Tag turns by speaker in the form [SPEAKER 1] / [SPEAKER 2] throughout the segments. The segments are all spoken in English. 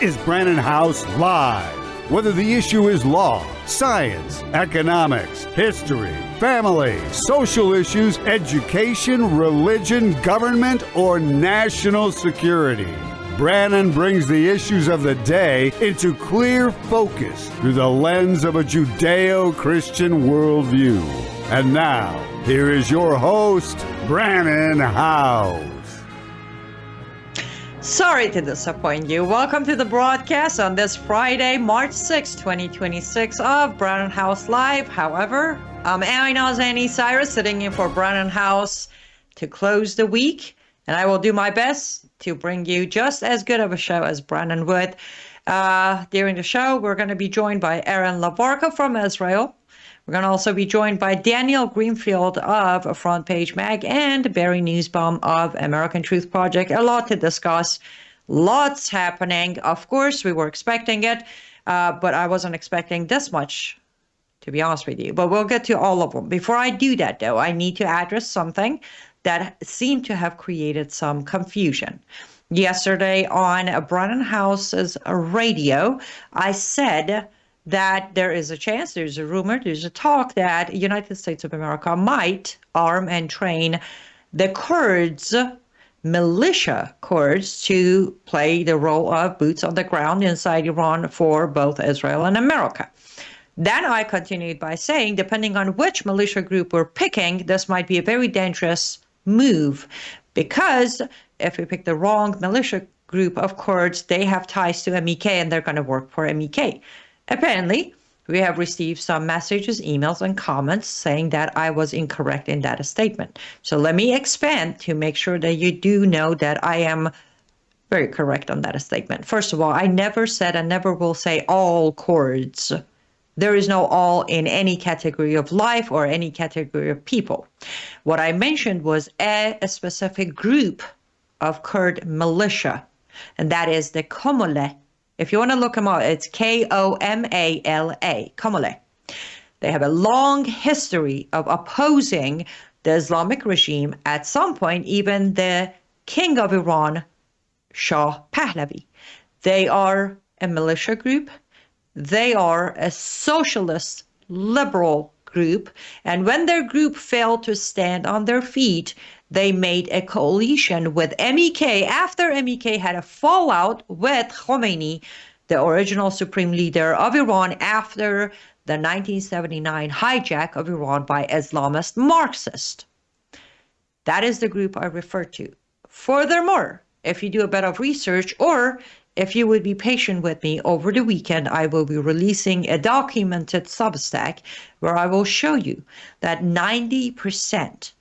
[SPEAKER 1] is Brannon Howse Live. Whether the issue is law, science, economics, history, family, social issues, education, religion, government, or national security, Brannon brings the issues of the day into clear focus through the lens of a Judeo-Christian worldview. And now, here is your host, Brannon Howse.
[SPEAKER 2] Sorry to disappoint you. Welcome to the broadcast on this Friday, March 6, 2026 of Brannon Howse Live. However, I'm Aynaz Anni Cyrus sitting in for Brannon Howse to close the week, and I will do my best to bring you just as good of a show as Brannon would. During the show, we're going to be joined by Aaron Labarco from Israel. We're going to also be joined by Daniel Greenfield of Front Page Mag and Barry Newsbomb of American Truth Project. A lot to discuss, lots happening. Of course, we were expecting it, but I wasn't expecting this much, to be honest with you. But we'll get to all of them. Before I do that, though, I need to address something that seemed to have created some confusion. Yesterday on Brannon Howse's radio, I said that there is a chance, there's a rumor, there's a talk that United States of America might arm and train the Kurds, militia Kurds, to play the role of boots on the ground inside Iran for both Israel and America. Then I continued by saying, depending on which militia group we're picking, this might be a very dangerous move, because if we pick the wrong militia group of Kurds, they have ties to MEK and they're going to work for MEK. Apparently, we have received some messages, emails, and comments saying that I was incorrect in that statement. So let me expand to make sure that you do know that I am very correct on that statement. First of all, I never said and never will say all Kurds. There is no all in any category of life or any category of people. What I mentioned was a specific group of Kurd militia, and that is the Komole. If you want to look them up, it's Komala, Komole. They have a long history of opposing the Islamic regime. At some point, even the king of Iran, Shah Pahlavi. They are a militia group. They are a socialist liberal group. And when their group failed to stand on their feet, they made a coalition with MEK after MEK had a fallout with Khomeini, the original supreme leader of Iran, after the 1979 hijack of Iran by Islamist Marxists. That is the group I refer to. Furthermore, if you do a bit of research, or if you would be patient with me over the weekend, I will be releasing a documented Substack where I will show you that 90%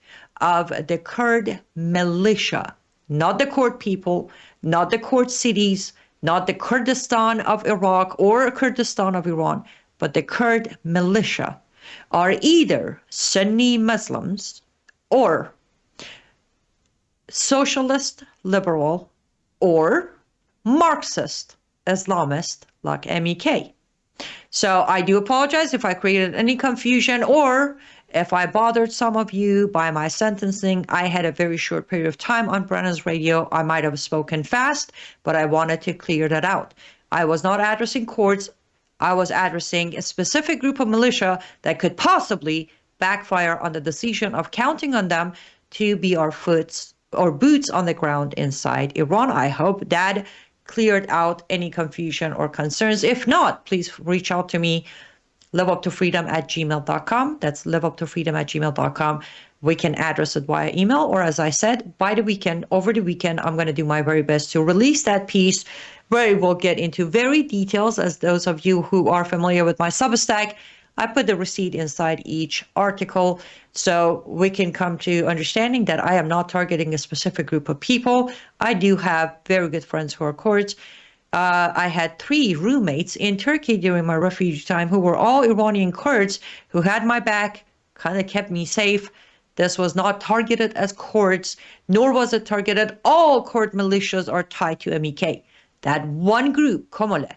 [SPEAKER 2] of the Kurd militia, not the Kurd people, not the Kurd cities, not the Kurdistan of Iraq or Kurdistan of Iran, but the Kurd militia are either Sunni Muslims or socialist liberal or Marxist Islamist like MEK. So I do apologize if I created any confusion or if I bothered some of you by my sentencing. I had a very short period of time on Brannon's radio. I might have spoken fast, but I wanted to clear that out. I was not addressing Kurds. I was addressing a specific group of militia that could possibly backfire on the decision of counting on them to be our boots on the ground inside Iran. I hope that cleared out any confusion or concerns. If not, please reach out to me, liveuptofreedom@gmail.com. That's liveuptofreedom@gmail.com. We can address it via email, or as I said, over the weekend, I'm going to do my very best to release that piece where we'll get into very details. As those of you who are familiar with my Substack, I put the receipt inside each article so we can come to understanding that I am not targeting a specific group of people. I do have very good friends who are Kurds. I had 3 roommates in Turkey during my refugee time who were all Iranian Kurds who had my back, kind of kept me safe. This was not targeted as Kurds, nor was it targeted. All Kurd militias are tied to MEK. That one group, Komole,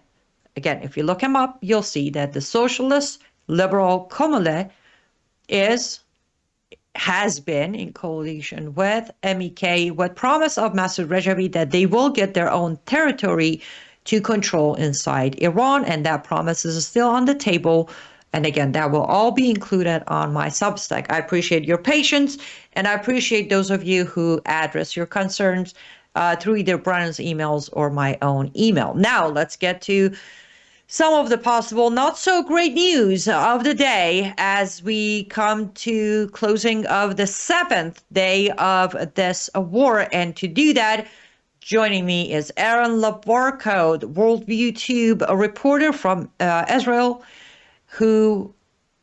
[SPEAKER 2] again, if you look him up, you'll see that the socialist liberal Komole has been in coalition with MEK with promise of Masoud Rajavi that they will get their own territory to control inside Iran. And that promise is still on the table. And again, that will all be included on my Substack. I appreciate your patience, and I appreciate those of you who address your concerns through either Brannon's emails or my own email. Now, let's get to some of the possible not so great news of the day as we come to closing of the 7th day of this war. And to do that, joining me is Aaron Labarco, the Worldview Tube, a reporter from Israel, who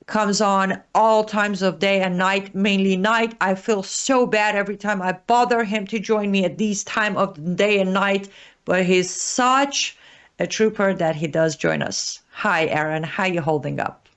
[SPEAKER 2] comes on all times of day and night, mainly night. I feel so bad every time I bother him to join me at these time of the day and night, but he's such a trooper that he does join us. Hi, Aaron. How you holding up?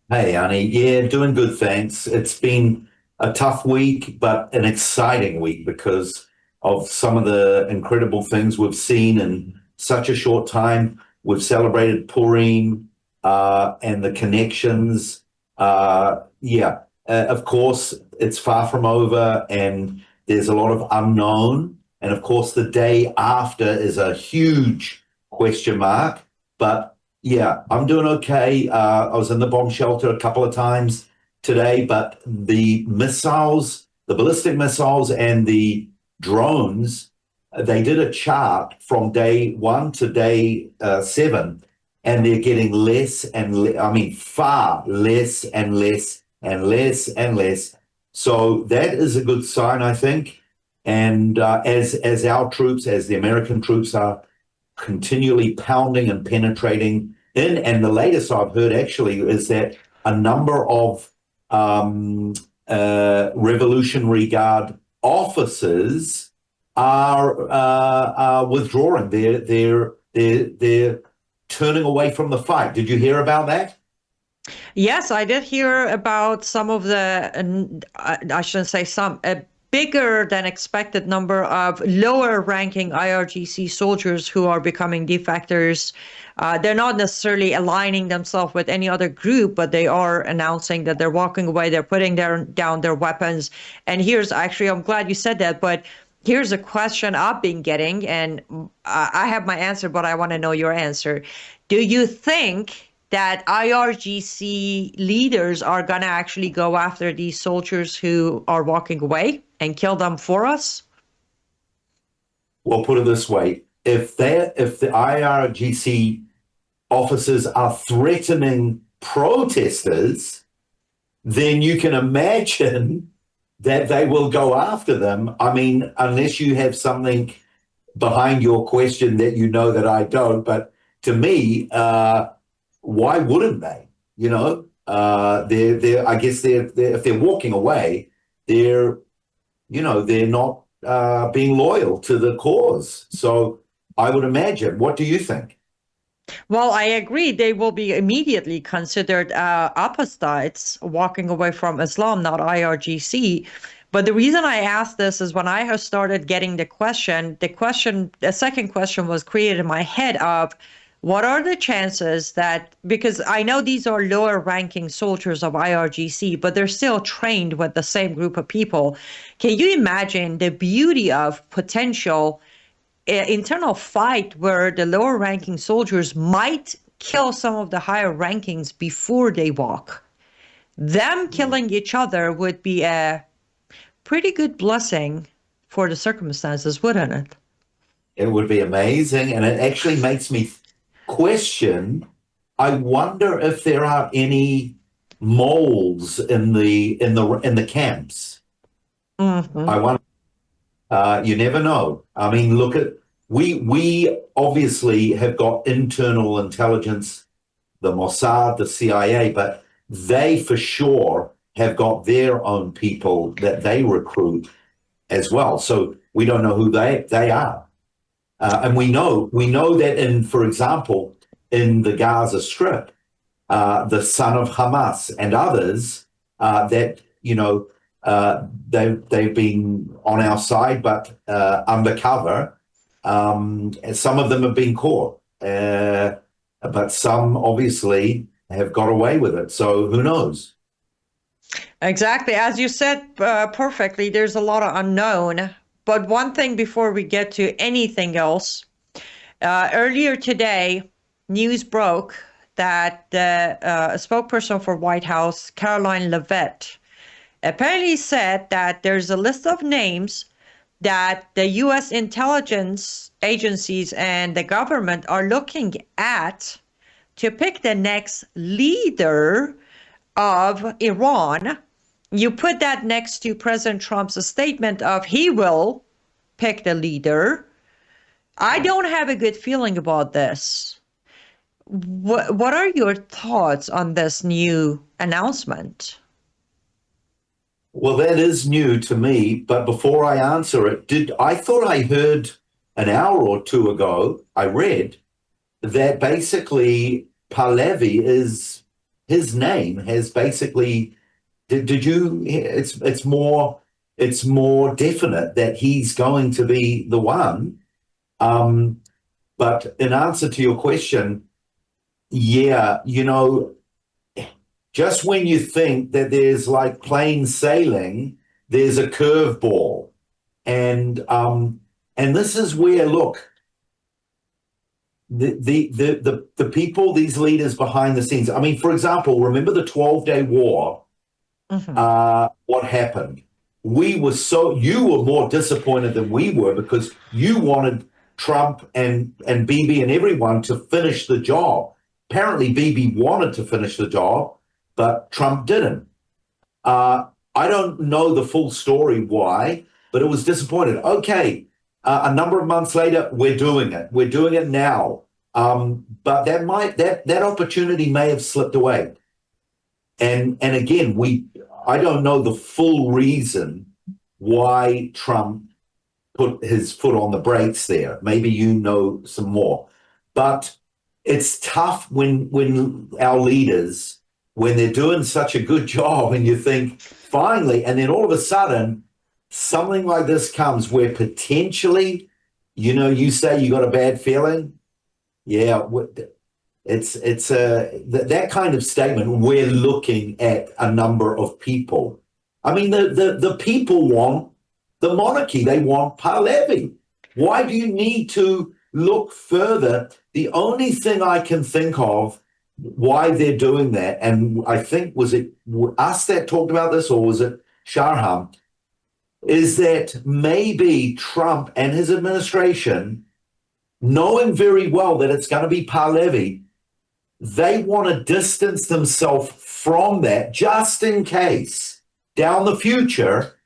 [SPEAKER 3] Hey, Annie. Yeah, doing good, thanks. It's been a tough week, but an exciting week because of some of the incredible things we've seen in such a short time. We've celebrated Purim and the connections. Of course, it's far from over and there's a lot of unknown. And of course, the day after is a huge question mark, but yeah, I'm doing okay. I was in the bomb shelter a couple of times today, but the missiles, the ballistic missiles and the drones, they did a chart from day 1 to day 7, and they're getting less and far less and less and less and less. So that is a good sign, I think. And as our troops, as the American troops are continually pounding and penetrating in. And the latest I've heard actually is that a number of Revolutionary Guard officers are withdrawing. They're turning away from the fight. Did you hear about that?
[SPEAKER 2] Yes, I did hear about some of the, I shouldn't say some, bigger than expected number of lower ranking IRGC soldiers who are becoming defectors. They're not necessarily aligning themselves with any other group, but they are announcing that they're walking away. They're putting down their weapons. And here's actually, I'm glad you said that, but here's a question I've been getting, and I have my answer, but I want to know your answer. Do you think that IRGC leaders are going to actually go after these soldiers who are walking away and kill them for us?
[SPEAKER 3] Well, put it this way. If the IRGC officers are threatening protesters, then you can imagine that they will go after them. I mean, unless you have something behind your question that you know that I don't. But to me, why wouldn't they? You know, I guess if they're walking away, they're not being loyal to the cause. So I would imagine. What do you think?
[SPEAKER 2] Well, I agree. They will be immediately considered apostates walking away from Islam, not IRGC. But the reason I asked this is when I started getting the second question was created in my head of, what are the chances that, because I know these are lower ranking soldiers of IRGC, but they're still trained with the same group of people. Can you imagine the beauty of potential internal fight where the lower ranking soldiers might kill some of the higher rankings before they walk? Them killing each other would be a pretty good blessing for the circumstances, wouldn't it?
[SPEAKER 3] It would be amazing. And it actually makes me question, I wonder if there are any moles in the camps.
[SPEAKER 2] Mm-hmm.
[SPEAKER 3] I wonder. You never know. I mean, look at we obviously have got internal intelligence, the Mossad, the CIA, but they for sure have got their own people that they recruit as well. So we don't know who they are. And we know that for example, in the Gaza Strip, the son of Hamas and others that, they've been on our side, but undercover. Some of them have been caught, but some obviously have got away with it. So who knows?
[SPEAKER 2] Exactly. As you said perfectly, there's a lot of unknown. But one thing before we get to anything else, Earlier today, news broke that the spokesperson for White House, Caroline Leavitt, apparently said that there's a list of names that the U.S. intelligence agencies and the government are looking at to pick the next leader of Iran. You put that next to President Trump's statement of he will pick the leader. I don't have a good feeling about this. What are your thoughts on this new announcement?
[SPEAKER 3] Well, that is new to me, but before I answer it, I thought I heard an hour or two ago, I read that basically Pahlavi is his name has basically did you it's more definite that he's going to be the one. But in answer to your question, yeah, just when you think that there's like plain sailing, there's a curveball. And this is where, look, the people, these leaders behind the scenes. I mean, for example, remember the 12-day war? What happened? You were more disappointed than we were because you wanted Trump and Bibi and everyone to finish the job. Apparently, Bibi wanted to finish the job, but Trump didn't. I don't know the full story why, but it was disappointed. Okay, a number of months later, we're doing it. We're doing it now. But that opportunity may have slipped away. And again, I don't know the full reason why Trump put his foot on the brakes there. Maybe you know some more. But it's tough when our leaders, when they're doing such a good job and you think, finally, and then all of a sudden, something like this comes where potentially, you say you got a bad feeling. Yeah, it's that kind of statement. We're looking at a number of people. I mean, the people want the monarchy. They want Pahlavi. Why do you need to look further? The only thing I can think of why they're doing that, and I think, was it us that talked about this, or was it Sharham, is that maybe Trump and his administration, knowing very well that it's going to be Pahlavi, they want to distance themselves from that just in case down the future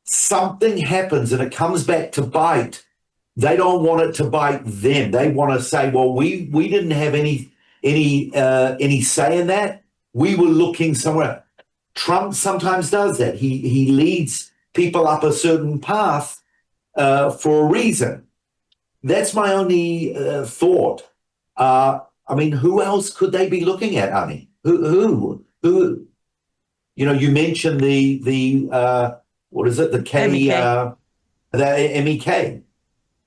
[SPEAKER 3] something happens and it comes back to bite. They don't want it to bite them. They want to say, well, we didn't have any say in that. We were looking somewhere. Trump sometimes does that. He leads people up a certain path for a reason. That's my only thought. I mean, who else could they be looking at, Annie? Who? You mentioned the what is it? The K,
[SPEAKER 2] MEK.
[SPEAKER 3] The MEK.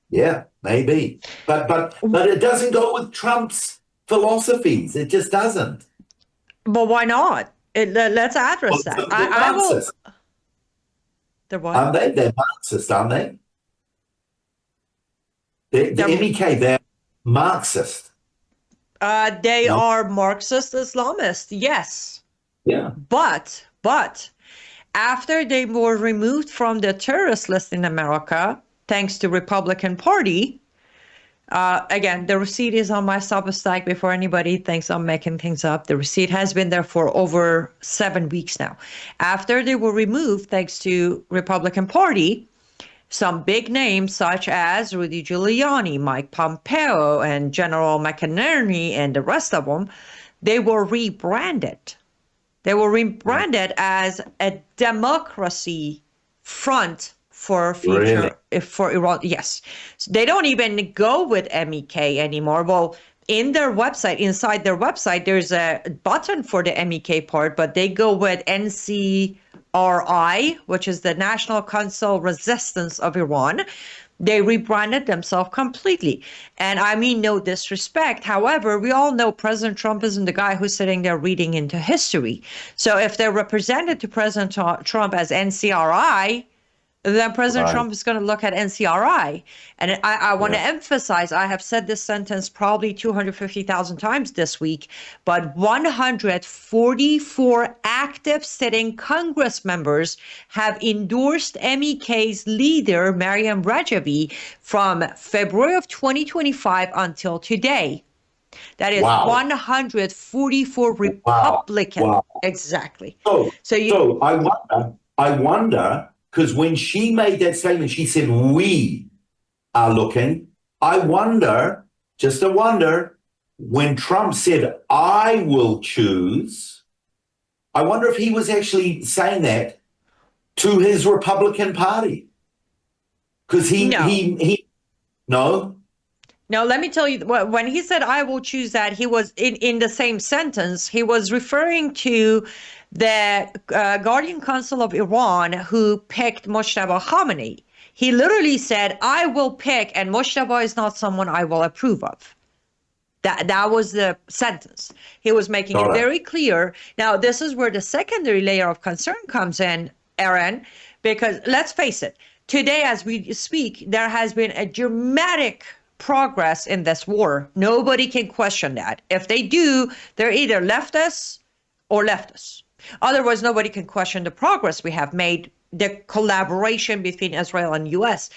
[SPEAKER 3] Yeah, maybe. But it doesn't go with Trump's philosophies. It just doesn't.
[SPEAKER 2] But why not? Let's address that. I will. They're what?
[SPEAKER 3] Aren't they? They're Marxist, aren't they? The MEK, they're Marxist.
[SPEAKER 2] They are Marxist Islamists, yes.
[SPEAKER 3] Yeah.
[SPEAKER 2] But after they were removed from the terrorist list in America, thanks to Republican Party, again, the receipt is on my Substack before anybody thinks I'm making things up. The receipt has been there for over 7 weeks now. After they were removed, thanks to Republican Party, some big names such as Rudy Giuliani, Mike Pompeo, and General McInerney, and the rest of them, they were rebranded. They were rebranded as a democracy front for future, for Iran. Yes. So they don't even go with MEK anymore. Well, in their website, inside their website, there's a button for the MEK part, but they go with NCRI, which is the National Council Resistance of Iran. They rebranded themselves completely. And I mean, no disrespect. However, we all know President Trump isn't the guy who's sitting there reading into history. So if they're represented to President Trump as NCRI, then President
[SPEAKER 3] Right.
[SPEAKER 2] Trump is going to look at NCRI. And I want to emphasize, I have said this sentence probably 250,000 times this week, but 144 active sitting Congress members have endorsed MEK's leader, Maryam Rajavi, from February of 2025 until today. That is
[SPEAKER 3] Wow.
[SPEAKER 2] 144 Republicans.
[SPEAKER 3] Wow.
[SPEAKER 2] Exactly.
[SPEAKER 3] So I wonder, because when she made that statement, she said, we are looking. I wonder, just a wonder, when Trump said, I will choose, I wonder if he was actually saying that to his Republican Party. Because no?
[SPEAKER 2] No, let me tell you, when he said, I will choose that, he was in the same sentence, he was referring to the Guardian Council of Iran who picked Mojtaba Khamenei. He literally said, I will pick, and Mojtaba is not someone I will approve of. That was the sentence. He was making it very clear. Now, this is where the secondary layer of concern comes in, Aaron, because let's face it, today as we speak, there has been a dramatic progress in this war. Nobody can question that. If they do, they're either leftists or leftists. Otherwise, nobody can question the progress we have made, the collaboration between Israel and US.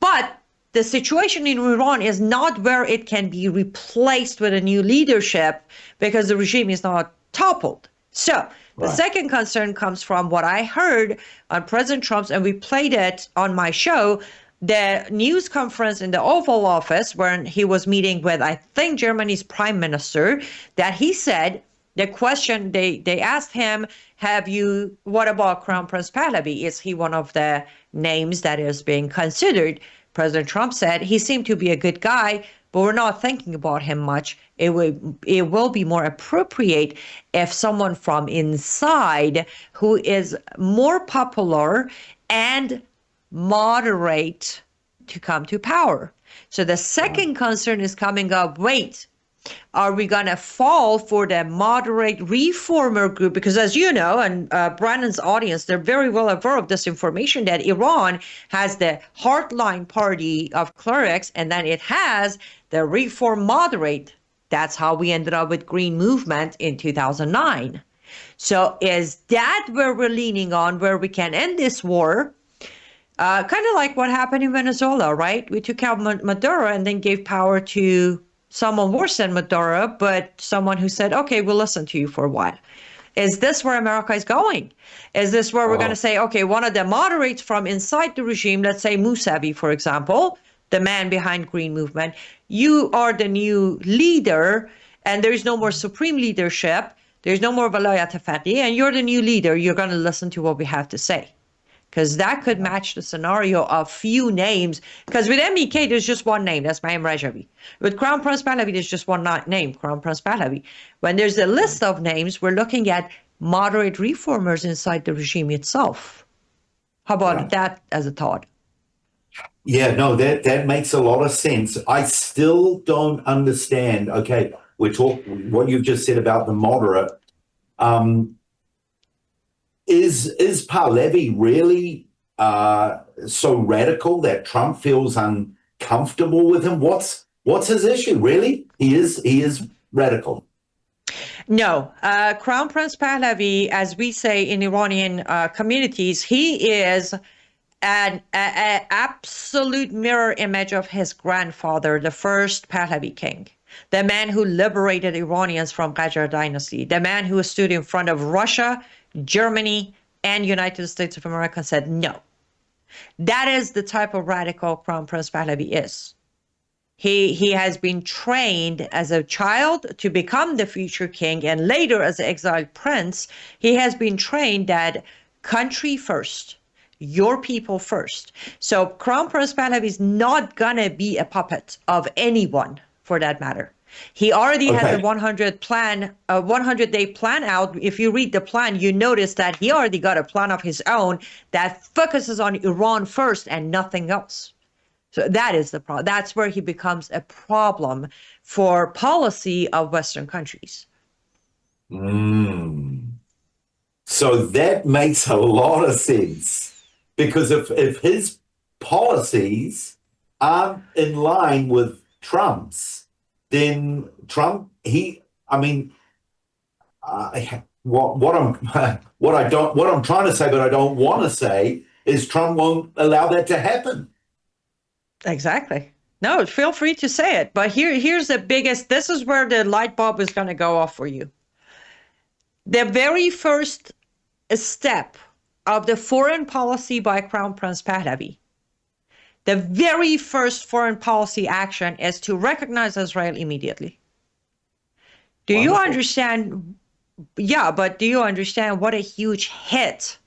[SPEAKER 2] But the situation in Iran is not where it can be replaced with a new leadership because the regime is not toppled. So the second concern comes from what I heard on President Trump's, and we played it on my show, the news conference in the Oval Office when he was meeting with, I think, Germany's prime minister, that he said, the question, they asked him, what about Crown Prince Pahlavi? Is he one of the names that is being considered? President Trump said, he seemed to be a good guy, but we're not thinking about him much. It will be more appropriate if someone from inside who is more popular and moderate to come to power. So the second concern is coming up, wait, are we going to fall for the moderate reformer group? Because as you know, and Brannon's audience, they're very well aware of this information, that Iran has the hardline party of clerics, and then it has the reform moderate. That's how we ended up with Green Movement in 2009. So is that where we're leaning on, where we can end this war? Kind of like what happened in Venezuela, right? We took out Maduro and then gave power to someone worse than Maduro, but someone who said, okay, we'll listen to you for a while. Is this where America is going? Is this where we're going to say, okay, one of the moderates from inside the regime, let's say Mousavi, for example, the man behind Green Movement, you are the new leader, and there's no more supreme leadership, there's no more Velayat Faqih, and you're the new leader, you're going to listen to what we have to say. Because that could match the scenario of few names. Because with MEK, there's just one name. That's Maryam Rajavi. With Crown Prince Pahlavi, there's just one name, Crown Prince Pahlavi. When there's a list of names, we're looking at moderate reformers inside the regime itself. How about that as a thought?
[SPEAKER 3] Yeah, no, that makes a lot of sense. I still don't understand. Okay, we're talking what you've just said about the moderate. Is Pahlavi really so radical that Trump feels uncomfortable with him? What's his issue? Really, he is radical.
[SPEAKER 2] No, Crown Prince Pahlavi, as we say in Iranian communities, he is an absolute mirror image of his grandfather, the first Pahlavi king. The man who liberated Iranians from Qajar dynasty, the man who stood in front of Russia, Germany, and United States of America and said no. That is the type of radical Crown Prince Pahlavi is. He has been trained as a child to become the future king, and later as an exiled prince, he has been trained that country first, your people first. So Crown Prince Pahlavi is not gonna be a puppet of anyone, for that matter. He already has a 100-day plan out. If you read the plan, you notice that he already got a plan of his own that focuses on Iran first and nothing else. So that is the problem. That's where he becomes a problem for policy of Western countries.
[SPEAKER 3] So that makes a lot of sense, because if his policies aren't in line with Trump's, then Trump, what I'm trying to say, but I don't want to say, is Trump won't allow that to happen.
[SPEAKER 2] Exactly. No, feel free to say it. But here's the biggest, this is where the light bulb is going to go off for you. The very first step of the foreign policy by Crown Prince Pahlavi, the very first foreign policy action is to recognize Israel immediately. Do you understand? Yeah, but do you understand what a huge hit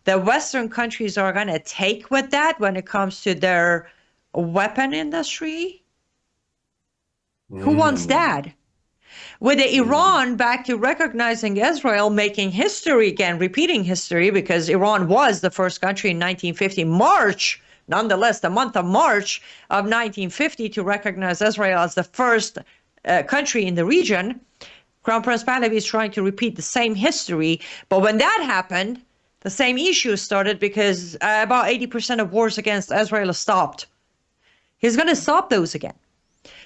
[SPEAKER 2] the Western countries are going to take with that when it comes to their weapon industry? Who wants that? With the Iran back to recognizing Israel, making history again, repeating history, because Iran was the first country in 1950, March, nonetheless, the month of March of 1950 to recognize Israel as the first country in the region. Crown Prince Pahlavi is trying to repeat the same history. But when that happened, the same issue started because about 80% of wars against Israel stopped. He's going to stop those again.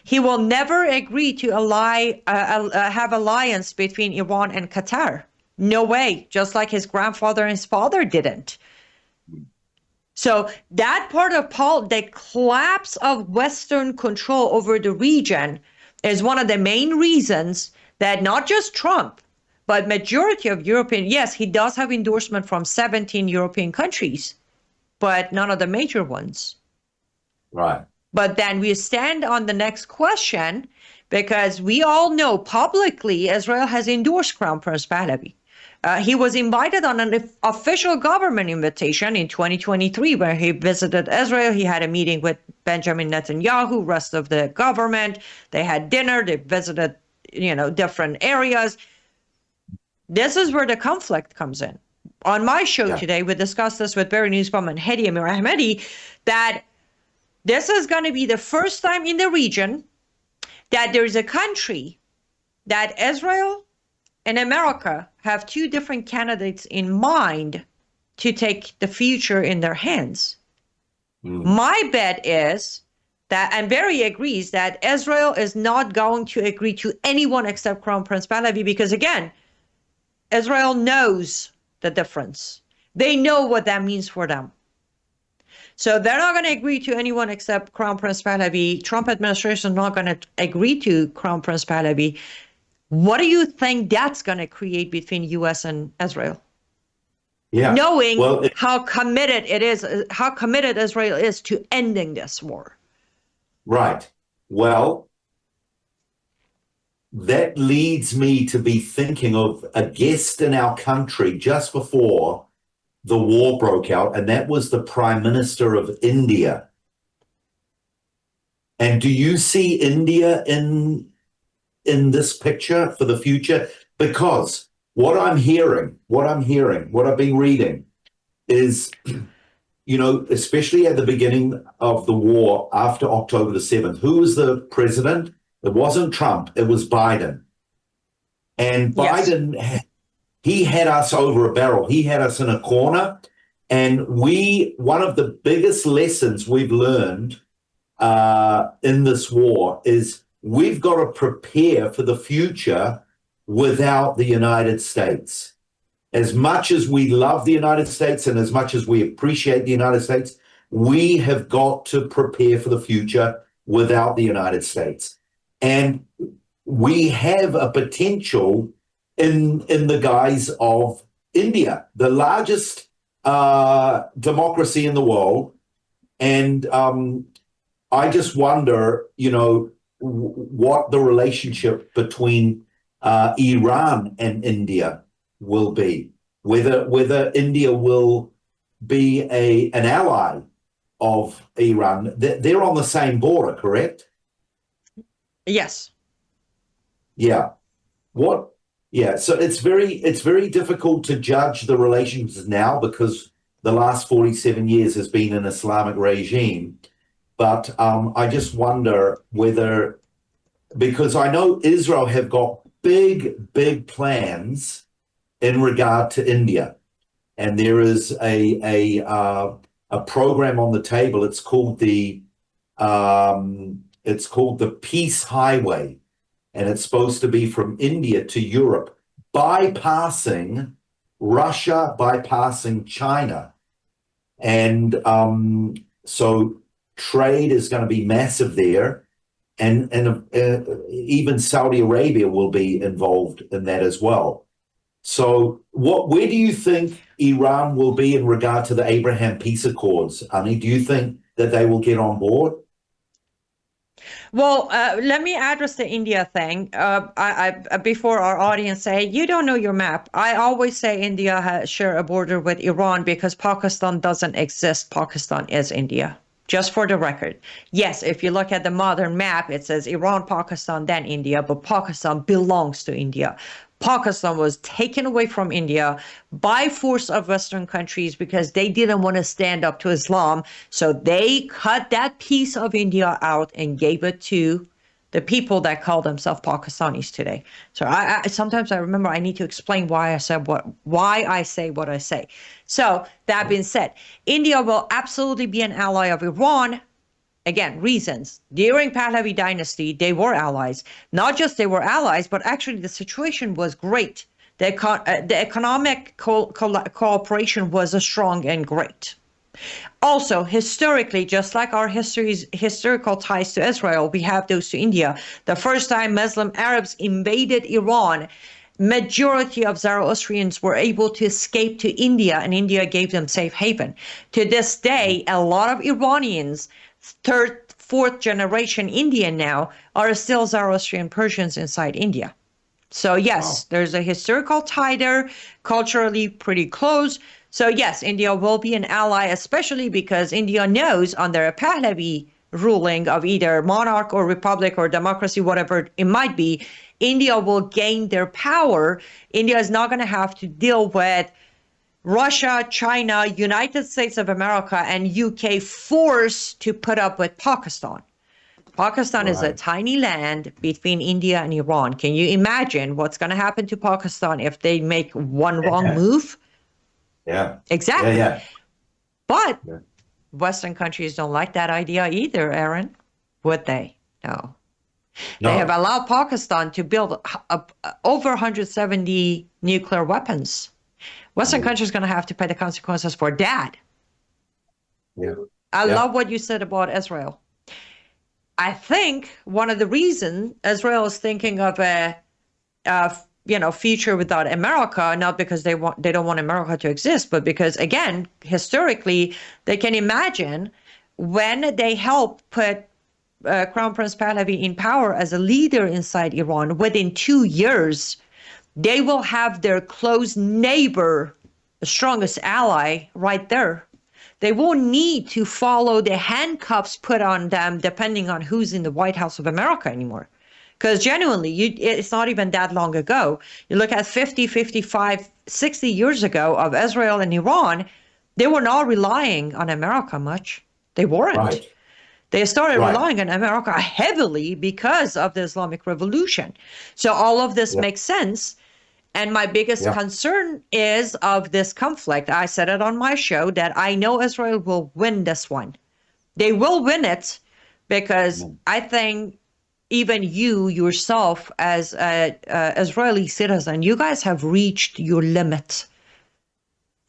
[SPEAKER 2] He will never agree to have alliance between Iran and Qatar. No way. Just like his grandfather and his father didn't. So that part of the collapse of Western control over the region is one of the main reasons that not just Trump, but majority of European, yes, he does have endorsement from 17 European countries, but none of the major ones.
[SPEAKER 3] Right.
[SPEAKER 2] But then we stand on the next question, because we all know publicly Israel has endorsed Crown Prince Pahlavi. He was invited on an official government invitation in 2023 where he visited Israel. He had a meeting with Benjamin Netanyahu, rest of the government. They had dinner. They visited, different areas. This is where the conflict comes in. On my show today, we discussed this with Barry Newsbomb and Hedi Amir Ahmedi, that this is going to be the first time in the region that there's a country that Israel and America have two different candidates in mind to take the future in their hands. My bet is that, and Barry agrees, that Israel is not going to agree to anyone except Crown Prince Pahlavi, because again, Israel knows the difference. They know what that means for them. So they're not going to agree to anyone except Crown Prince Pahlavi. Trump administration is not going to agree to Crown Prince Pahlavi. What do you think that's going to create between U.S. and Israel?
[SPEAKER 3] Yeah.
[SPEAKER 2] Knowing how committed Israel is to ending this war.
[SPEAKER 3] Right. Well, that leads me to be thinking of a guest in our country just before the war broke out, and that was the Prime Minister of India. And do you see India in this picture for the future? Because what I'm hearing, what I've been reading is, especially at the beginning of the war after October the 7th, who was the president? It wasn't Trump, it was Biden. And Biden, he had us over a barrel. He had us in a corner. And one of the biggest lessons we've learned in this war is we've got to prepare for the future without the United States. As much as we love the United States and as much as we appreciate the United States, we have got to prepare for the future without the United States. And we have a potential in the guise of India, the largest democracy in the world. And I just wonder, what the relationship between Iran and India will be, whether India will be an ally of Iran. They're on the same border, correct?
[SPEAKER 2] Yes.
[SPEAKER 3] Yeah. So it's very difficult to judge the relations now because the last 47 years has been an Islamic regime. But I just wonder whether, because I know Israel have got big plans in regard to India, and there is a a program on the table. It's called the Peace Highway, and it's supposed to be from India to Europe, bypassing Russia, bypassing China. And so trade is going to be massive there. And even Saudi Arabia will be involved in that as well. So where do you think Iran will be in regard to the Abraham Peace Accords, Annie? Do you think that they will get on board?
[SPEAKER 2] Well, let me address the India thing. Before our audience say, you don't know your map. I always say India share a border with Iran because Pakistan doesn't exist. Pakistan is India. Just for the record. Yes, if you look at the modern map, it says Iran, Pakistan, then India, but Pakistan belongs to India. Pakistan was taken away from India by force of Western countries because they didn't want to stand up to Islam. So they cut that piece of India out and gave it to the people that call themselves Pakistanis today. So sometimes I remember I need to explain why I say what I say. So that being said, India will absolutely be an ally of Iran. Again, reasons. During Pahlavi dynasty, they were allies. Not just they were allies, but actually the situation was great. The economic cooperation was strong and great. Also, historically, just like our historical ties to Israel, we have those to India. The first time Muslim Arabs invaded Iran, majority of Zoroastrians were able to escape to India, and India gave them safe haven. To this day, a lot of Iranians, third, fourth generation Indian now, are still Zoroastrian Persians inside India. So yes, there's a historical tie there, culturally pretty close. So yes, India will be an ally, especially because India knows under a Pahlavi ruling of either monarch or republic or democracy, whatever it might be, India will gain their power. India is not going to have to deal with Russia, China, United States of America, and UK forced to put up with Pakistan. Pakistan is a tiny land between India and Iran. Can you imagine what's going to happen to Pakistan if they make one wrong move?
[SPEAKER 3] Yeah.
[SPEAKER 2] Exactly.
[SPEAKER 3] Yeah.
[SPEAKER 2] But Western countries don't like that idea either, Aaron. Would they? No. They have allowed Pakistan to build over 170 nuclear weapons. Western countries are going to have to pay the consequences for that.
[SPEAKER 3] Yeah.
[SPEAKER 2] I love what you said about Israel. I think one of the reasons Israel is thinking of a future without America, not because they don't want America to exist, but because, again, historically, they can imagine when they help put Crown Prince Pahlavi in power as a leader inside Iran, within 2 years, they will have their close neighbor, the strongest ally, right there. They won't need to follow the handcuffs put on them depending on who's in the White House of America anymore. Because genuinely, it's not even that long ago. You look at 50, 55, 60 years ago of Israel and Iran, they were not relying on America much. They weren't.
[SPEAKER 3] Right.
[SPEAKER 2] They started relying on America heavily because of the Islamic Revolution. So all of this makes sense. And my biggest concern is of this conflict. I said it on my show that I know Israel will win this one. They will win it because I think even you yourself as an Israeli citizen, you guys have reached your limit.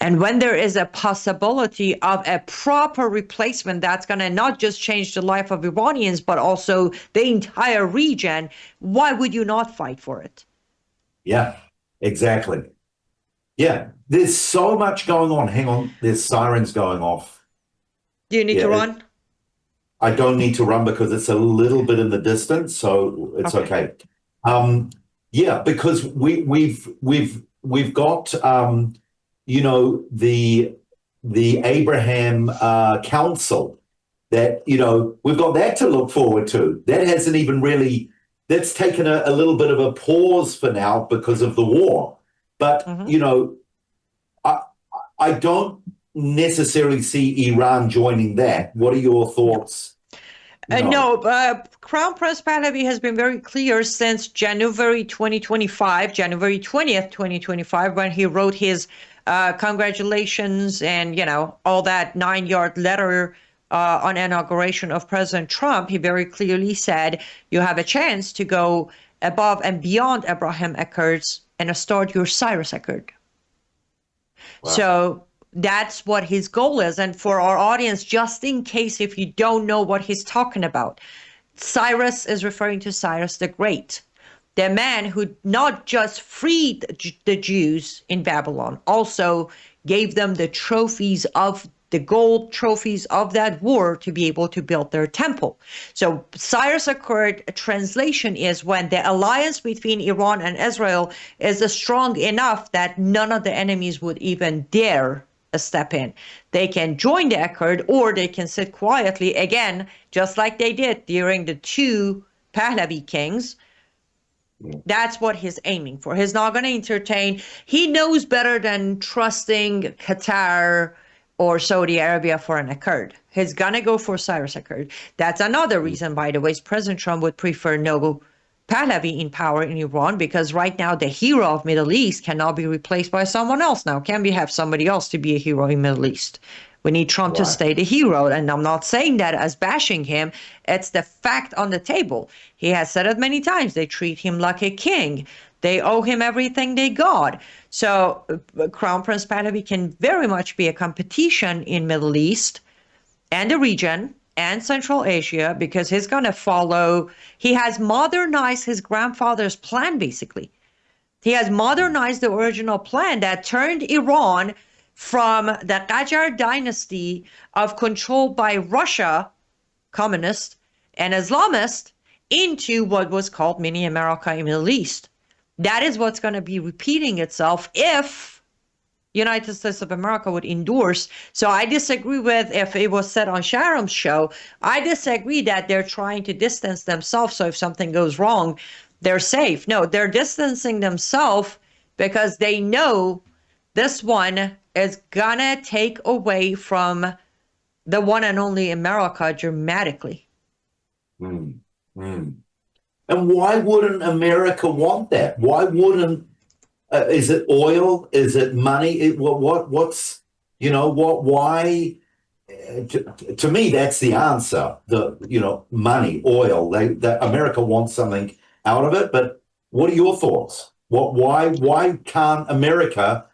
[SPEAKER 2] And when there is a possibility of a proper replacement that's going to not just change the life of Iranians, but also the entire region, why would you not fight for it?
[SPEAKER 3] Yeah, exactly. Yeah, there's so much going on. Hang on, there's sirens going off.
[SPEAKER 2] Do you need to run?
[SPEAKER 3] I don't need to run because it's a little bit in the distance, so it's okay. Because we've got the Abraham Council that we've got that to look forward to. That hasn't even really. That's taken a little bit of a pause for now because of the war. But I don't necessarily see Iran joining that. What are your thoughts?
[SPEAKER 2] Crown Prince Pahlavi has been very clear since January 2025, January 20th, 2025, when he wrote his congratulations and, all that 9-yard letter on inauguration of President Trump, he very clearly said, you have a chance to go above and beyond Abraham Accords and start your Cyrus Accord. Wow. So that's what his goal is. And for our audience, just in case if you don't know what he's talking about, Cyrus is referring to Cyrus the Great, the man who not just freed the Jews in Babylon, also gave them the trophies of the gold trophies of that war to be able to build their temple. So Cyrus Accord translation is when the alliance between Iran and Israel is strong enough that none of the enemies would even dare step in. They can join the accord or they can sit quietly, again, just like they did during the 2 Pahlavi kings. That's what he's aiming for. He's not going to entertain. He knows better than trusting Qatar or Saudi Arabia for an accord. He's going to go for Cyrus Accord. That's another reason, by the way, President Trump would prefer no Pahlavi in power in Iran, because right now the hero of Middle East cannot be replaced by someone else now. Can we have somebody else to be a hero in Middle East? We need Trump to stay the hero. And I'm not saying that as bashing him. It's the fact on the table. He has said it many times. They treat him like a king. They owe him everything they got. So Crown Prince Pahlavi can very much be a competition in Middle East and the region and Central Asia, because he's going to follow. He has modernized his grandfather's plan, basically. He has modernized the original plan that turned Iran from the Qajar dynasty of control by Russia, communist and Islamist, into what was called mini America in Middle East. That is what's going to be repeating itself if United States of America would endorse. So I disagree with, if it was said on Sharon's show, I disagree that they're trying to distance themselves. So if something goes wrong, they're safe. No, they're distancing themselves because they know this one is gonna take away from the one and only America dramatically.
[SPEAKER 3] And why wouldn't America want that? Why wouldn't, is it oil? Is it money? What's, why? To me, that's the answer. Money, oil. America wants something out of it. But what are your thoughts? Why can't America,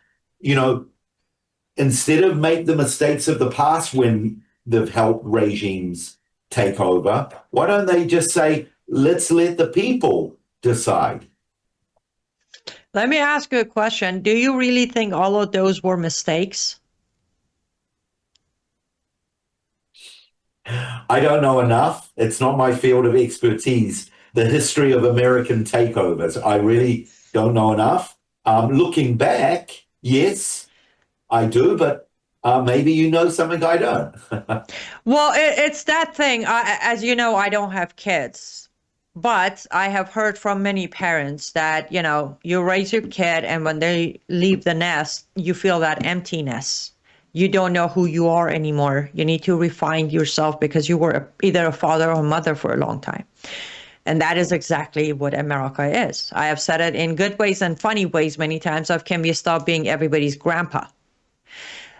[SPEAKER 3] instead of make the mistakes of the past when they've helped regimes take over, why don't they just say, let's let the people decide?
[SPEAKER 2] Let me ask you a question. Do you really think all of those were mistakes?
[SPEAKER 3] I don't know enough. It's not my field of expertise. The history of American takeovers, I really don't know enough. Looking back, yes, I do, but maybe you know something I don't.
[SPEAKER 2] Well, it's that thing. As you know, I don't have kids. But I have heard from many parents that, you raise your kid and when they leave the nest, you feel that emptiness. You don't know who you are anymore. You need to refine yourself because you were either a father or mother for a long time. And that is exactly what America is. I have said it in good ways and funny ways many times of, can we stop being everybody's grandpa?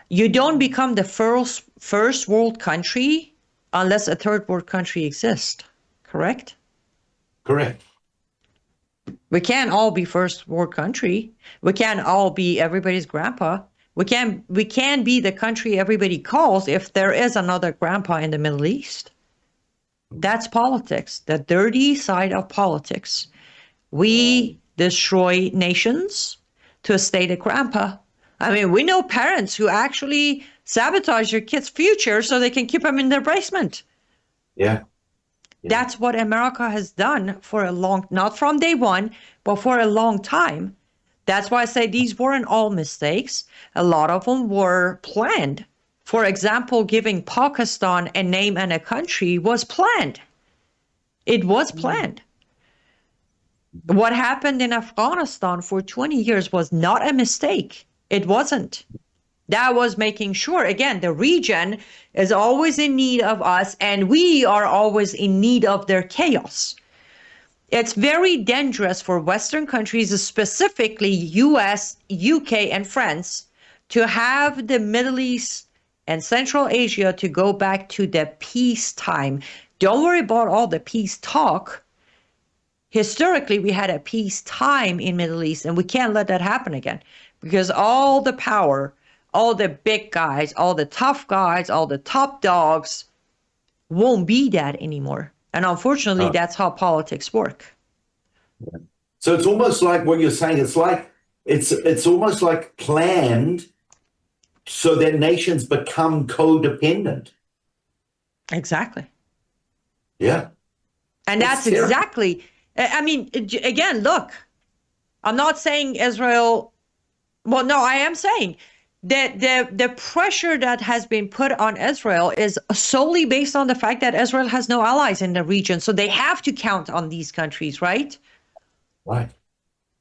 [SPEAKER 2] You don't become the first world country unless a third world country exists, correct?
[SPEAKER 3] Correct.
[SPEAKER 2] We can't all be first world country. We can't all be everybody's grandpa. We can be the country everybody calls if there is another grandpa in the Middle East. That's politics, the dirty side of politics. We destroy nations to stay the grandpa. I mean, we know parents who actually sabotage their kids' future so they can keep them in their basement.
[SPEAKER 3] Yeah.
[SPEAKER 2] That's what America has done for a long, not from day one, but for a long time. That's why I say these weren't all mistakes. A lot of them were planned. For example, giving Pakistan a name and a country was planned. It was planned. What happened in Afghanistan for 20 years was not a mistake. It wasn't. That was making sure, again, the region is always in need of us, and we are always in need of their chaos. It's very dangerous for Western countries, specifically US, UK, and France, to have the Middle East and Central Asia to go back to the peacetime. Don't worry about all the peace talk. Historically, we had a peacetime in Middle East, and we can't let that happen again, because all the power, all the big guys, all the tough guys, all the top dogs won't be that anymore. And unfortunately, that's how politics work.
[SPEAKER 3] So it's almost like what you're saying. It's almost like planned so that nations become codependent.
[SPEAKER 2] Exactly.
[SPEAKER 3] Yeah.
[SPEAKER 2] And that's exactly, I mean, again, look, I'm not saying Israel, well, no, I am saying that the pressure that has been put on Israel is solely based on the fact that Israel has no allies in the region. So they have to count on these countries, right?
[SPEAKER 3] Right.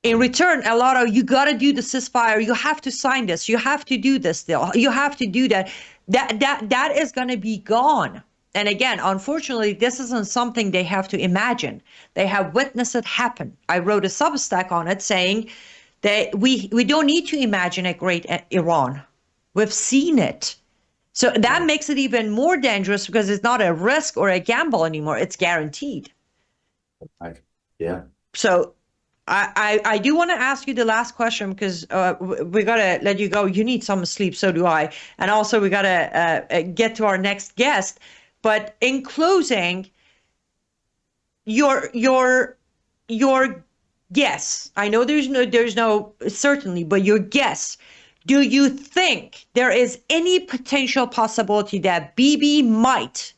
[SPEAKER 2] In return, a lot of, you got to do the ceasefire. You have to sign this. You have to do this deal. You have to do that. That is going to be gone. And again, unfortunately, this isn't something they have to imagine. They have witnessed it happen. I wrote a Substack on it saying that we don't need to imagine a great Iran. We've seen it. So that makes it even more dangerous, because it's not a risk or a gamble anymore. It's guaranteed.
[SPEAKER 3] Right. Yeah.
[SPEAKER 2] So I do want to ask you the last question, because we got to let you go. You need some sleep. So do I. And also we got to get to our next guest. But in closing, your guess, I know there's no certainty, but your guess, do you think there is any potential possibility that Bibi might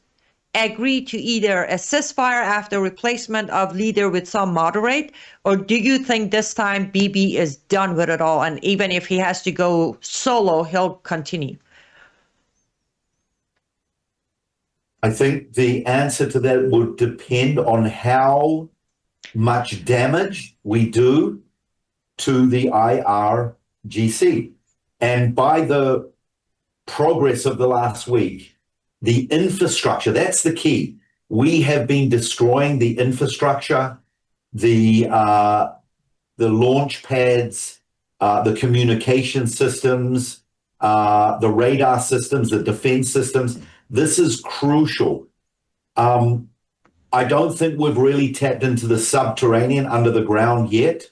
[SPEAKER 2] agree to either a ceasefire after replacement of leader with some moderate, or do you think this time Bibi is done with it all, and even if he has to go solo, he'll continue?
[SPEAKER 3] I think the answer to that would depend on how much damage we do to the IRGC. And by the progress of the last week, the infrastructure, that's the key. We have been destroying the infrastructure, the launch pads, the communication systems, the radar systems, the defense systems. This is crucial. I don't think we've really tapped into the subterranean under the ground yet.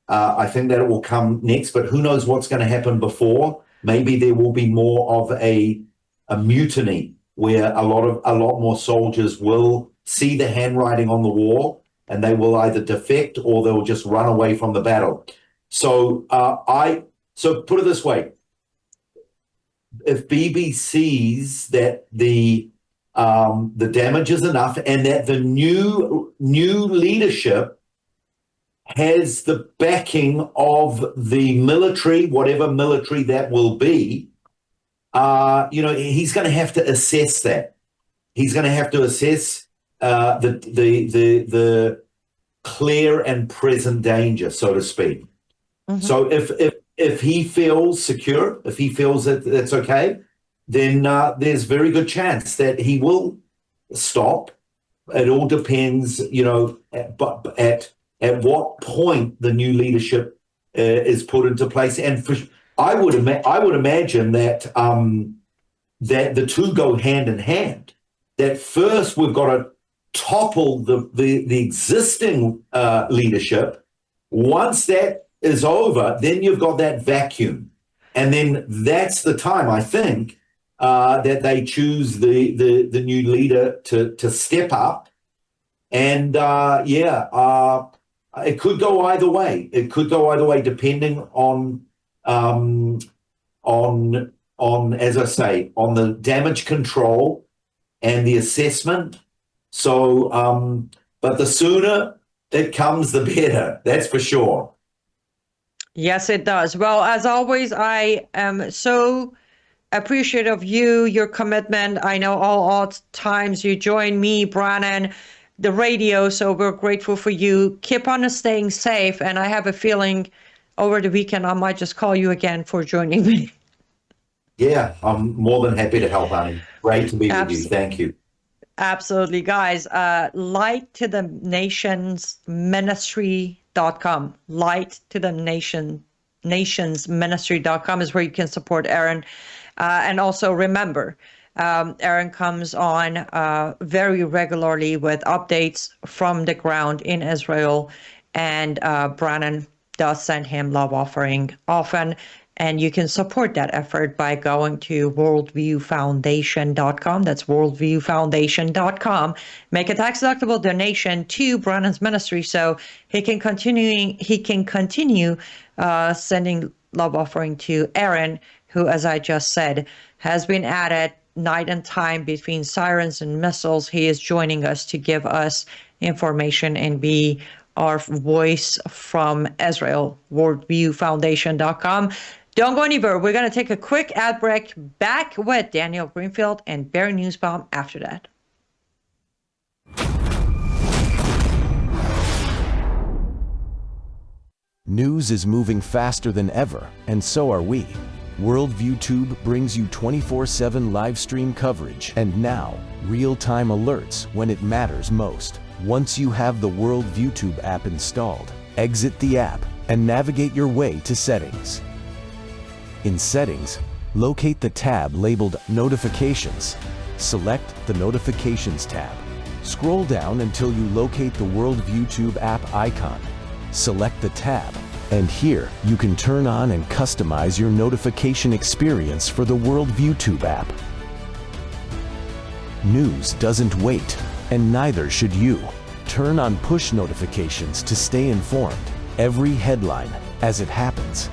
[SPEAKER 3] I think that it will come next, but who knows what's going to happen before. Maybe there will be more of a mutiny where a lot more soldiers will see the handwriting on the wall, and they will either defect or they'll just run away from the battle. So so put it this way. If Bibi sees that the damage is enough, and that the new leadership has the backing of the military, whatever military that will be, he's going to have to assess that. He's going to have to assess the clear and present danger, so to speak. Mm-hmm. So if he feels secure, if he feels that that's okay, then there's very good chance that he will stop. It all depends, at what point the new leadership is put into place. And I would imagine that that the two go hand in hand. That first we've got to topple the existing leadership. Once that is over, then you've got that vacuum, and then that's the time, I think, that they choose the new leader to step up. And it could go either way. It could go either way, depending on as I say, on the damage control and the assessment. So, but the sooner it comes, the better. That's for sure.
[SPEAKER 2] Yes, it does. Well, as always, I am so appreciative of you, your commitment. I know all times you join me, Brannon, the radio, so we're grateful for you. Keep on staying safe, and I have a feeling over the weekend I might just call you again for joining me. Yeah,
[SPEAKER 3] I'm more than happy to help, Annie. Great to be with you. Thank you.
[SPEAKER 2] Absolutely, guys. Light to the Nations Ministry.com. Light to the nationsministry.com is where you can support Aaron. And also remember, Aaron comes on very regularly with updates from the ground in Israel, and Brannon does send him love offering often. And you can support that effort by going to worldviewfoundation.com. That's worldviewfoundation.com. Make a tax-deductible donation to Brannon's ministry so he can continue sending love offering to Aaron, who, as I just said, has been at it night and time between sirens and missiles. He is joining us to give us information and be our voice from Israel. Worldviewfoundation.com. Don't go anywhere. We're going to take a quick ad break. Back with Daniel Greenfield and Barry Newsbomb after that.
[SPEAKER 4] News is moving faster than ever, and so are we. Worldview Tube brings you 24/7 live stream coverage and now real-time alerts when it matters most. Once you have the Worldview Tube app installed, exit the app and navigate your way to Settings. In Settings, locate the tab labeled Notifications. Select the Notifications tab. Scroll down until you locate the Worldview Tube app icon. Select the tab, and here you can turn on and customize your notification experience for the Worldview Tube app. News doesn't wait, and neither should you. Turn on push notifications to stay informed. Every headline as it happens.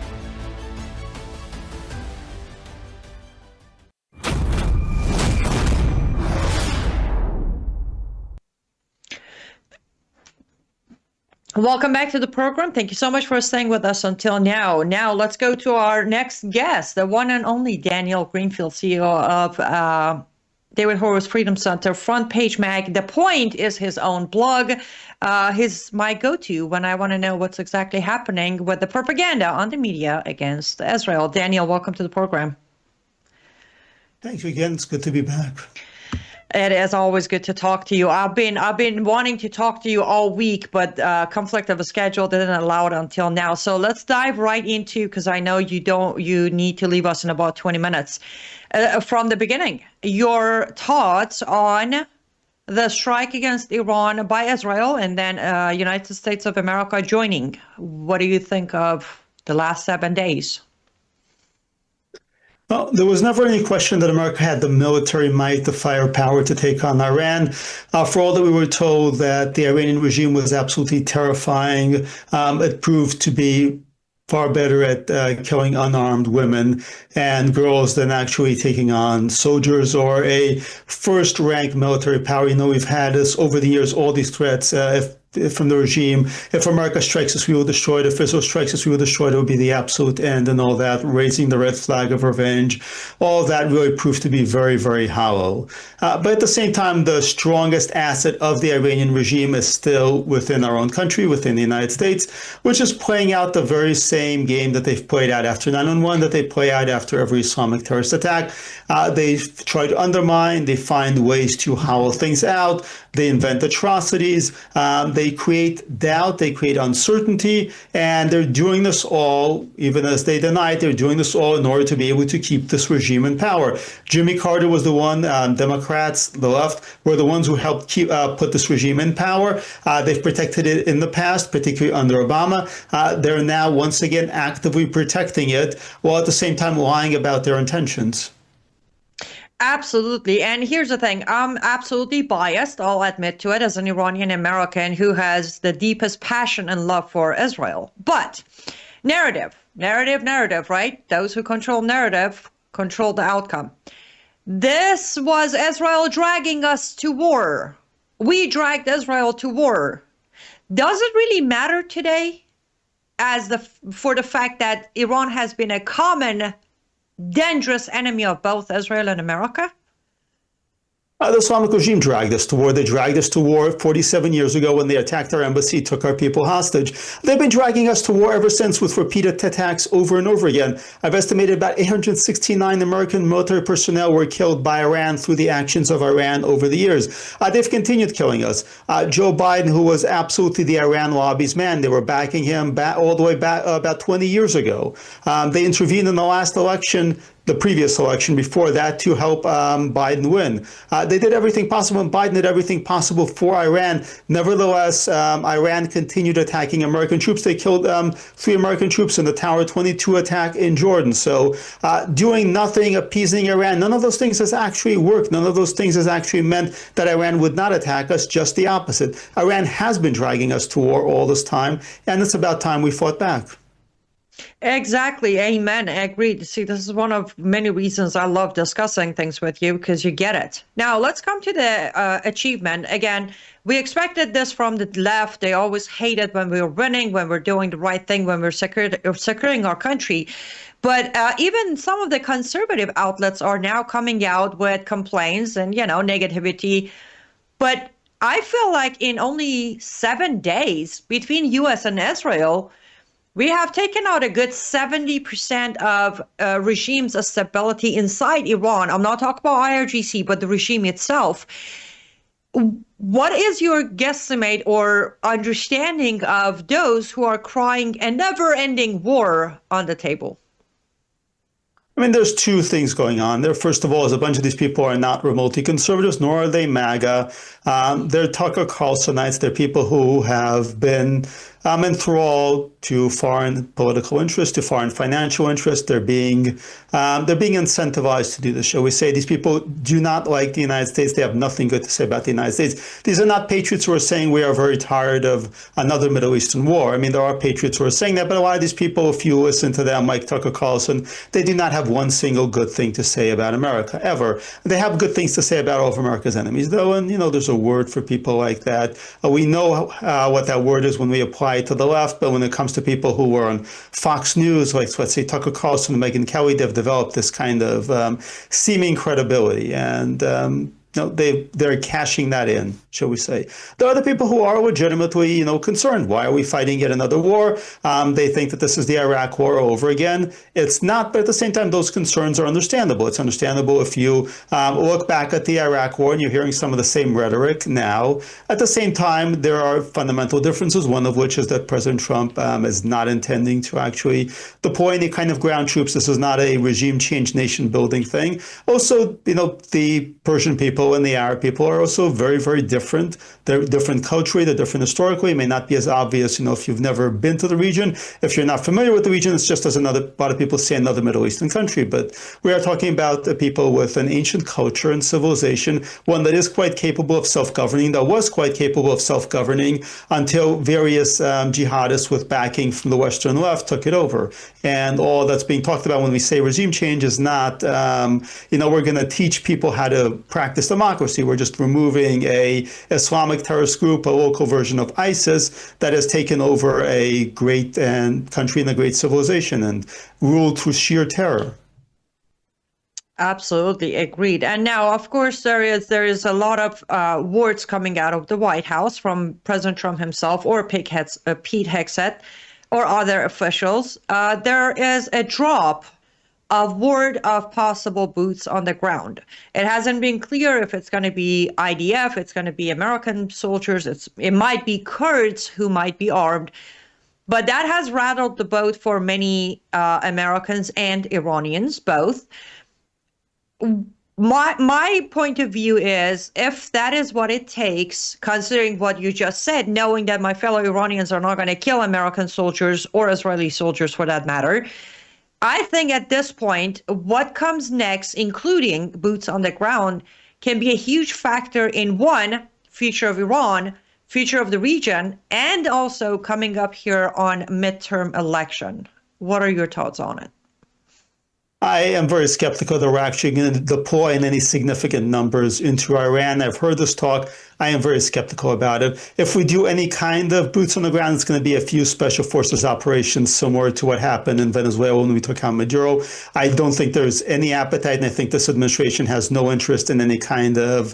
[SPEAKER 2] Welcome back to the program. Thank you so much for staying with us until now. Now let's go to our next guest, the one and only Daniel Greenfield, CEO of David Horowitz Freedom Center, Front Page Mag. The Point is his own blog. His my go-to when I want to know what's exactly happening with the propaganda on the media against Israel. Daniel, welcome to the program.
[SPEAKER 5] Thank you again. It's good to be back.
[SPEAKER 2] It is always good to talk to you. I've been wanting to talk to you all week, but conflict of a schedule didn't allow it until now. So let's dive right into, because I know you need to leave us in about 20 minutes. From the beginning, your thoughts on the strike against Iran by Israel and then United States of America joining. What do you think of the last 7 days?
[SPEAKER 5] Well, there was never any question that America had the military might, the firepower to take on Iran. For all that we were told that the Iranian regime was absolutely terrifying, it proved to be far better at killing unarmed women and girls than actually taking on soldiers or a first-rank military power. You know, we've had this over the years, all these threats. From the regime, if America strikes us, we will destroy it. If Israel strikes us, we will destroy it. It will be the absolute end and all that, raising the red flag of revenge. All of that really proved to be very, very hollow. But at the same time, the strongest asset of the Iranian regime is still within our own country, within the United States, which is playing out the very same game that they've played out after 9/11, that they play out after every Islamic terrorist attack. They try to undermine, they find ways to hollow things out, they invent atrocities, they create doubt, they create uncertainty, and they're doing this all, even as they deny it, they're doing this all in order to be able to keep this regime in power. Jimmy Carter was the one, Democrats, the left, were the ones who helped put this regime in power. They've protected it in the past, particularly under Obama. They're now once again actively protecting it, while at the same time lying about their intentions.
[SPEAKER 2] Absolutely. And here's the thing. I'm absolutely biased, I'll admit to it, as an Iranian American who has the deepest passion and love for Israel. But narrative, right? Those who control narrative control the outcome. This was Israel dragging us to war. We dragged Israel to war. Does it really matter today for the fact that Iran has been a common dangerous enemy of both Israel and America?
[SPEAKER 5] The Islamic regime dragged us to war. They dragged us to war 47 years ago when they attacked our embassy, took our people hostage. They've been dragging us to war ever since with repeated attacks over and over again. I've estimated about 869 American military personnel were killed by Iran through the actions of Iran over the years. They've continued killing us. Joe Biden, who was absolutely the Iran lobby's man, they were backing him all the way back about 20 years ago. They intervened in the last election, the previous election before that, to help Biden win. They did everything possible, and Biden did everything possible for Iran. Nevertheless, Iran continued attacking American troops. They killed 3 American troops in the Tower 22 attack in Jordan. So doing nothing, appeasing Iran, none of those things has actually worked. None of those things has actually meant that Iran would not attack us, just the opposite. Iran has been dragging us to war all this time, and it's about time we fought back.
[SPEAKER 2] Exactly. Amen. Agreed. See, this is one of many reasons I love discussing things with you, because you get it. Now, let's come to the achievement. Again, we expected this from the left. They always hate it when we're winning, when we're doing the right thing, when we're securing our country. But even some of the conservative outlets are now coming out with complaints and, negativity. But I feel like in only 7 days between U.S. and Israel, we have taken out a good 70% of regime's stability inside Iran. I'm not talking about IRGC, but the regime itself. What is your guesstimate or understanding of those who are crying a never-ending war on the table?
[SPEAKER 5] I mean, there's 2 things going on there. First of all, is a bunch of these people are not remotely conservatives, nor are they MAGA. They're Tucker Carlsonites. They're people who have been enthralled to foreign political interests, to foreign financial interests. They're being incentivized to do this. Shall we say these people do not like the United States? They have nothing good to say about the United States. These are not patriots who are saying we are very tired of another Middle Eastern war. I mean, there are patriots who are saying that, but a lot of these people, if you listen to them, like Tucker Carlson, they do not have one single good thing to say about America, ever. They have good things to say about all of America's enemies, though, and, there's a word for people like that. We know what that word is when we apply it to the left, but when it comes to people who were on Fox News, like, let's say, Tucker Carlson and Megyn Kelly, they've developed this kind of seeming credibility, and they're cashing that in, shall we say. There are other people who are legitimately, concerned. Why are we fighting yet another war? They think that this is the Iraq war over again. It's not, but at the same time, those concerns are understandable. It's understandable if you look back at the Iraq war and you're hearing some of the same rhetoric now. At the same time, there are fundamental differences, one of which is that President Trump is not intending to actually deploy any kind of ground troops. This is not a regime change, nation building thing. Also, the Persian people and the Arab people are also very, very different. They're different culturally, they're different historically. It may not be as obvious, if you've never been to the region. If you're not familiar with the region, it's just as a lot of people say another Middle Eastern country. But we are talking about the people with an ancient culture and civilization, one that is quite capable of self-governing, that was quite capable of self-governing until various jihadists with backing from the Western left took it over. And all that's being talked about when we say regime change is not, we're going to teach people how to practice democracy. We're just removing a Islamic terrorist group, a local version of ISIS that has taken over a great country and a great civilization and ruled through sheer terror.
[SPEAKER 2] Absolutely agreed. And now, of course, there is a lot of words coming out of the White House from President Trump himself or Pete Hegseth or other officials. There is a drop of word of possible boots on the ground. It hasn't been clear if it's going to be IDF, it's going to be American soldiers, it might be Kurds who might be armed, but that has rattled the boat for many Americans and Iranians, both. My point of view is, if that is what it takes, considering what you just said, knowing that my fellow Iranians are not going to kill American soldiers or Israeli soldiers for that matter, I think at this point, what comes next, including boots on the ground, can be a huge factor in one, future of Iran, future of the region, and also coming up here on midterm election. What are your thoughts on it?
[SPEAKER 5] I am very skeptical that we're actually going to deploy in any significant numbers into Iran. I've heard this talk. I am very skeptical about it. If we do any kind of boots on the ground, it's going to be a few special forces operations similar to what happened in Venezuela when we took out Maduro. I don't think there's any appetite, and I think this administration has no interest in any kind of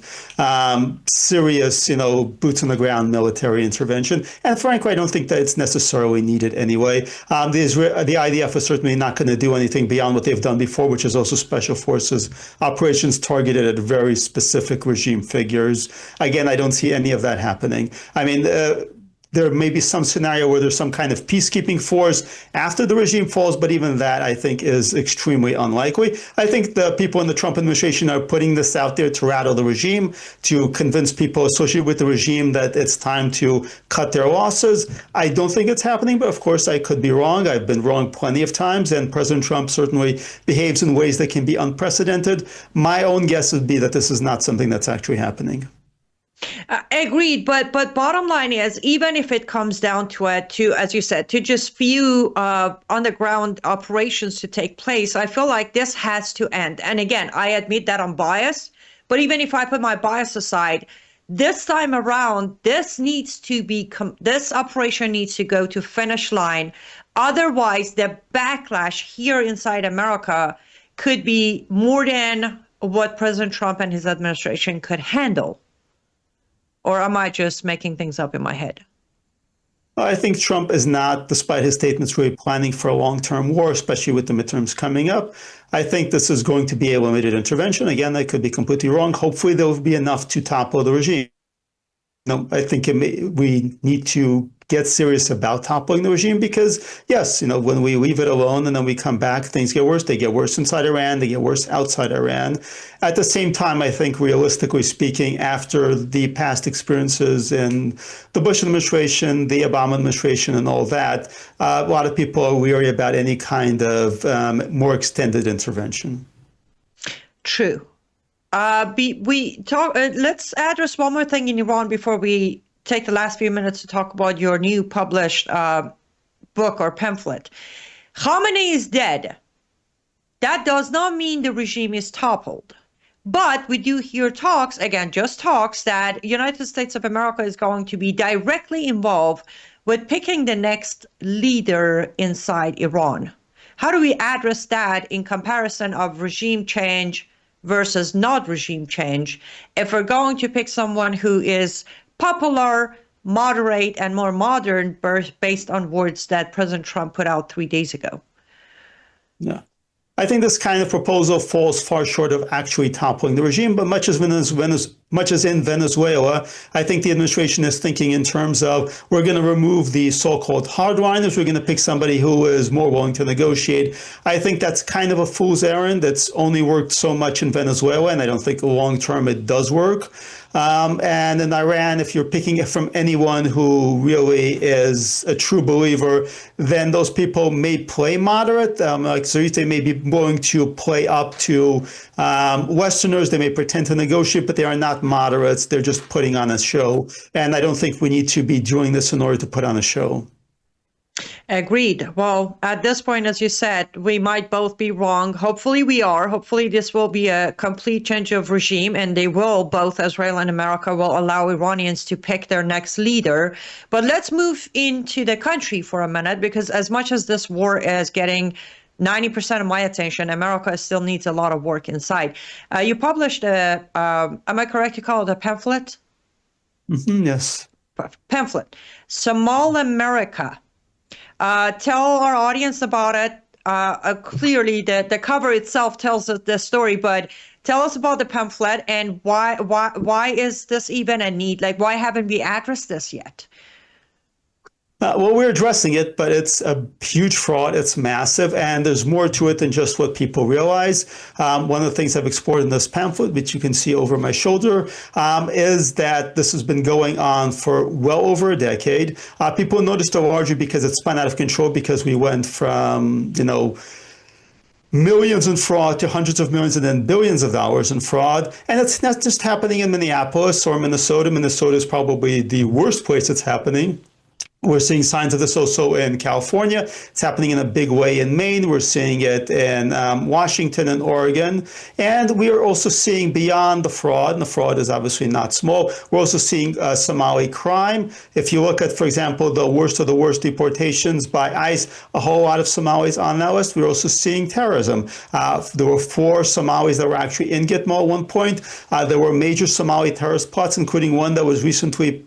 [SPEAKER 5] serious, boots on the ground military intervention. And frankly, I don't think that it's necessarily needed anyway. The IDF is certainly not going to do anything beyond what they've done before, which is also special forces operations targeted at very specific regime figures. Again, I don't see any of that happening. I mean, there may be some scenario where there's some kind of peacekeeping force after the regime falls, but even that, I think, is extremely unlikely. I think the people in the Trump administration are putting this out there to rattle the regime, to convince people associated with the regime that it's time to cut their losses. I don't think it's happening, but of course, I could be wrong. I've been wrong plenty of times, and President Trump certainly behaves in ways that can be unprecedented. My own guess would be that this is not something that's actually happening.
[SPEAKER 2] Agreed, but bottom line is, even if it comes down to it, as you said, to just few underground operations to take place, I feel like this has to end. And again, I admit that I'm biased, but even if I put my bias aside, this time around, this operation needs to go to finish line. Otherwise, the backlash here inside America could be more than what President Trump and his administration could handle. Or am I just making things up in my head?
[SPEAKER 5] I think Trump is not, despite his statements, really planning for a long-term war, especially with the midterms coming up. I think this is going to be a limited intervention. Again, I could be completely wrong. Hopefully, there will be enough to topple the regime. I think we need to get serious about toppling the regime because, yes, when we leave it alone and then we come back, things get worse. They get worse inside Iran. They get worse outside Iran. At the same time, I think realistically speaking, after the past experiences in the Bush administration, the Obama administration, and all that, a lot of people are weary about any kind of more extended intervention.
[SPEAKER 2] True. Let's address one more thing in Iran before we take the last few minutes to talk about your new published book or pamphlet. Khamenei is dead. That does not mean the regime is toppled. But we do hear talks, again, just talks, that United States of America is going to be directly involved with picking the next leader inside Iran. How do we address that in comparison of regime change versus not regime change if we're going to pick someone who is popular, moderate, and more modern based on words that President Trump put out 3 days ago?
[SPEAKER 5] Yeah. I think this kind of proposal falls far short of actually toppling the regime, but much as in Venezuela, I think the administration is thinking in terms of, we're going to remove the so-called hardliners, we're going to pick somebody who is more willing to negotiate. I think that's kind of a fool's errand. That's only worked so much in Venezuela, and I don't think long-term it does work. And in Iran, if you're picking it from anyone who really is a true believer, then those people may play moderate. Like Zarite may be willing to play up to Westerners. They may pretend to negotiate, but they are not moderates. They're just putting on a show. And I don't think we need to be doing this in order to put on a show.
[SPEAKER 2] Agreed. Well, at this point, as you said, we might both be wrong. Hopefully we are. Hopefully this will be a complete change of regime, and they will, both Israel and America will allow Iranians to pick their next leader. But let's move into the country for a minute, because as much as this war is getting 90% of my attention, America still needs a lot of work inside. You published am I correct, you call it a pamphlet?
[SPEAKER 5] Mm-hmm, yes.
[SPEAKER 2] Pamphlet. Small America. Tell our audience about it. Clearly, the cover itself tells us the story, but tell us about the pamphlet and why is this even a need? Like, why haven't we addressed this yet?
[SPEAKER 5] Well, we're addressing it, but it's a huge fraud. It's massive, and there's more to it than just what people realize. One of the things I've explored in this pamphlet, which you can see over my shoulder, is that this has been going on for well over a decade. People noticed it largely because it spun out of control, because we went from, millions in fraud to hundreds of millions and then billions of dollars in fraud. And it's not just happening in Minneapolis or Minnesota. Minnesota is probably the worst place it's happening. We're seeing signs of this also in California. It's happening in a big way in Maine. We're seeing it in Washington and Oregon. And we are also seeing beyond the fraud, and the fraud is obviously not small, we're also seeing Somali crime. If you look at, for example, the worst of the worst deportations by ICE, a whole lot of Somalis on that list. We're also seeing terrorism. There were 4 Somalis that were actually in Gitmo at one point. There were major Somali terrorist plots, including one that was recently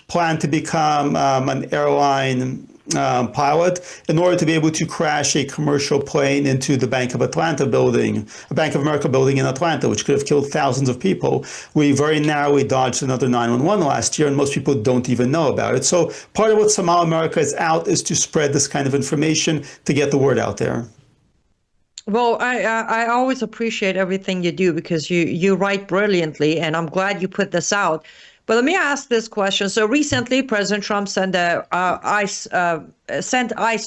[SPEAKER 5] planned to become an airline pilot in order to be able to crash a commercial plane into the Bank of Atlanta building, a Bank of America building in Atlanta, which could have killed thousands of people. We very narrowly dodged another 911 last year, and most people don't even know about it. So part of what Somali America is out is to spread this kind of information to get the word out there.
[SPEAKER 2] Well, I always appreciate everything you do because you write brilliantly, and I'm glad you put this out. But let me ask this question. So recently, President Trump sent ICE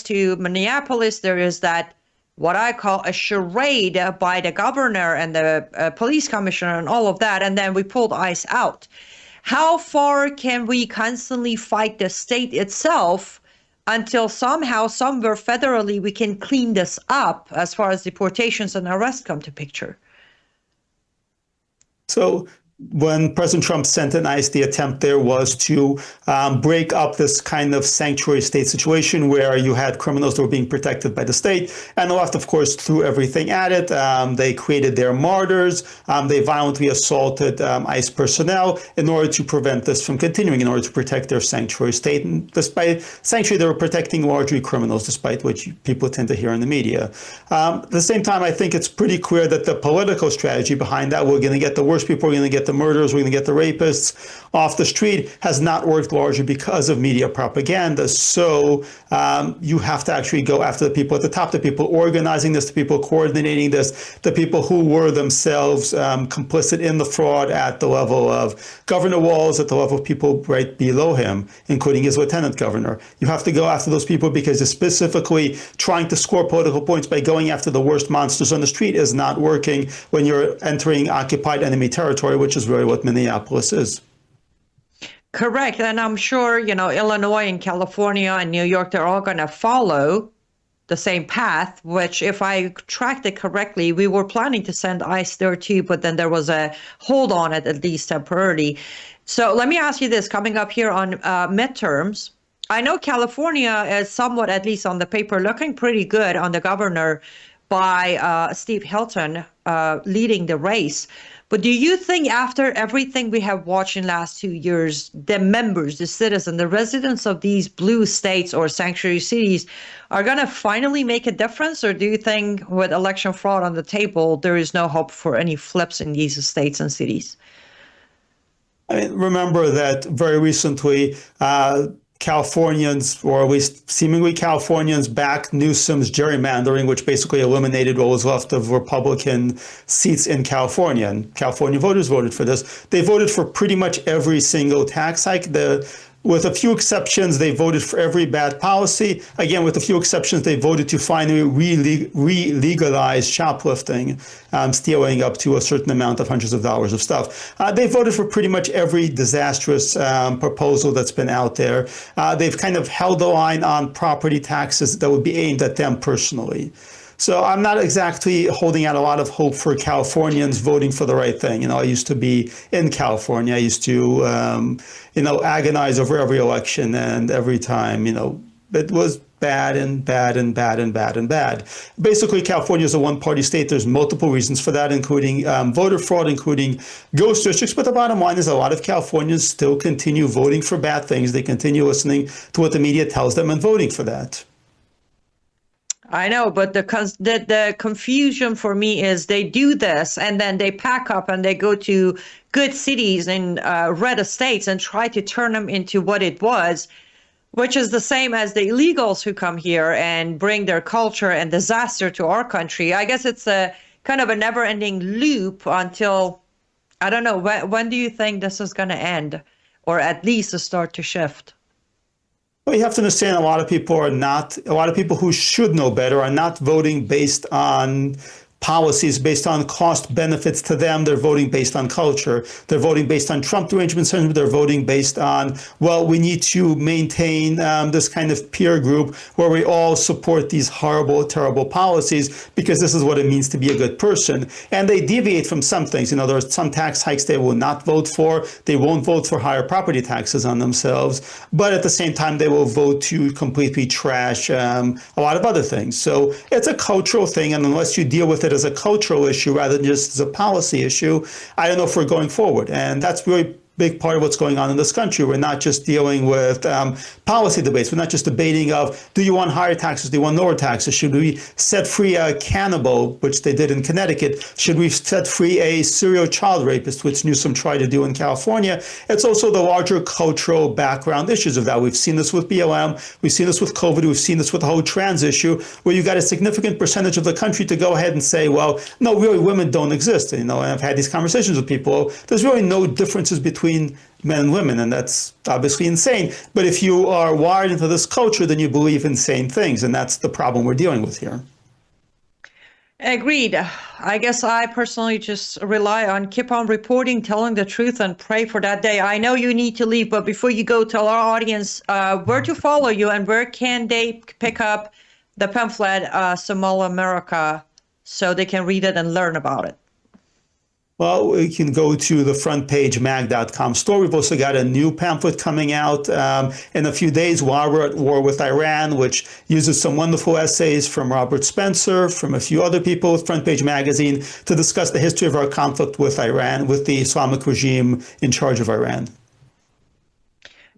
[SPEAKER 2] to Minneapolis. There is that what I call a charade by the governor and the police commissioner and all of that, and then we pulled ICE out. How far can we constantly fight the state itself until somehow, somewhere federally, we can clean this up as far as deportations and arrests come to picture?
[SPEAKER 5] So when President Trump sent in ICE, the attempt there was to break up this kind of sanctuary state situation where you had criminals that were being protected by the state. And the left, of course, threw everything at it. They created their martyrs. They violently assaulted ICE personnel in order to prevent this from continuing, in order to protect their sanctuary state. And despite sanctuary, they were protecting largely criminals, despite what people tend to hear in the media. At the same time, I think it's pretty clear that the political strategy behind that, we're going to get the worst people, we're going to get the murderers, we're going to get the rapists off the street, has not worked largely because of media propaganda. So you have to actually go after the people at the top, the people organizing this, the people coordinating this, the people who were themselves complicit in the fraud at the level of Governor Walz, at the level of people right below him, including his lieutenant governor. You have to go after those people because specifically trying to score political points by going after the worst monsters on the street is not working when you're entering occupied enemy territory, which is really what Minneapolis is.
[SPEAKER 2] Correct. And I'm sure, Illinois and California and New York, they're all going to follow the same path, which if I tracked it correctly, we were planning to send ICE there too, but then there was a hold on it, at least temporarily. So let me ask you this, coming up here on midterms, I know California is somewhat, at least on the paper, looking pretty good on the governor by Steve Hilton leading the race. But do you think after everything we have watched in the last 2 years, the members, the citizens, the residents of these blue states or sanctuary cities are going to finally make a difference? Or do you think with election fraud on the table, there is no hope for any flips in these states and cities?
[SPEAKER 5] I mean, remember that very recently, Californians, or at least seemingly Californians, backed Newsom's gerrymandering, which basically eliminated what was left of Republican seats in California. And California voters voted for this. They voted for pretty much every single tax hike. With a few exceptions, they voted for every bad policy. Again, with a few exceptions, they voted to finally re-legalize shoplifting, stealing up to a certain amount of hundreds of dollars of stuff. They voted for pretty much every disastrous proposal that's been out there. They've kind of held the line on property taxes that would be aimed at them personally. So I'm not exactly holding out a lot of hope for Californians voting for the right thing. I used to be in California. I used to, agonize over every election, and every time, it was bad and bad and bad and bad and bad. Basically, California is a one-party state. There's multiple reasons for that, including voter fraud, including ghost districts. But the bottom line is a lot of Californians still continue voting for bad things. They continue listening to what the media tells them and voting for that.
[SPEAKER 2] I know, but the confusion for me is they do this and then they pack up and they go to good cities in red estates and try to turn them into what it was, which is the same as the illegals who come here and bring their culture and disaster to our country. I guess it's a kind of a never-ending loop until, I don't know, when do you think this is going to end, or at least start to shift?
[SPEAKER 5] Well, you have to understand a lot of people who should know better are not voting based on policies based on cost benefits to them. They're voting based on culture. They're voting based on Trump derangement syndrome. They're voting based on, well, we need to maintain this kind of peer group where we all support these horrible, terrible policies because this is what it means to be a good person. And they deviate from some things. You know, there are some tax hikes they will not vote for. They won't vote for higher property taxes on themselves. But at the same time, they will vote to completely trash a lot of other things. So it's a cultural thing. And unless you deal with it as a cultural issue rather than just as a policy issue, I don't know if we're going forward. And that's really big part of what's going on in this country. We're not just dealing with policy debates. We're not just debating of, do you want higher taxes? Do you want lower taxes? Should we set free a cannibal, which they did in Connecticut? Should we set free a serial child rapist, which Newsom tried to do in California? It's also the larger cultural background issues of that. We've seen this with BLM. We've seen this with COVID. We've seen this with the whole trans issue, where you've got a significant percentage of the country to go ahead and say, well, no, really, women don't exist. You know, and I've had these conversations with people. There's really no differences between men and women, and that's obviously insane. But if you are wired into this culture, then you believe insane things, and that's the problem we're dealing with here.
[SPEAKER 2] Agreed. I guess I personally just rely on keep on reporting, telling the truth, and pray for that day. I know you need to leave, but before you go, tell our audience where to follow you and where can they pick up the pamphlet, Small America, so they can read it and learn about it.
[SPEAKER 5] Well, we can go to the frontpagemag.com store. We've also got a new pamphlet coming out in a few days, Why We're at War with Iran, which uses some wonderful essays from Robert Spencer, from a few other people with Front Page Magazine, to discuss the history of our conflict with Iran, with the Islamic regime in charge of Iran.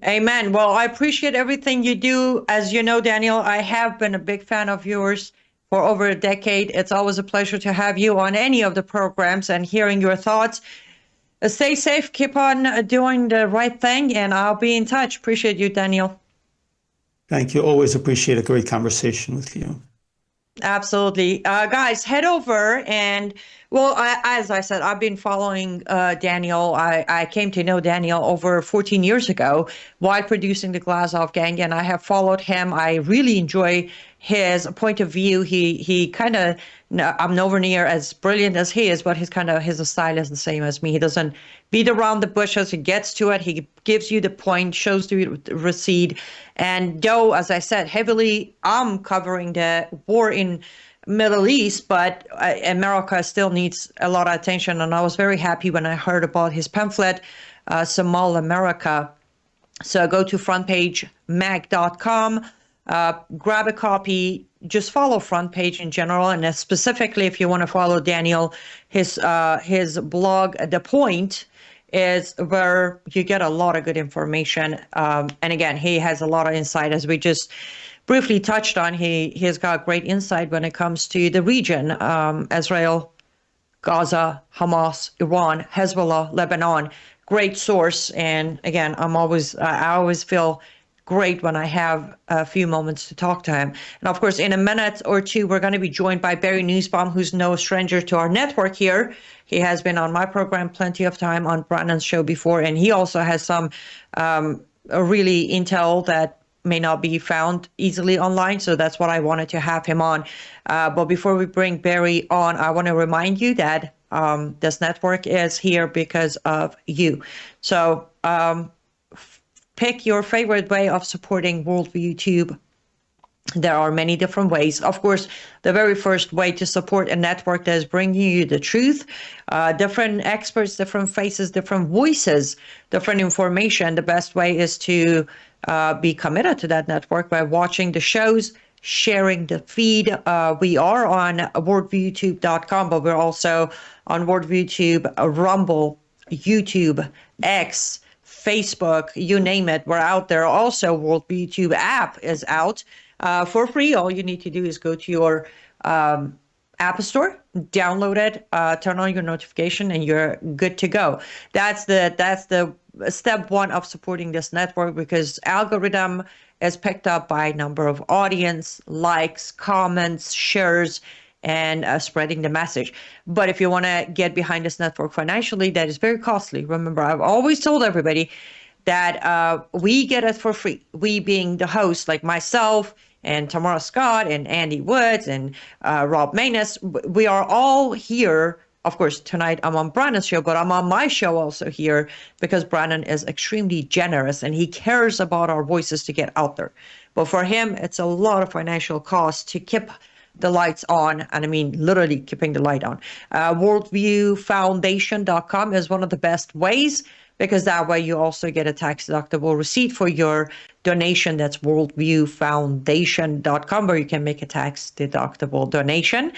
[SPEAKER 2] Amen. Well, I appreciate everything you do. As you know, Daniel, I have been a big fan of yours for over a decade. It's always a pleasure to have you on any of the programs and hearing your thoughts. Stay safe, keep on doing the right thing, and I'll be in touch. Appreciate you, Daniel.
[SPEAKER 5] Thank you. Always appreciate a great conversation with you.
[SPEAKER 2] Absolutely. Guys, head over and, well, as I said, I've been following Daniel. I came to know Daniel over 14 years ago while producing the Glazov Gang, and I have followed him. I really enjoy his point of view. He kind of, I'm nowhere near as brilliant as he is, but his style is the same as me. He doesn't beat around the bushes. He gets to it. He gives you the point, shows the receipt. And though, as I said, heavily, I'm covering the war in Middle East, but America still needs a lot of attention. And I was very happy when I heard about his pamphlet, Small America. So go to frontpagemag.com. Grab a copy, just follow Front Page in general, and specifically if you want to follow Daniel, his blog, The Point, is where you get a lot of good information. And again, he has a lot of insight, as we just briefly touched on. He's got great insight when it comes to the region, Israel, Gaza, Hamas, Iran, Hezbollah, Lebanon. Great source. And again, I always feel great when I have a few moments to talk to him. And of course, in a minute or two, we're going to be joined by Barry Newsbomb, who's no stranger to our network here. He has been on my program plenty of time, on Brannon's show before, and he also has some really intel that may not be found easily online. So that's what I wanted to have him on. But before we bring Barry on, I want to remind you that this network is here because of you. So pick your favorite way of supporting Worldview Tube. There are many different ways. Of course, the very first way to support a network that is bringing you the truth, different experts, different faces, different voices, different information. The best way is to be committed to that network by watching the shows, sharing the feed. We are on worldviewtube.com, but we're also on Worldviewtube, Rumble, YouTube, X, Facebook, you name it, we're out there. Also, Worldview Tube app is out for free. All you need to do is go to your App Store, download it, turn on your notification, and you're good to go. That's the step one of supporting this network, because algorithm is picked up by number of audience, likes, comments, shares, and spreading the message. But if you want to get behind this network financially, that is very costly. Remember, I've always told everybody that we get it for free. We being the host, like myself and Tamara Scott and Andy Woods and Rob Maynis. We are all here. Of course, tonight I'm on Brannon's show, but I'm on my show also here because Brannon is extremely generous and he cares about our voices to get out there. But for him, it's a lot of financial cost to keep the lights on. And I mean, literally keeping the light on. Worldviewfoundation.com is one of the best ways, because that way you also get a tax-deductible receipt for your donation. That's worldviewfoundation.com, where you can make a tax-deductible donation.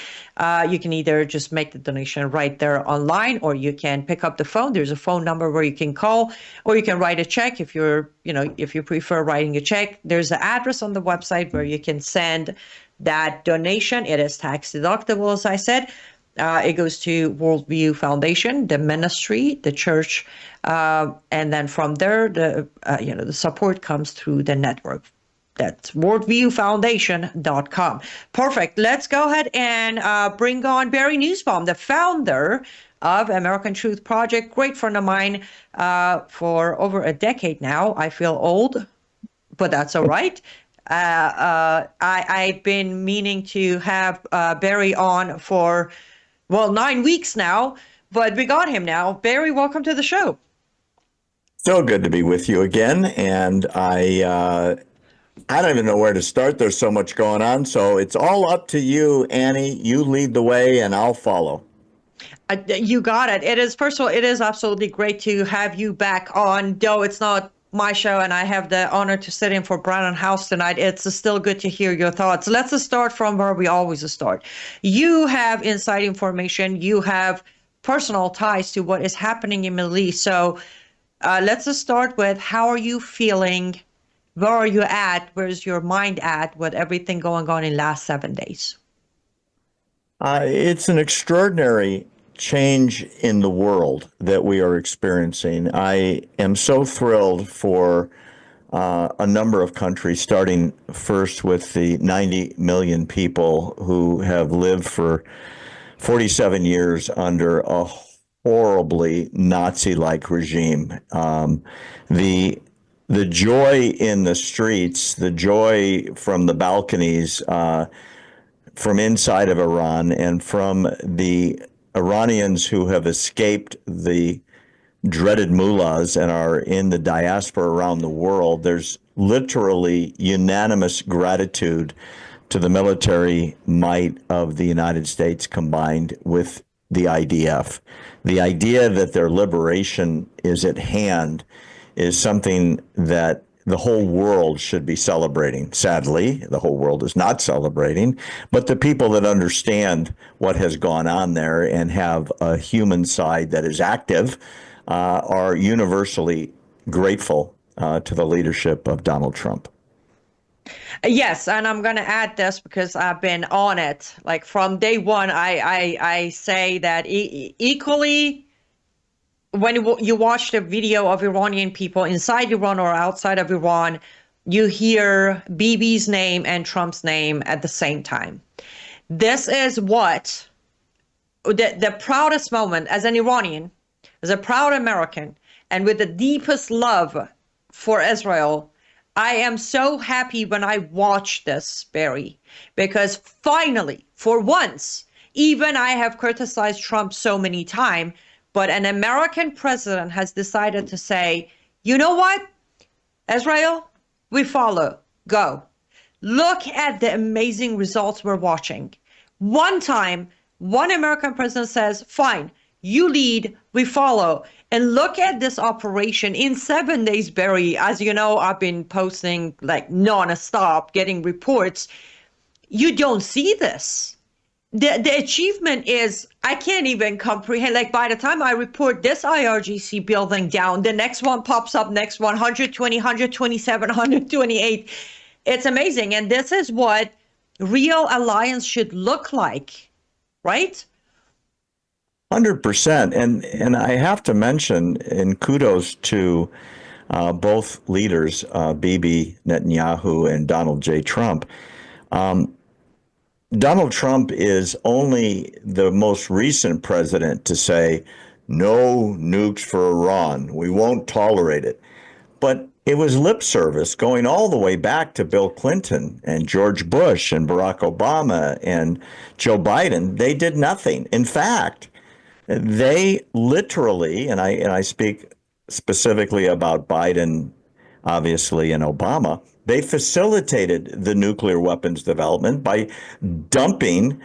[SPEAKER 2] You can either just make the donation right there online, or you can pick up the phone. There's a phone number where you can call, or you can write a check if if you prefer writing a check. There's an address on the website where you can send that donation. It is tax-deductible, as I said. It goes to Worldview Foundation, the ministry, the church, and then from there, the support comes through the network. That's worldviewfoundation.com. Perfect. Let's go ahead and bring on Barry Newsbomb, the founder of American Truth Project, great friend of mine for over a decade now. I feel old, but that's all right. I've been meaning to have Barry on for 9 weeks now, but we got him now. Barry, welcome to the show.
[SPEAKER 6] So good to be with you again. And I don't even know where to start. There's so much going on. So it's all up to you, Annie. You lead the way and I'll follow.
[SPEAKER 2] You got it. First of all, it is absolutely great to have you back on, though it's not my show and I have the honor to sit in for Brannon Howse tonight. It's still good to hear your thoughts. Let's start from where we always start. You have inside information. You have personal ties to what is happening in Middle East. So let's start with, how are you feeling? Where are you at? Where's your mind at with everything going on in the last 7 days?
[SPEAKER 6] It's an extraordinary change in the world that we are experiencing. I am so thrilled for a number of countries, starting first with the 90 million people who have lived for 47 years under a horribly Nazi-like regime. The joy in the streets, the joy from the balconies, from inside of Iran, and from the Iranians who have escaped the dreaded mullahs and are in the diaspora around the world, there's literally unanimous gratitude to the military might of the United States combined with the IDF. The idea that their liberation is at hand is something that the whole world should be celebrating. Sadly, the whole world is not celebrating, but the people that understand what has gone on there and have a human side that is active are universally grateful to the leadership of Donald Trump.
[SPEAKER 2] Yes, and I'm going to add this because I've been on it. Like from day one, I say that equally, when you watch the video of Iranian people inside Iran or outside of Iran, you hear Bibi's name and Trump's name at the same time. This is what the proudest moment as an Iranian, as a proud American, and with the deepest love for Israel. I am so happy when I watch this, Barry, because finally, for once, even I have criticized Trump so many times, but an American president has decided to say, you know what, Israel, we follow, go. Look at the amazing results we're watching. One time, one American president says, fine, you lead, we follow. And look at this operation in 7 days, Barry. As you know, I've been posting like non-stop, getting reports. You don't see this. The achievement is, I can't even comprehend. Like by the time I report this IRGC building down, the next one pops up, next one, 120, 127, 128. It's amazing. And this is what real alliance should look like, right?
[SPEAKER 6] 100%. And I have to mention, and kudos to both leaders, Bibi Netanyahu and Donald J. Trump. Donald Trump is only the most recent president to say, no nukes for Iran. We won't tolerate it. But it was lip service going all the way back to Bill Clinton and George Bush and Barack Obama and Joe Biden. They did nothing. In fact, they literally, and I speak specifically about Biden, obviously, and Obama, they facilitated the nuclear weapons development by dumping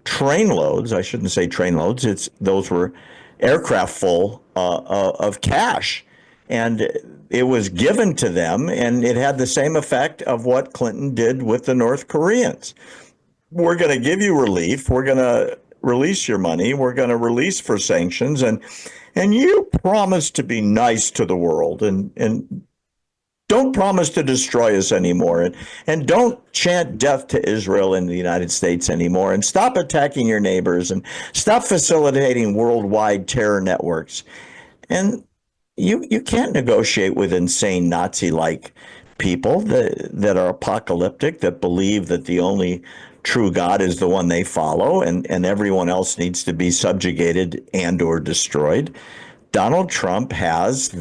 [SPEAKER 6] trainloads. I shouldn't say trainloads. Those were aircraft full of cash. And it was given to them, and it had the same effect of what Clinton did with the North Koreans. We're going to give you relief. We're going to release your money. We're going to release for sanctions. And you promise to be nice to the world and don't promise to destroy us anymore. And don't chant death to Israel in the United States anymore. And stop attacking your neighbors and stop facilitating worldwide terror networks. And you can't negotiate with insane Nazi-like people that are apocalyptic, that believe that the only true God is the one they follow, and everyone else needs to be subjugated and or destroyed. Donald Trump has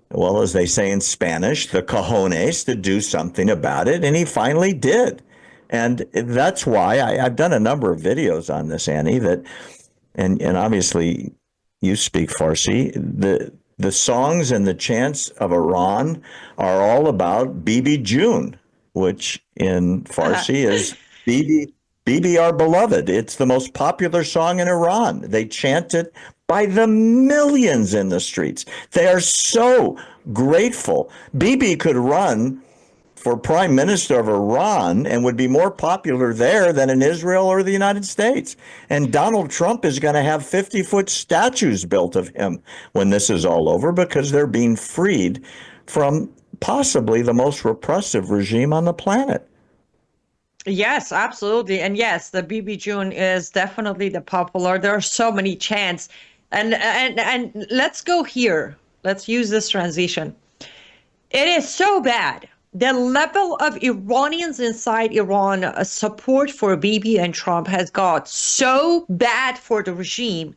[SPEAKER 6] well, as they say in Spanish, the cojones to do something about it, and he finally did. And that's why I've done a number of videos on this, Annie, and obviously you speak Farsi. The songs and the chants of Iran are all about Bibi June, which in Farsi is Bibi our beloved. It's the most popular song in Iran. They chant it by the millions in the streets. They are so grateful. Bibi could run for prime minister of Iran and would be more popular there than in Israel or the United States. And Donald Trump is going to have 50-foot statues built of him when this is all over, because they're being freed from possibly the most repressive regime on the planet.
[SPEAKER 2] Yes, absolutely. And yes, the BB June is definitely the popular. There are so many chants. And let's go here. Let's use this transition. It is so bad. The level of Iranians inside Iran support for Bibi and Trump has got so bad for the regime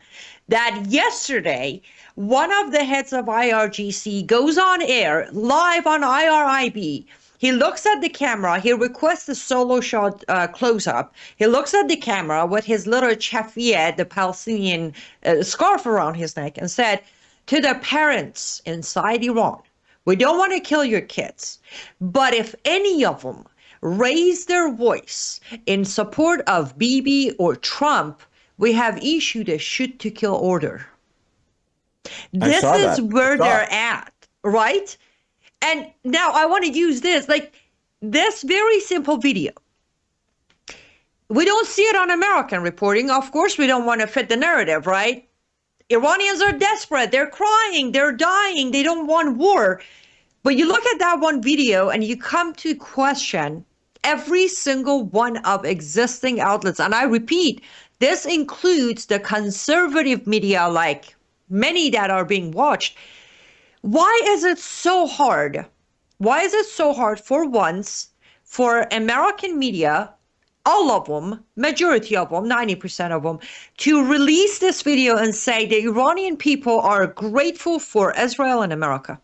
[SPEAKER 2] that yesterday, one of the heads of IRGC goes on air live on IRIB. He looks at the camera. He requests a solo shot close-up. He looks at the camera with his little chafiyeh, the Palestinian scarf around his neck, and said to the parents inside Iran, we don't want to kill your kids, but if any of them raise their voice in support of Bibi or Trump, we have issued a shoot-to-kill order. This is where they're at, right? And now I want to use this very simple video. We don't see it on American reporting. Of course, we don't want to fit the narrative, right? Iranians are desperate. They're crying. They're dying. They don't want war. But you look at that one video and you come to question every single one of existing outlets. And I repeat, this includes the conservative media, like many that are being watched. Why is it so hard? Why is it so hard for once for American media, all of them, majority of them, 90% of them, to release this video and say the Iranian people are grateful for Israel and America?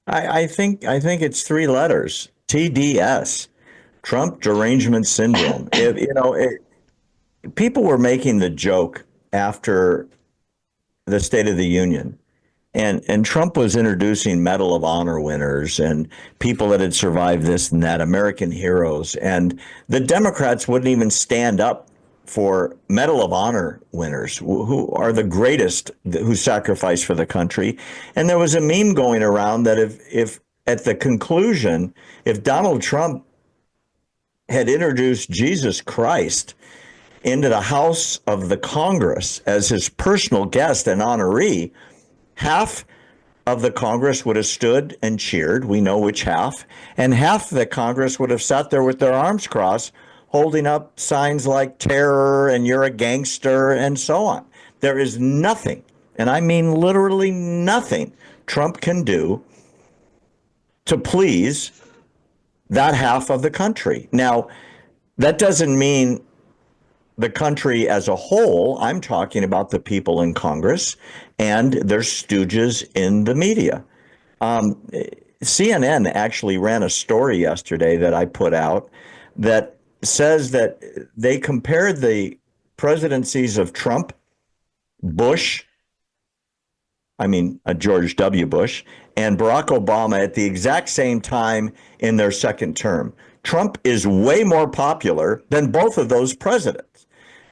[SPEAKER 6] I think it's three letters: TDS, Trump derangement syndrome. People were making the joke after the State of the Union, and Trump was introducing Medal of Honor winners and people that had survived this and that, American heroes, and the Democrats wouldn't even stand up for Medal of Honor winners, who are the greatest, who sacrificed for the country. And there was a meme going around that if at the conclusion, if Donald Trump had introduced Jesus Christ into the House of the Congress as his personal guest and honoree, half of the Congress would have stood and cheered. We know which half. And half the Congress would have sat there with their arms crossed, holding up signs like terror and you're a gangster and so on. There is nothing, and I mean literally nothing, Trump can do to please that half of the country. Now, that doesn't mean the country as a whole. I'm talking about the people in Congress and their stooges in the media. CNN actually ran a story yesterday that I put out that says that they compared the presidencies of Trump, Bush, George W. Bush, and Barack Obama at the exact same time in their second term. Trump is way more popular than both of those presidents.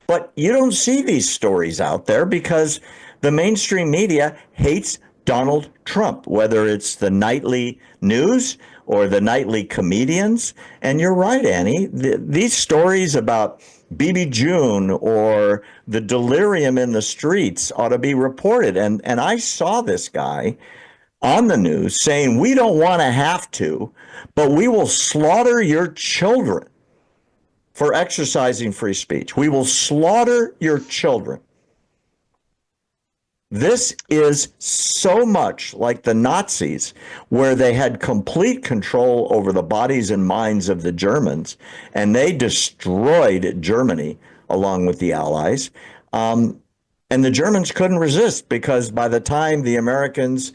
[SPEAKER 6] But you don't see these stories out there because the mainstream media hates Donald Trump, whether it's the nightly news or the nightly comedians. And you're right, Annie, these stories about BB June or the delirium in the streets ought to be reported. And I saw this guy on the news saying, we don't want to have to, but we will slaughter your children for exercising free speech. We will slaughter your children. This is so much like the Nazis, where they had complete control over the bodies and minds of the Germans, and they destroyed Germany along with the Allies. And the Germans couldn't resist because by the time the Americans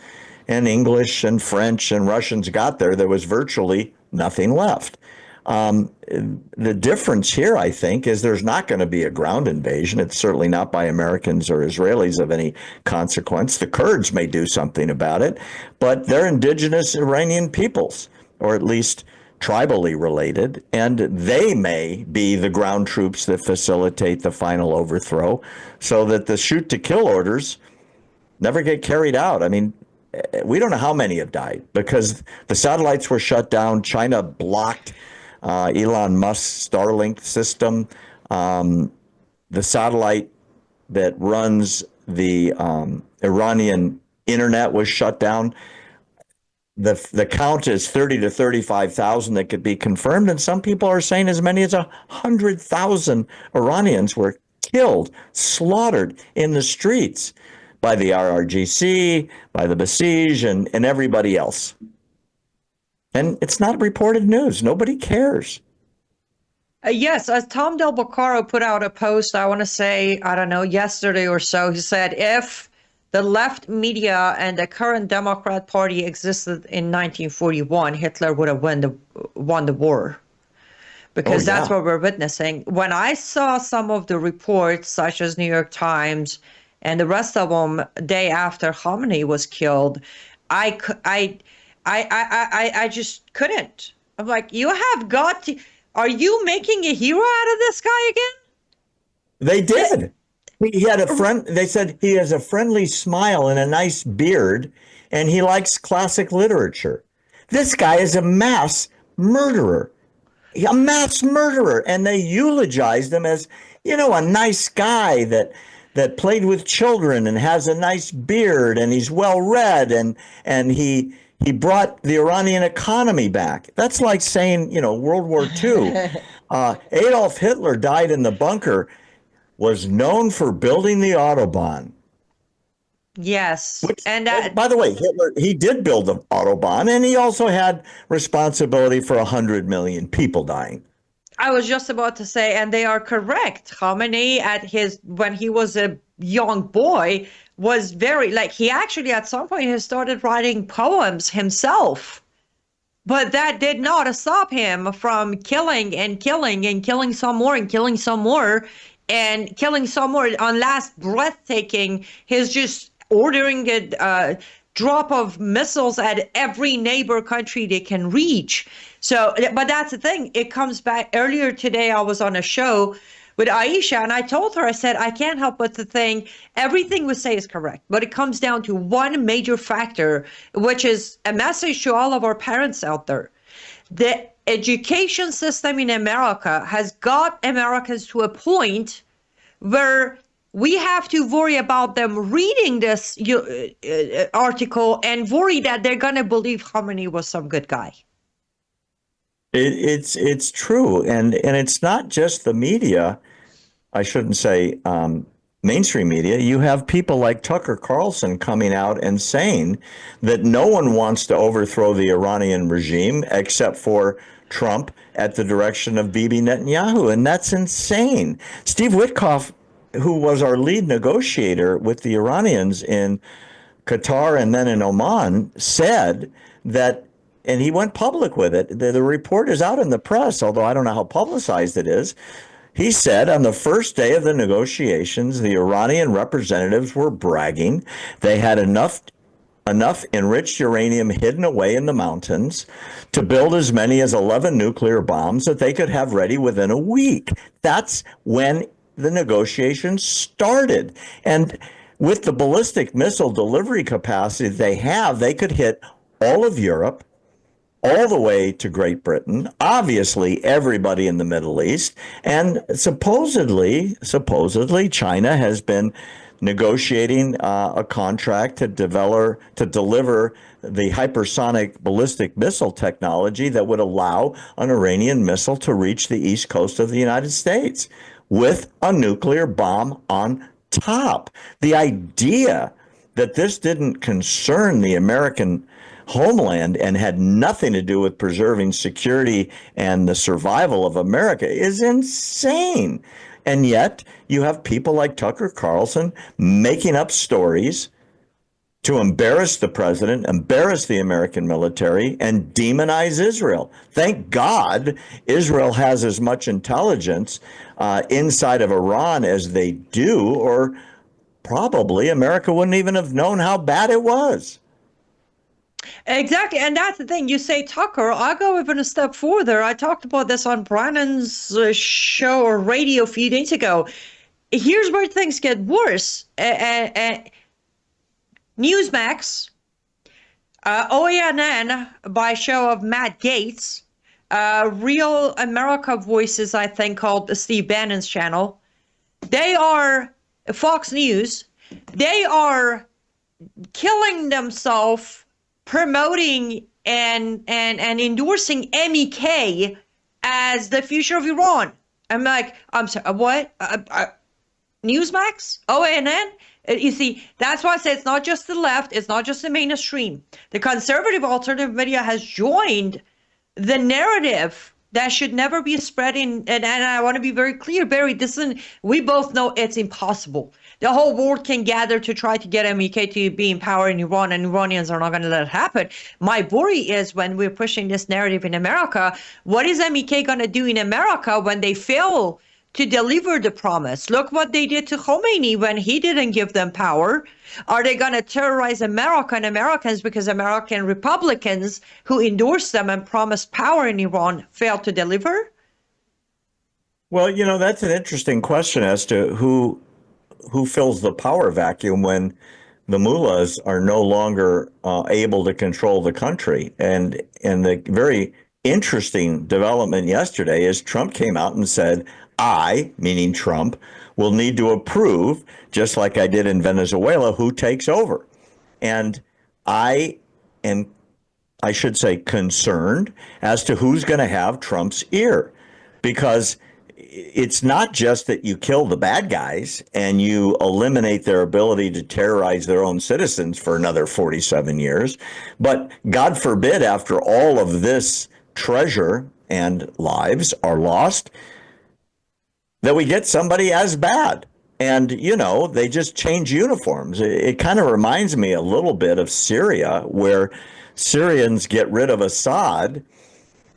[SPEAKER 6] and English and French and Russians got there, there was virtually nothing left. The difference here, I think, is there's not going to be a ground invasion. It's certainly not by Americans or Israelis of any consequence. The Kurds may do something about it, but they're indigenous Iranian peoples, or at least tribally related, and they may be the ground troops that facilitate the final overthrow so that the shoot to kill orders never get carried out. I mean, we don't know how many have died because the satellites were shut down. China blocked Elon Musk's Starlink system. The satellite that runs the Iranian internet was shut down. The count is 30 to 35,000 that could be confirmed, and some people are saying as many as 100,000 Iranians were killed, slaughtered in the streets by the IRGC, by the Basij, and everybody else. And it's not reported news. Nobody cares.
[SPEAKER 2] Yes, as Tom Del Boccaro put out a post, I want to say, I don't know, yesterday or so, he said, if the left media and the current Democrat Party existed in 1941, Hitler would have won the war. Because that's what we're witnessing. When I saw some of the reports, such as New York Times and the rest of them, day after Khamenei was killed, I just couldn't. I'm like, you have got to. Are you making a hero out of this guy again?
[SPEAKER 6] They did. He had a friend. They said he has a friendly smile and a nice beard, and he likes classic literature. This guy is a mass murderer. A mass murderer. And they eulogized him as, a nice guy that played with children and has a nice beard and he's well read and he brought the Iranian economy back. That's like saying, World War II. Adolf Hitler died in the bunker, was known for building the Autobahn.
[SPEAKER 2] Yes.
[SPEAKER 6] By the way, Hitler, he did build the Autobahn, and he also had responsibility for 100 million people dying.
[SPEAKER 2] I was just about to say, and they are correct. Khamenei, when he was a young boy, was very, he actually at some point he started writing poems himself. But that did not stop him from killing and killing and killing some more and killing some more and killing some more. On last breathtaking, he's just ordering a drop of missiles at every neighbor country they can reach. So, but that's the thing. It comes back. Earlier today, I was on a show with Aisha, and I told her, I said, I can't help but to think everything we say is correct, but it comes down to one major factor, which is a message to all of our parents out there. The education system in America has got Americans to a point where we have to worry about them reading this article and worry that they're going to believe Khamenei was some good guy.
[SPEAKER 6] It's true, and it's not just the media. I shouldn't say mainstream media. You have people like Tucker Carlson coming out and saying that no one wants to overthrow the Iranian regime except for Trump at the direction of Bibi Netanyahu, and that's insane. Steve Witkoff, who was our lead negotiator with the Iranians in Qatar and then in Oman said that, and he went public with it. The report is out in the press, although I don't know how publicized it is. He said on the first day of the negotiations, the Iranian representatives were bragging. They had enough enriched uranium hidden away in the mountains to build as many as 11 nuclear bombs that they could have ready within a week. That's when the negotiations started. And with the ballistic missile delivery capacity they have, they could hit all of Europe, all the way to Great Britain, obviously everybody in the Middle East, and supposedly China has been negotiating a contract to deliver the hypersonic ballistic missile technology that would allow an Iranian missile to reach the east coast of the United States with a nuclear bomb on top. The idea that this didn't concern the American homeland and had nothing to do with preserving security and the survival of America is insane. And yet you have people like Tucker Carlson making up stories to embarrass the president, embarrass the American military, and demonize Israel. Thank God Israel has as much intelligence inside of Iran as they do, or probably America wouldn't even have known how bad it was.
[SPEAKER 2] Exactly, and that's the thing. You say Tucker, I'll go even a step further. I talked about this on Brannon's show or radio a few days ago. Here's where things get worse. Newsmax, OANN by show of Matt Gaetz, Real America Voices, I think, called Steve Bannon's channel. They are Fox News. They are killing themselves promoting and endorsing MEK as the future of Iran. I'm like, I'm sorry, what? Newsmax? OANN? You see, that's why I say it's not just the left, it's not just the mainstream. The conservative alternative media has joined the narrative that should never be spread in, and I want to be very clear, Barry, we both know it's impossible. The whole world can gather to try to get MEK to be in power in Iran, and Iranians are not going to let it happen. My worry is when we're pushing this narrative in America, what is MEK going to do in America when they fail to deliver the promise? Look what they did to Khomeini when he didn't give them power. Are they going to terrorize America and Americans because American Republicans who endorsed them and promised power in Iran failed to deliver?
[SPEAKER 6] Well, that's an interesting question as to who fills the power vacuum when the mullahs are no longer able to control the country. And the very interesting development yesterday is Trump came out and said, I, meaning Trump, will need to approve, just like I did in Venezuela, who takes over. And I am, I should say, concerned as to who's going to have Trump's ear, because it's not just that you kill the bad guys and you eliminate their ability to terrorize their own citizens for another 47 years, but God forbid, after all of this treasure and lives are lost, that we get somebody as bad. And, they just change uniforms. It kind of reminds me a little bit of Syria, where Syrians get rid of Assad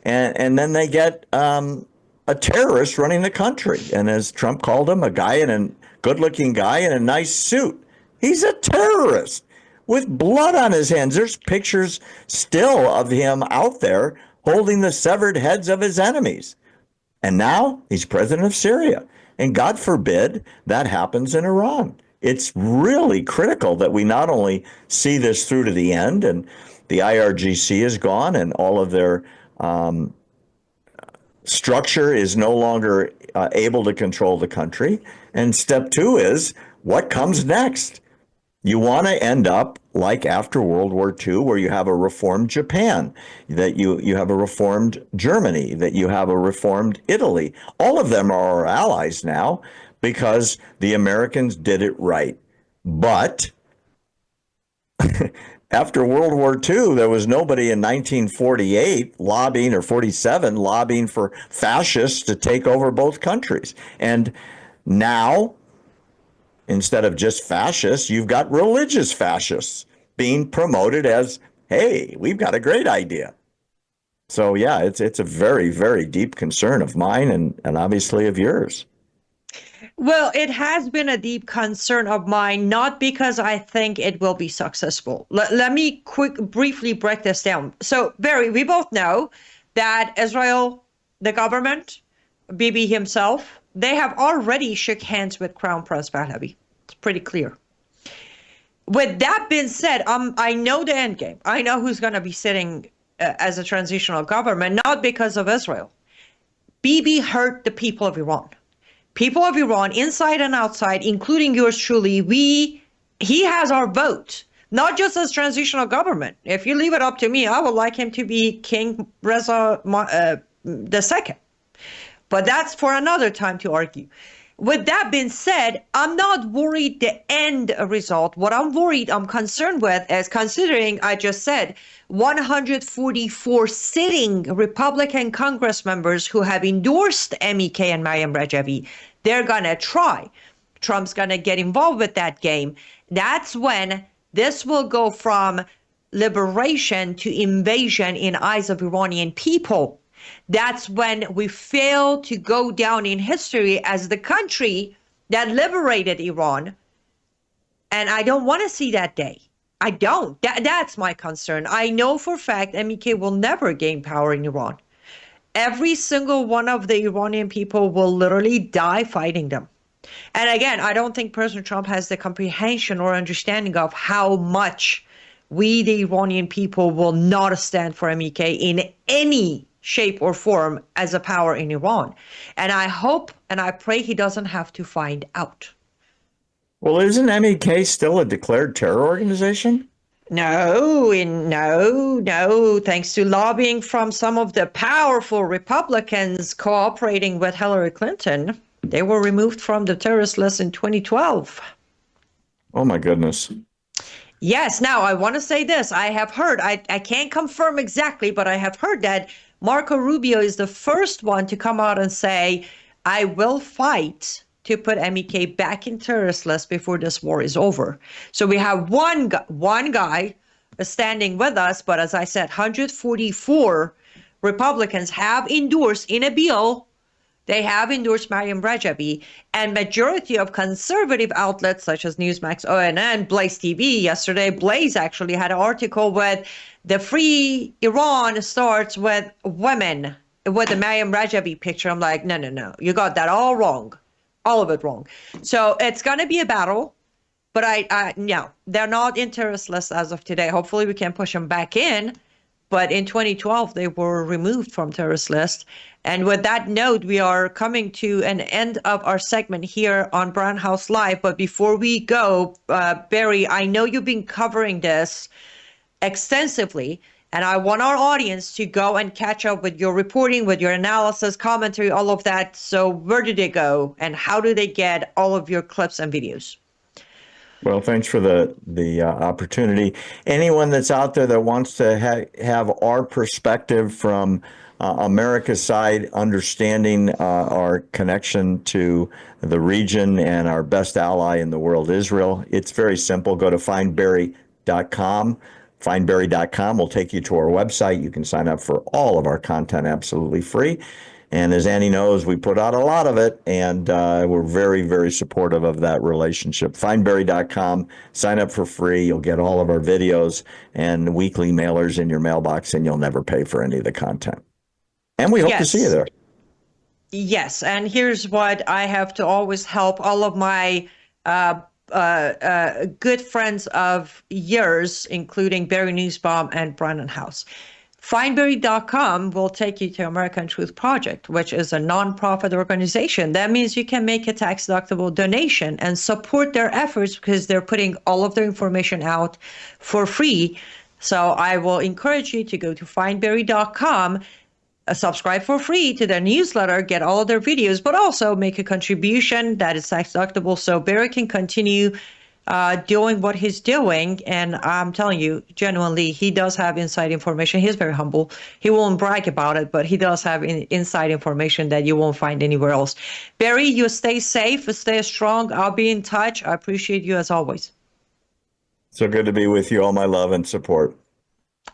[SPEAKER 6] and then they get a terrorist running the country. And as Trump called him, a good-looking guy in a nice suit. He's a terrorist with blood on his hands. There's pictures still of him out there holding the severed heads of his enemies. And now he's president of Syria. And God forbid that happens in Iran. It's really critical that we not only see this through to the end, and the IRGC is gone and all of their structure is no longer able to control the country. And step two is, what comes next? You want to end up like after World War II, where you have a reformed Japan, that you have a reformed Germany, that you have a reformed Italy. All of them are our allies now because the Americans did it right. But after World War II, there was nobody in 1948 lobbying, or 47 lobbying for fascists to take over both countries. And now, instead of just fascists, you've got religious fascists being promoted as, hey, we've got a great idea. So yeah, it's a very, very deep concern of mine and obviously of yours.
[SPEAKER 2] Well, it has been a deep concern of mine, not because I think it will be successful. Let me briefly break this down. So, Barry, we both know that Israel, the government, Bibi himself, they have already shook hands with Crown Prince Pahlavi. It's pretty clear. With that being said, I know the end game. I know who's going to be sitting as a transitional government, not because of Israel. Bibi hurt the people of Iran. People of Iran, inside and outside, including yours truly, he has our vote, not just as transitional government. If you leave it up to me, I would like him to be King Reza II. But that's for another time to argue. With that being said, I'm not worried the end result. What I'm concerned with is, considering I just said 144 sitting Republican Congress members who have endorsed MEK and Maryam Rajavi, they're going to try. Trump's going to get involved with that game. That's when this will go from liberation to invasion in eyes of Iranian people. That's when we fail to go down in history as the country that liberated Iran. And I don't want to see that day. I don't. That's my concern. I know for a fact MEK will never gain power in Iran. Every single one of the Iranian people will literally die fighting them. And again, I don't think President Trump has the comprehension or understanding of how much we, the Iranian people, will not stand for MEK in any shape or form as a power in Iran. And I hope and I pray he doesn't have to find out.
[SPEAKER 6] Well, isn't MEK still a declared terror organization?
[SPEAKER 2] No. Thanks to lobbying from some of the powerful Republicans cooperating with Hillary Clinton, they were removed from the terrorist list in 2012.
[SPEAKER 6] Oh, my goodness.
[SPEAKER 2] Yes. Now, I want to say this. I have heard, I can't confirm exactly, but I have heard that Marco Rubio is the first one to come out and say, I will fight to put MEK back in terrorist list before this war is over. So we have one guy standing with us, but as I said, 144 Republicans have endorsed in a bill. They have endorsed Maryam Rajavi, and majority of conservative outlets such as Newsmax, ONN, Blaze TV. Yesterday, Blaze actually had an article with the free Iran starts with women with the Maryam Rajavi picture. I'm like, no, you got that all wrong, all of it wrong. So it's going to be a battle, but no, they're not in terrorist list as of today. Hopefully we can push them back in. But in 2012, they were removed from terrorist list. And with that note, we are coming to an end of our segment here on Brannon Howse Live. But before we go, Barry, I know you've been covering this extensively, and I want our audience to go and catch up with your reporting, with your analysis, commentary, all of that. So where do they go, and how do they get all of your clips and videos?
[SPEAKER 6] Well, thanks for the opportunity. Anyone that's out there that wants to have our perspective from America's side, understanding our connection to the region and our best ally in the world, Israel, it's very simple. Go to findbarry.com. Findbarry.com will take you to our website. You can sign up for all of our content absolutely free. And as Annie knows, we put out a lot of it, and we're very, very supportive of that relationship. Findbarry.com, sign up for free. You'll get all of our videos and weekly mailers in your mailbox, and you'll never pay for any of the content. And we hope to see you there.
[SPEAKER 2] Yes, and here's what I have to always help all of my good friends of yours, including Barry Newsbomb and Brannon Howse. Findbarry.com will take you to American Truth Project, which is a nonprofit organization. That means you can make a tax-deductible donation and support their efforts because they're putting all of their information out for free. So I will encourage you to go to findbarry.com, subscribe for free to their newsletter, get all of their videos, but also make a contribution that is tax-deductible so Barry can continue doing what he's doing. And I'm telling you, genuinely, he does have inside information. He's very humble. He won't brag about it, but he does have inside information that you won't find anywhere else. Barry, you stay safe, stay strong. I'll be in touch. I appreciate you as always.
[SPEAKER 6] So good to be with you. All my love and support.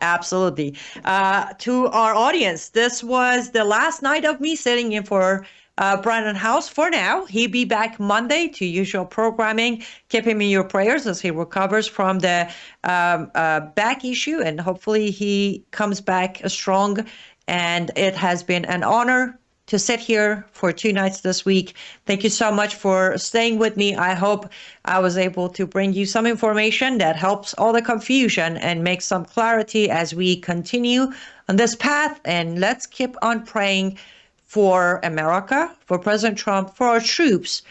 [SPEAKER 2] Absolutely. To our audience, this was the last night of me sitting in for Brannon Howse for now. He'll be back Monday to usual programming. Keep him in your prayers as he recovers from the back issue, and hopefully he comes back strong. And it has been an honor to sit here for 2 nights this week. Thank you so much for staying with me. I hope I was able to bring you some information that helps all the confusion and make some clarity as we continue on this path. And let's keep on praying for America, for President Trump, for our troops,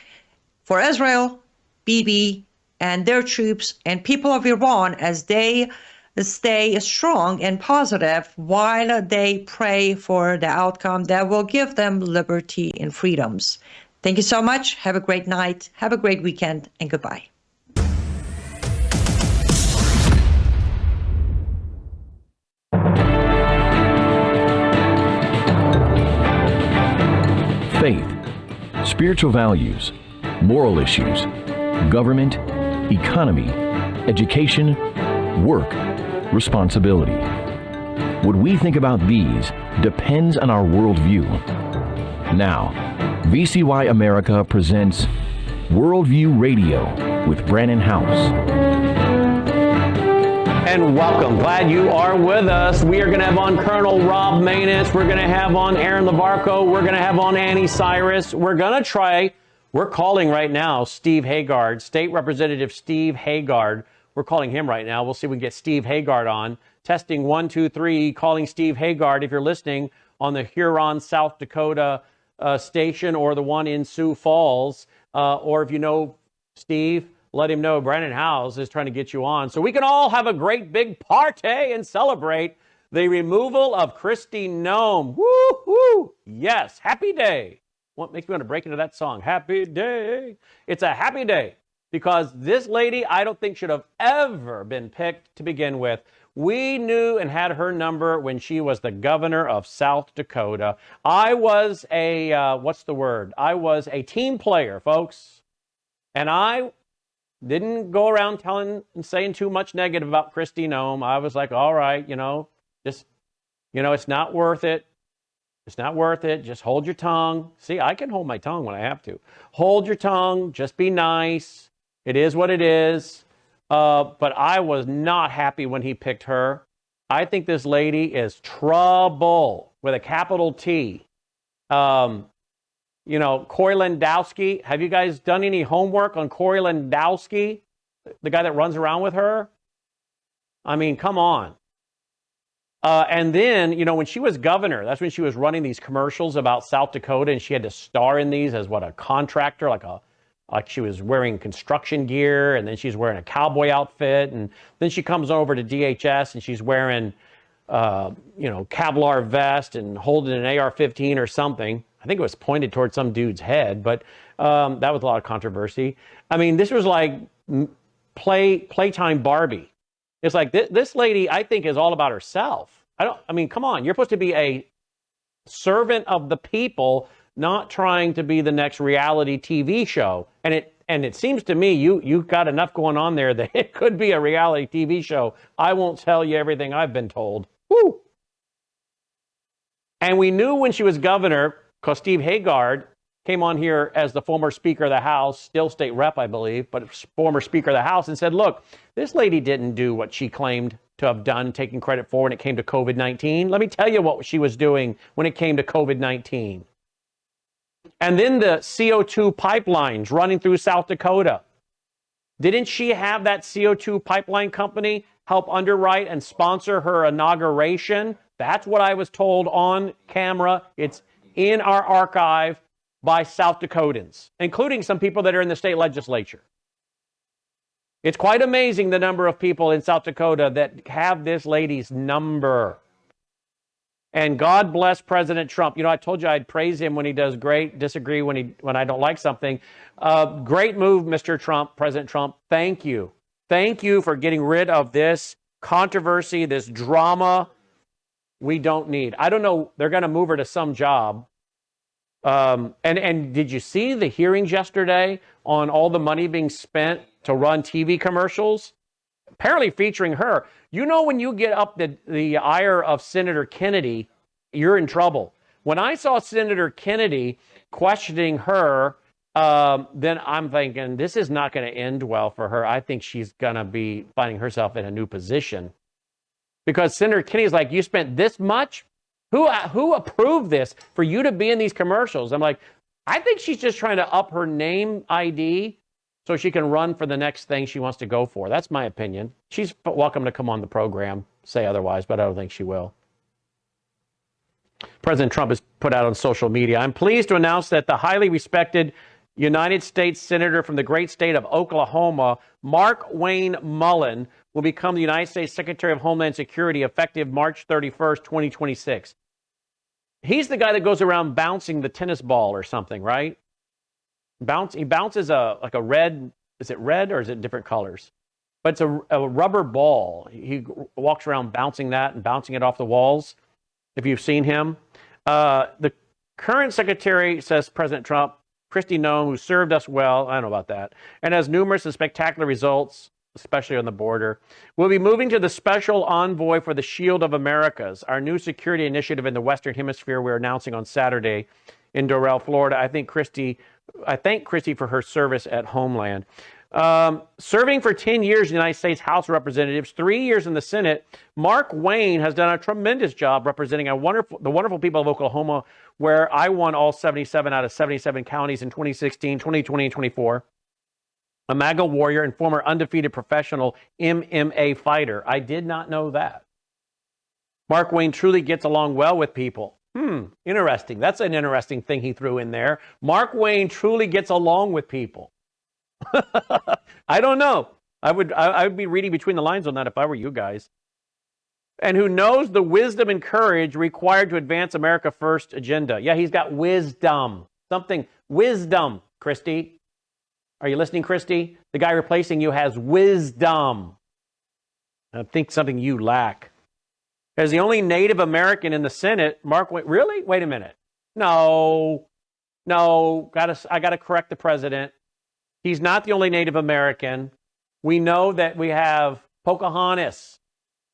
[SPEAKER 2] for Israel, Bibi, and their troops, and people of Iran as they stay strong and positive while they pray for the outcome that will give them liberty and freedoms. Thank you so much. Have a great night. Have a great weekend, and goodbye.
[SPEAKER 7] Faith, spiritual values, moral issues, government, economy, education, work, responsibility. What we think about these depends on our worldview. Now, VCY America presents Worldview Radio with Brannon Howse.
[SPEAKER 8] And welcome. Glad you are with us. We are going to have on Colonel Rob Maynis. We're going to have on Aaron Labarco. We're going to have on Annie Cyrus. We're calling right now Steve Haggard, State Representative Steve Haggard. We're calling him right now. We'll see if we can get Steve Haggard on. Testing 1, 2, 3, calling Steve Haggard. If you're listening on the Huron, South Dakota station, or the one in Sioux Falls, or if you know Steve, let him know Brannon Howse is trying to get you on so we can all have a great big party and celebrate the removal of Kristi Noem. Woo-hoo! Yes, happy day. What makes me want to break into that song? Happy day. It's a happy day because this lady I don't think should have ever been picked to begin with. We knew and had her number when she was the governor of South Dakota. I was a, I was a team player, folks. And I didn't go around telling and saying too much negative about Kristi Noem. I was like, all right, it's not worth it. It's not worth it. Just hold your tongue. See, I can hold my tongue when I have to. Hold your tongue. Just be nice. It is what it is. But I was not happy when he picked her. I think this lady is trouble with a capital T. Corey Lewandowski. Have you guys done any homework on Corey Lewandowski, the guy that runs around with her? I mean, come on. And then, when she was governor, that's when she was running these commercials about South Dakota, and she had to star in these as a contractor, like she was wearing construction gear, and then she's wearing a cowboy outfit, and then she comes over to DHS and she's wearing, Kevlar vest and holding an AR-15 or something. I think it was pointed towards some dude's head, but that was a lot of controversy. I mean, this was like playtime Barbie. It's like this lady, I think, is all about herself. Come on. You're supposed to be a servant of the people, not trying to be the next reality TV show. And it seems to me you've got enough going on there that it could be a reality TV show. I won't tell you everything I've been told. Woo! And we knew when she was governor, because Steve Haggard came on here as the former Speaker of the House, still state rep, I believe, but former Speaker of the House, and said, look, this lady didn't do what she claimed to have done, taking credit for when it came to COVID-19. Let me tell you what she was doing when it came to COVID-19. And then the CO2 pipelines running through South Dakota. Didn't she have that CO2 pipeline company help underwrite and sponsor her inauguration? That's what I was told on camera. It's in our archive by South Dakotans, including some people that are in the state legislature. It's quite amazing the number of people in South Dakota that have this lady's number. And God bless President Trump. I told you I'd praise him when he does great, disagree when I don't like something. Great move, Mr. Trump, President Trump. Thank you. Thank you for getting rid of this controversy, this drama we don't need. I don't know. They're going to move her to some job. And did you see the hearings yesterday on all the money being spent to run TV commercials? apparently featuring her. You know, when you get up the ire of Senator Kennedy, you're in trouble. When I saw Senator Kennedy questioning her, then I'm thinking, this is not going to end well for her. I think she's going to be finding herself in a new position. Because Senator Kennedy's like, you spent this much? Who approved this for you to be in these commercials? I'm like, I think she's just trying to up her name ID so she can run for the next thing she wants to go for. That's my opinion. She's welcome to come on the program, say otherwise, but I don't think she will. President Trump has put out on social media, I'm pleased to announce that the highly respected United States Senator from the great state of Oklahoma, Mark Wayne Mullen, will become the United States Secretary of Homeland Security effective March 31st, 2026. He's the guy that goes around bouncing the tennis ball or something, right? He bounces like a red, is it red or is it different colors? But it's a rubber ball. He walks around bouncing that and bouncing it off the walls, if you've seen him. The current secretary, says President Trump, Kristi Noem, who served us well, I don't know about that, and has numerous and spectacular results, especially on the border, will be moving to the Special Envoy for the Shield of Americas, our new security initiative in the Western Hemisphere we're announcing on Saturday in Doral, Florida. I thank Kristi for her service at Homeland. Serving for 10 years in the United States House of Representatives, 3 years in the Senate, Mark Wayne has done a tremendous job representing the wonderful people of Oklahoma, where I won all 77 out of 77 counties in 2016, 2020, and 24. A MAGA warrior and former undefeated professional MMA fighter. I did not know that. Mark Wayne truly gets along well with people. Interesting. That's an interesting thing he threw in there. Mark Wayne truly gets along with people. I don't know. I would be reading between the lines on that if I were you guys. And who knows the wisdom and courage required to advance America First agenda. Yeah, he's got wisdom. Wisdom, Kristi. Are you listening, Kristi? The guy replacing you has wisdom. I think something you lack. As the only Native American in the Senate, Mark Wayne, really? Wait a minute. No, I got to correct the president. He's not the only Native American. We know that we have Pocahontas.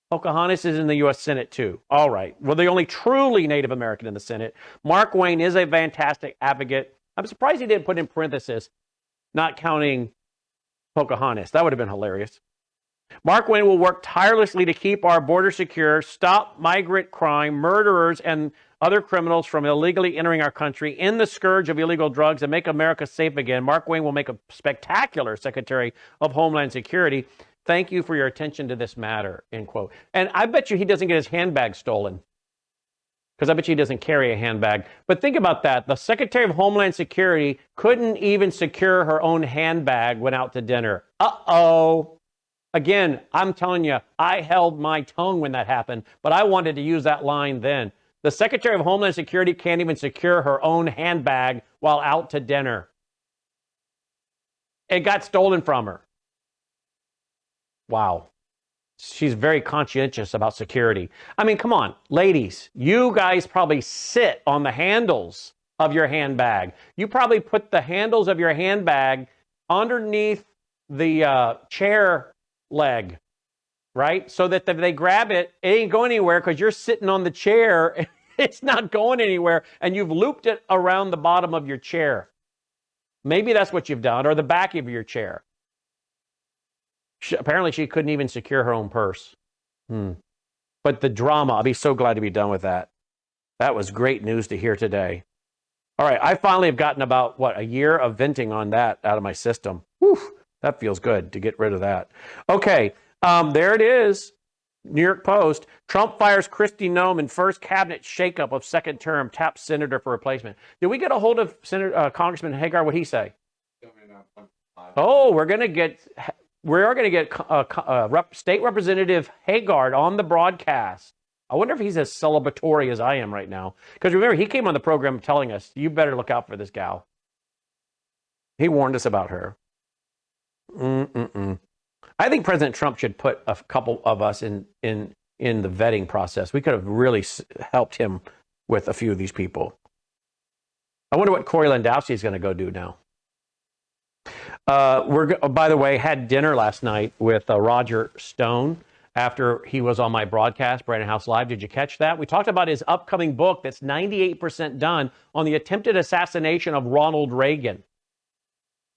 [SPEAKER 8] Pocahontas is in the U.S. Senate too. All right. Well, the only truly Native American in the Senate. Mark Wayne is a fantastic advocate. I'm surprised he didn't put in parenthesis, not counting Pocahontas. That would have been hilarious. Mark Wayne will work tirelessly to keep our border secure, stop migrant crime, murderers, and other criminals from illegally entering our country, end the scourge of illegal drugs, and make America safe again. Mark Wayne will make a spectacular Secretary of Homeland Security. Thank you for your attention to this matter, end quote. And I bet you he doesn't get his handbag stolen, because I bet you he doesn't carry a handbag. But think about that. The Secretary of Homeland Security couldn't even secure her own handbag, went out to dinner. Uh-oh. Again, I'm telling you, I held my tongue when that happened, but I wanted to use that line then. The Secretary of Homeland Security can't even secure her own handbag while out to dinner. It got stolen from her. Wow. She's very conscientious about security. I mean, come on, ladies, you guys probably sit on the handles of your handbag. You probably put the handles of your handbag underneath the chair leg, right? So that if they grab it, it ain't going anywhere because you're sitting on the chair. It's not going anywhere, and you've looped it around the bottom of your chair. Maybe that's what you've done, or the back of your chair. Apparently, she couldn't even secure her own purse. But the drama, I'll be so glad to be done with that. That was great news to hear today. All right, I finally have gotten about, a year of venting on that out of my system. Whew, that feels good to get rid of that. Okay, there it is. New York Post. Trump fires Kristi Noem in first cabinet shakeup of second term, taps senator for replacement. Did we get a hold of Congressman Hagar? What'd he say? Oh, we are going to get State Representative Hagar on the broadcast. I wonder if he's as celebratory as I am right now. Because remember, he came on the program telling us, you better look out for this gal. He warned us about her. I think President Trump should put a couple of us in the vetting process. We could have really helped him with a few of these people. I wonder what Corey Landowski is going to go do now. By the way, had dinner last night with Roger Stone after he was on my broadcast, Brannon Howse Live. Did you catch that? We talked about his upcoming book that's 98% done on the attempted assassination of Ronald Reagan.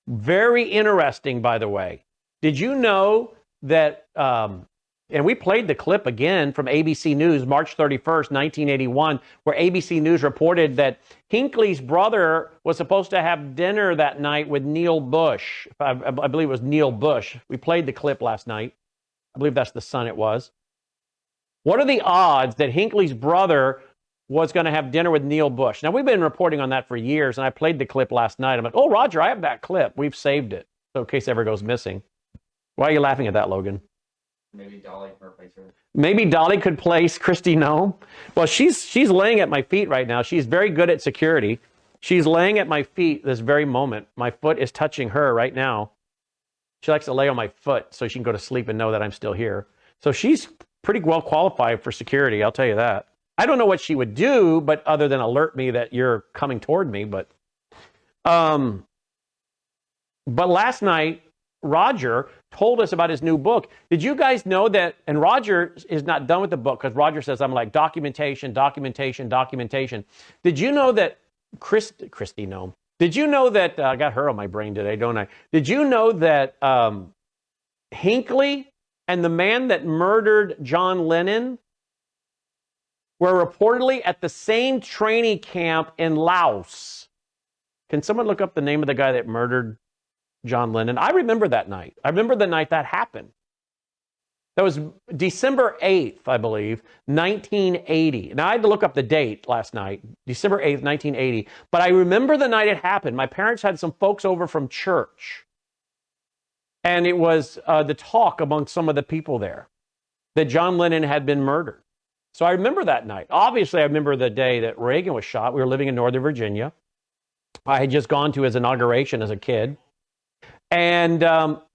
[SPEAKER 8] Very interesting, by the way. Did you know that, and we played the clip again from ABC News, March 31st, 1981, where ABC News reported that Hinckley's brother was supposed to have dinner that night with Neil Bush. I believe it was Neil Bush. We played the clip last night. I believe that's the son it was. What are the odds that Hinckley's brother was going to have dinner with Neil Bush? Now, we've been reporting on that for years, and I played the clip last night. I'm like, oh, Roger, I have that clip. We've saved it, so in case it ever goes missing. Why are you laughing at that, Logan?
[SPEAKER 9] Maybe Dolly can replace her.
[SPEAKER 8] Maybe Dolly could place Kristi Noem. Well, she's laying at my feet right now. She's very good at security. She's laying at my feet this very moment. My foot is touching her right now. She likes to lay on my foot so she can go to sleep and know that I'm still here. So she's pretty well qualified for security, I'll tell you that. I don't know what she would do, but other than alert me that you're coming toward me. But last night, Roger told us about his new book. Did you guys know that, and Roger is not done with the book because Roger says, I'm like, documentation. Did you know that Kristi Noem, did you know that, I got her on my brain today, don't I? Did you know that Hinckley and the man that murdered John Lennon were reportedly at the same training camp in Laos? Can someone look up the name of the guy that murdered John Lennon? I remember that night. I remember the night that happened. That was December 8th, I believe, 1980. Now, I had to look up the date last night, December 8th, 1980. But I remember the night it happened. My parents had some folks over from church. And it was the talk among some of the people there that John Lennon had been murdered. So I remember that night. Obviously, I remember the day that Reagan was shot. We were living in Northern Virginia. I had just gone to his inauguration as a kid. And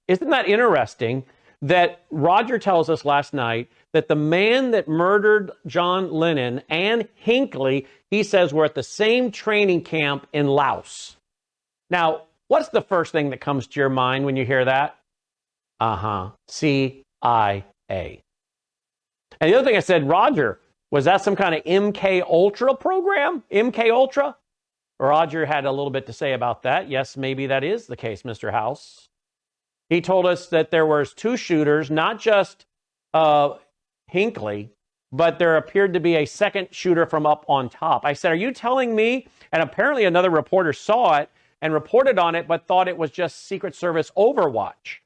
[SPEAKER 8] isn't that interesting that Roger tells us last night that the man that murdered John Lennon and Hinckley, he says, were at the same training camp in Laos. Now, what's the first thing that comes to your mind when you hear that? CIA. And the other thing I said, Roger, was that some kind of MK Ultra program? MK Ultra? Roger had a little bit to say about that. Yes, maybe that is the case, Mr. Howse. He told us that there was two shooters, not just Hinckley, but there appeared to be a second shooter from up on top. I said, are you telling me? And apparently another reporter saw it and reported on it, but thought it was just Secret Service overwatch.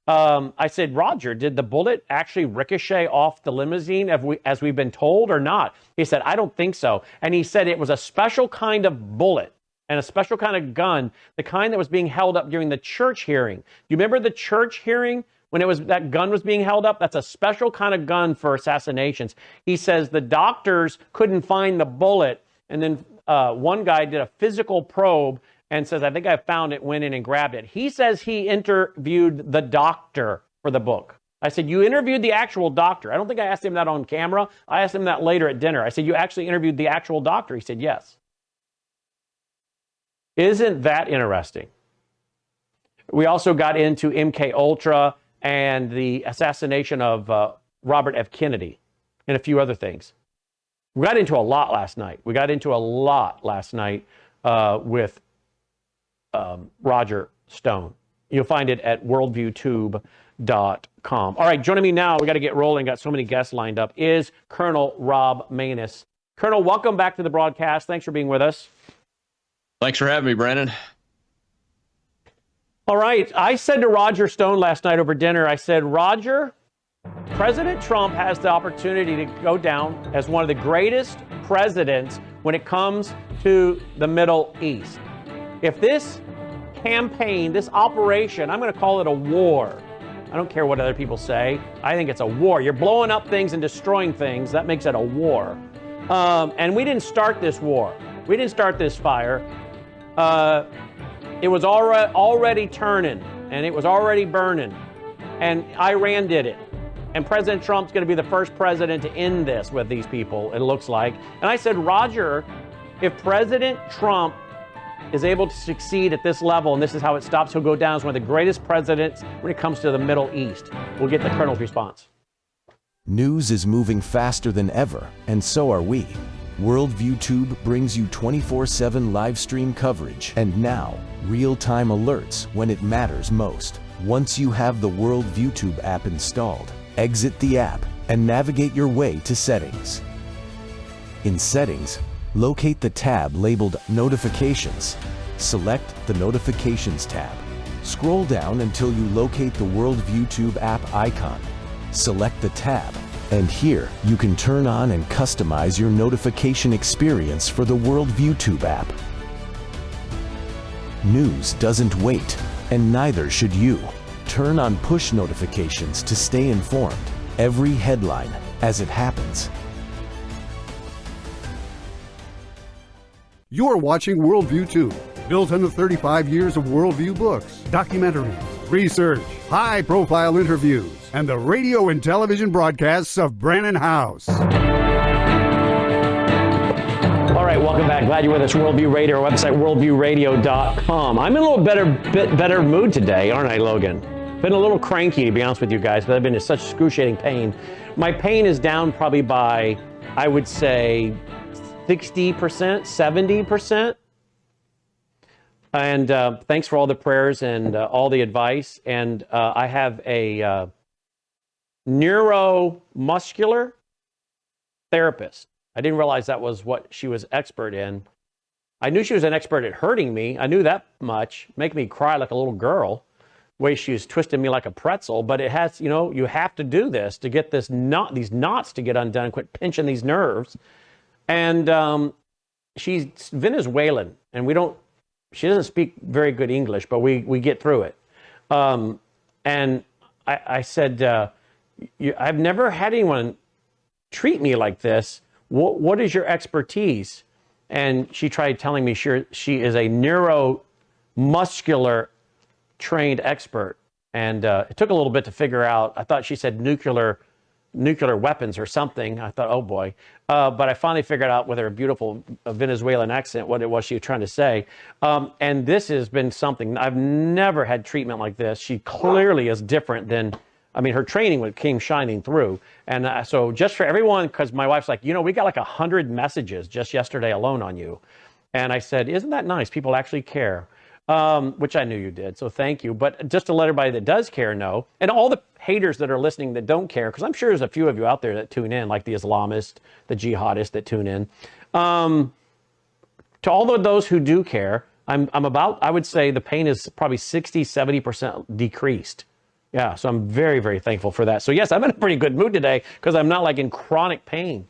[SPEAKER 8] I said, Roger, did the bullet actually ricochet off the limousine as we've been told or not? He said, I don't think so. And he said it was a special kind of bullet and a special kind of gun, the kind that was being held up during the church hearing. You remember the church hearing when that gun was being held up? That's a special kind of gun for assassinations. He says the doctors couldn't find the bullet. And then one guy did a physical probe and says, I think I found it, went in and grabbed it. He says he interviewed the doctor for the book. I said, you interviewed the actual doctor. I don't think I asked him that on camera. I asked him that later at dinner. I said, you actually interviewed the actual doctor? He said, yes. Isn't that interesting? We also got into MK Ultra and the assassination of Robert F. Kennedy and a few other things. We got into a lot last night. With Roger Stone. You'll find it at worldviewtube.com. All right, joining me now, we got to get rolling, got so many guests lined up, is Colonel Rob Maynis. Colonel, welcome back to the broadcast. Thanks for being with us.
[SPEAKER 9] Thanks for having me, Brannon.
[SPEAKER 8] All right, I said to Roger Stone last night over dinner, I said, Roger, President Trump has the opportunity to go down as one of the greatest presidents when it comes to the Middle East. If this campaign, this operation, I'm going to call it a war. I don't care what other people say. I think it's a war. You're blowing up things and destroying things. That makes it a war. And we didn't start this war. We didn't start this fire. It was already turning, and it was already burning. And Iran did it. And President Trump's going to be the first president to end this with these people, it looks like. And I said, Roger, if President Trump is able to succeed at this level, and this is how it stops, he'll go down as one of the greatest presidents when it comes to the Middle East. We'll get the Colonel's response.
[SPEAKER 4] News is moving faster than ever, and so are we. Worldview Tube brings you 24/7 live stream coverage and now real-time alerts when it matters most. Once you have the Worldview Tube app installed, exit the app and navigate your way to Settings. In Settings, locate the tab labeled Notifications. Select the Notifications tab. Scroll down until you locate the Worldview Tube app icon. Select the tab, and here you can turn on and customize your notification experience for the Worldview Tube app. News doesn't wait, and neither should you. Turn on push notifications to stay informed. Every headline as it happens.
[SPEAKER 1] You're watching Worldview 2, built on the 35 years of Worldview books, documentaries, research, high-profile interviews, and the radio and television broadcasts of Brannon Howse.
[SPEAKER 8] All right, welcome back. Glad you're with us. Worldview Radio, our website, worldviewradio.com. I'm in a little bit better mood today, aren't I, Logan? Been a little cranky, to be honest with you guys, but I've been in such excruciating pain. My pain is down probably by, I would say, 60%, 70%. And thanks for all the prayers and all the advice. And I have a neuromuscular therapist. I didn't realize that was what she was expert in. I knew she was an expert at hurting me. I knew that much, making me cry like a little girl, the way she was twisting me like a pretzel. But it has, you know, you have to do this to get these knots to get undone and quit pinching these nerves. And she's Venezuelan, and she doesn't speak very good English, but we get through it. And I said, I've never had anyone treat me like this. What is your expertise? And she tried telling me she is a neuromuscular trained expert. And it took a little bit to figure out. I thought she said nuclear weapons or something. I thought, oh boy. But I finally figured out with her beautiful Venezuelan accent what it was she was trying to say. And this has been something. I've never had treatment like this. She clearly is different than, I mean, her training came shining through. And so just for everyone, because my wife's like, you know, we got like 100 messages just yesterday alone on you. And I said, isn't that nice? People actually care. Which I knew you did, so thank you. But just to let everybody that does care know, and all the haters that are listening that don't care, because I'm sure there's a few of you out there that tune in, like the Islamists, the jihadists that tune in. To all of those who do care, I would say the pain is probably 60, 70% decreased. Yeah, so I'm very, very thankful for that. So yes, I'm in a pretty good mood today because I'm not like in chronic pain.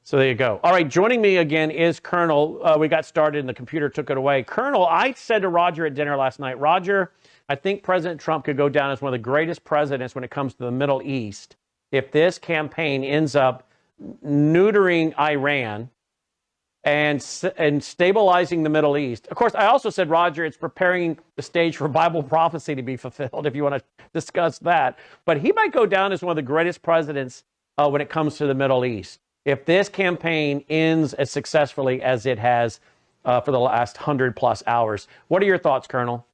[SPEAKER 8] So there you go. All right, joining me again is Colonel. We got started and the computer took it away. Colonel, I said to Roger at dinner last night, Roger, I think President Trump could go down as one of the greatest presidents when it comes to the Middle East if this campaign ends up neutering Iran and stabilizing the Middle East. Of course, I also said, Roger, it's preparing the stage for Bible prophecy to be fulfilled, if you want to discuss that. But he might go down as one of the greatest presidents when it comes to the Middle East if this campaign ends as successfully as it has for the last 100+ hours. What are your thoughts, Colonel?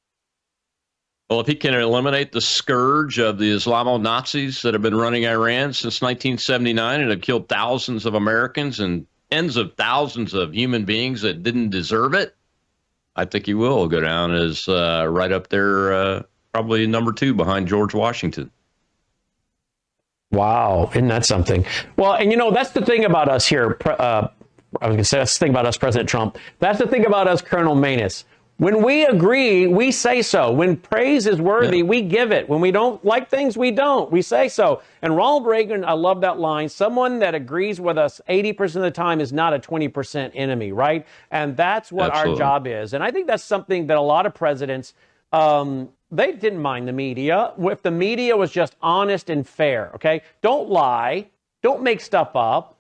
[SPEAKER 9] Well, if he can eliminate the scourge of the Islamo-Nazis that have been running Iran since 1979 and have killed thousands of Americans and tens of thousands of human beings that didn't deserve it, I think he will go down as right up there, probably number 2 behind George Washington.
[SPEAKER 8] Wow, isn't that something? Well, and you know, that's the thing about us here. I was going to say, that's the thing about us, President Trump. That's the thing about us, Colonel Maynis. When we agree, we say so. When praise is worthy, we give it. When we don't like things, we don't. We say so. And Ronald Reagan, I love that line. Someone that agrees with us 80% of the time is not a 20% enemy, right? And that's what our job is. And I think that's something that a lot of presidents, they didn't mind the media. If the media was just honest and fair, okay? Don't lie. Don't make stuff up.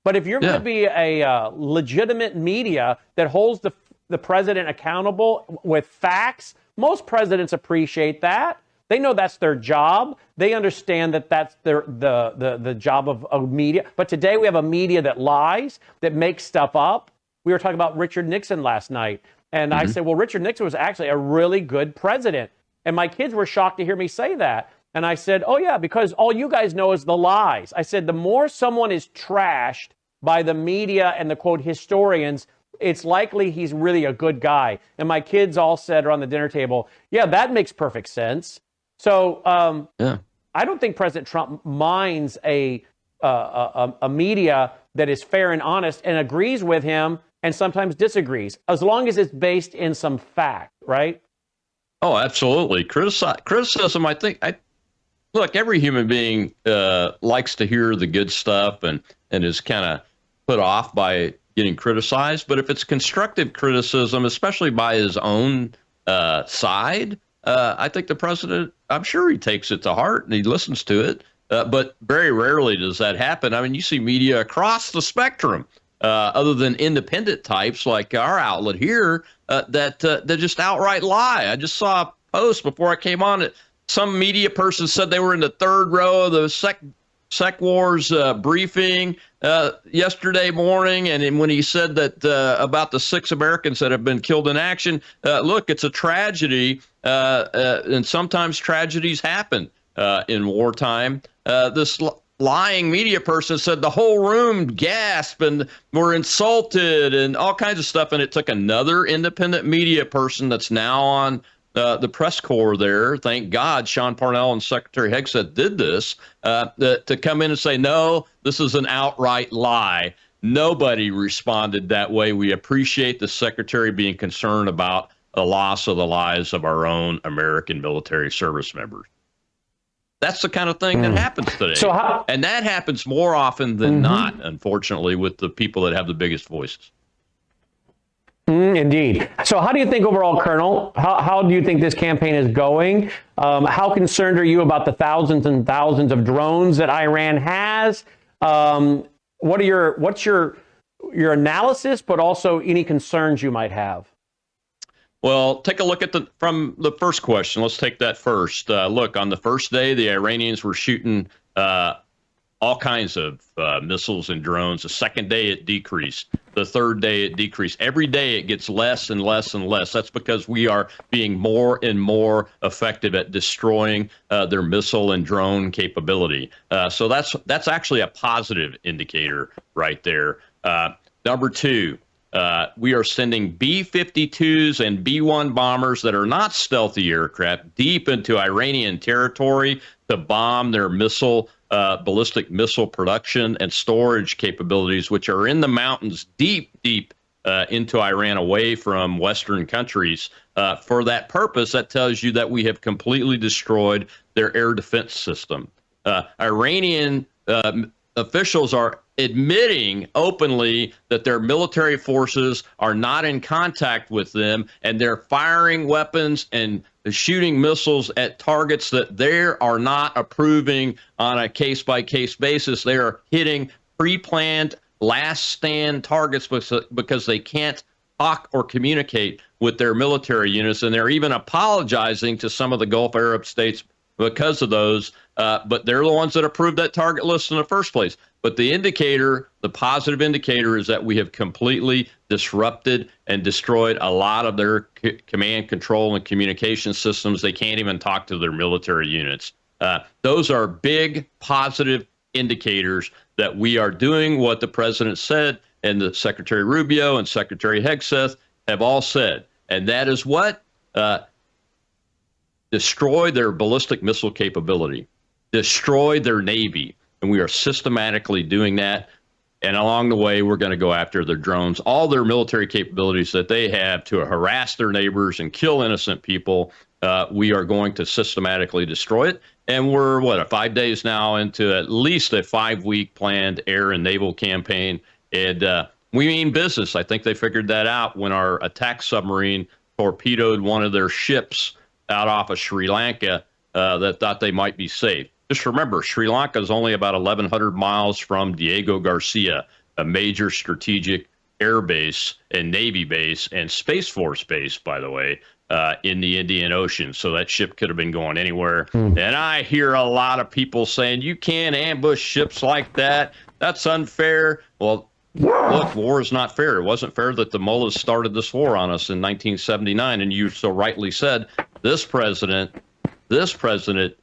[SPEAKER 8] But if you're going to be a legitimate media that holds the president accountable with facts, most presidents appreciate that. They know that's their job. They understand that that's the job of media. But today we have a media that lies, that makes stuff up. We were talking about Richard Nixon last night. And I said, well, Richard Nixon was actually a really good president. And my kids were shocked to hear me say that. And I said, oh, yeah, because all you guys know is the lies. I said, the more someone is trashed by the media and the, quote, historians, it's likely he's really a good guy. And my kids all said around the dinner table, yeah, that makes perfect sense. So I don't think President Trump minds a media that is fair and honest and agrees with him and sometimes disagrees, as long as it's based in some fact, right?
[SPEAKER 9] Oh, absolutely. Criticism, look, every human being likes to hear the good stuff and is kind of put off by getting criticized. But if it's constructive criticism, especially by his own side, I think the president, I'm sure he takes it to heart and he listens to it. But very rarely does that happen. I mean, you see media across the spectrum, other than independent types like our outlet here, that just outright lie. I just saw a post before I came on it. Some media person said they were in the third row of the Sec Wars briefing yesterday morning, and when he said that about the 6 Americans that have been killed in action, look, it's a tragedy, and sometimes tragedies happen in wartime. This lying media person said the whole room gasped and were insulted and all kinds of stuff, and it took another independent media person that's now on the press corps there, thank God Sean Parnell and Secretary Hegseth did this, to come in and say, no, this is an outright lie. Nobody responded that way. We appreciate the Secretary being concerned about the loss of the lives of our own American military service members. That's the kind of thing that happens today. And that happens more often than not, unfortunately, with the people that have the biggest voices.
[SPEAKER 8] Indeed. So how do you think overall, Colonel, how do you think this campaign is going? How concerned are you about the thousands and thousands of drones that Iran has? What's your analysis, but also any concerns you might have?
[SPEAKER 9] Well, take a look at from the first question. Let's take that first. Look, on the first day, the Iranians were shooting all kinds of missiles and drones. The second day, it decreased. The third day, it decreased. Every day, it gets less and less and less. That's because we are being more and more effective at destroying their missile and drone capability. So that's actually a positive indicator right there. Number two, we are sending B-52s and B-1 bombers that are not stealthy aircraft deep into Iranian territory to bomb their ballistic missile production and storage capabilities, which are in the mountains deep into Iran, away from Western countries. For that purpose, that tells you that we have completely destroyed their air defense system. Iranian officials are admitting openly that their military forces are not in contact with them, and they're firing weapons and shooting missiles at targets that they are not approving on a case-by-case basis. They are hitting pre-planned last stand targets because they can't talk or communicate with their military units, and they're even apologizing to some of the Gulf Arab states because of those, but they're the ones that approved that target list in the first place. But the positive indicator is that we have completely disrupted and destroyed a lot of their command, control, and communication systems. They can't even talk to their military units. Those are big positive indicators that we are doing what the president said, and the Secretary Rubio and Secretary Hegseth have all said. And that is what? Destroy their ballistic missile capability, destroy their Navy. And we are systematically doing that. And along the way, we're going to go after their drones, all their military capabilities that they have to harass their neighbors and kill innocent people. We are going to systematically destroy it. And we're, 5 days now into at least a 5-week planned air and naval campaign. And we mean business. I think they figured that out when our attack submarine torpedoed one of their ships out off of Sri Lanka that thought they might be safe. Just remember, Sri Lanka is only about 1,100 miles from Diego Garcia, a major strategic air base and Navy base and Space Force base, by the way, in the Indian Ocean. So that ship could have been going anywhere. And I hear a lot of people saying, you can't ambush ships like that. That's unfair. Well, look, war is not fair. It wasn't fair that the mullahs started this war on us in 1979. And you so rightly said, this president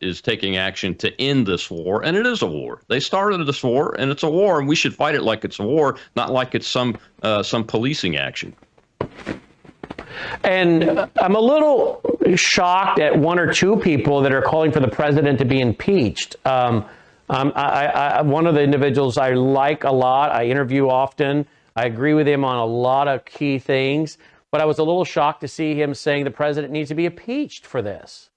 [SPEAKER 9] is taking action to end this war. And it is a war. They started this war, and it's a war, and we should fight it like it's a war, not like it's some policing action.
[SPEAKER 8] And I'm a little shocked at one or two people that are calling for the president to be impeached. One of the individuals I like a lot, I interview often. I agree with him on a lot of key things, but I was a little shocked to see him saying the president needs to be impeached for this.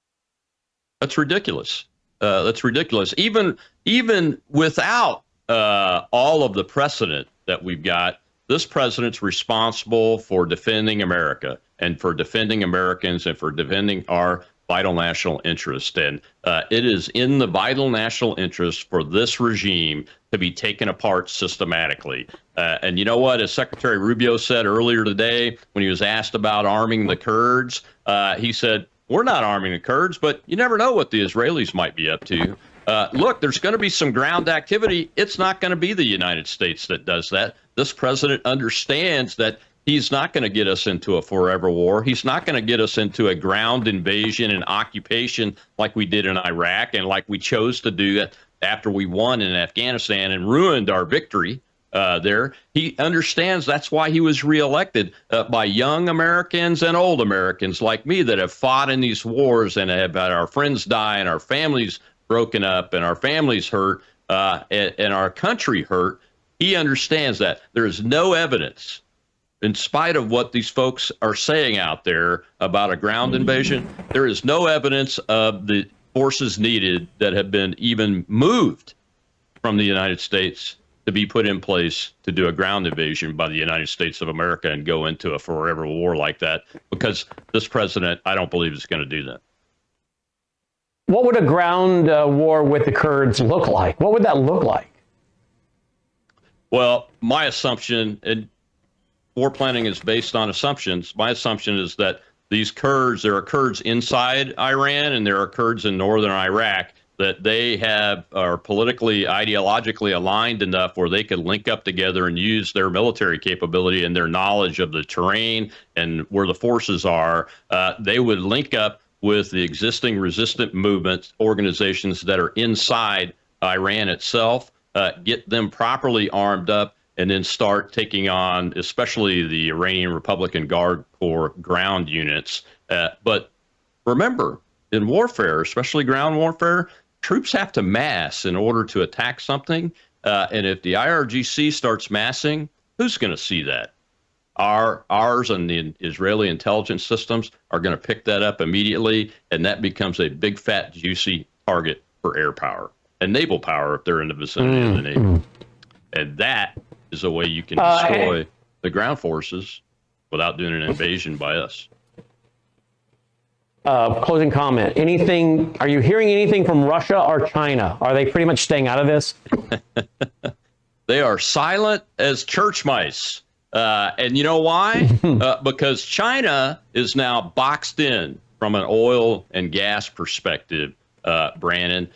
[SPEAKER 9] That's ridiculous. That's ridiculous. Even without all of the precedent that we've got, this president's responsible for defending America and for defending Americans and for defending our vital national interest. And it is in the vital national interest for this regime to be taken apart systematically. And you know what? As Secretary Rubio said earlier today, when he was asked about arming the Kurds, he said, we're not arming the Kurds, but you never know what the Israelis might be up to. Look, there's going to be some ground activity. It's not going to be the United States that does that. This president understands that he's not going to get us into a forever war. He's not going to get us into a ground invasion and occupation like we did in Iraq and like we chose to do after we won in Afghanistan and ruined our victory there. He understands that's why he was reelected by young Americans and old Americans like me that have fought in these wars and have had our friends die and our families broken up and our families hurt and our country hurt. He understands that there is no evidence, in spite of what these folks are saying out there about a ground invasion, there is no evidence of the forces needed that have been even moved from the United States to be put in place to do a ground invasion by the United States of America and go into a forever war like that, because this president, I don't believe, is going to do that.
[SPEAKER 8] What would a ground war with the Kurds look like? What would that look like?
[SPEAKER 9] Well, my assumption, and war planning is based on assumptions. My assumption is that these Kurds, there are Kurds inside Iran and there are Kurds in northern Iraq, that they are politically, ideologically aligned enough where they could link up together and use their military capability and their knowledge of the terrain and where the forces are. They would link up with the existing resistant movements, organizations that are inside Iran itself, get them properly armed up, and then start taking on, especially the Iranian Republican Guard Corps ground units. But remember, in warfare, especially ground warfare, troops have to mass in order to attack something. And if the IRGC starts massing, who's going to see that? Ours and the Israeli intelligence systems are going to pick that up immediately, and that becomes a big, fat, juicy target for air power and naval power if they're in the vicinity of the Navy. And that is a way you can destroy the ground forces without doing an invasion by us.
[SPEAKER 8] Closing comment. Anything? Are you hearing anything from Russia or China? Are they pretty much staying out of this?
[SPEAKER 9] They are silent as church mice. And you know why? Because China is now boxed in from an oil and gas perspective, Brannon.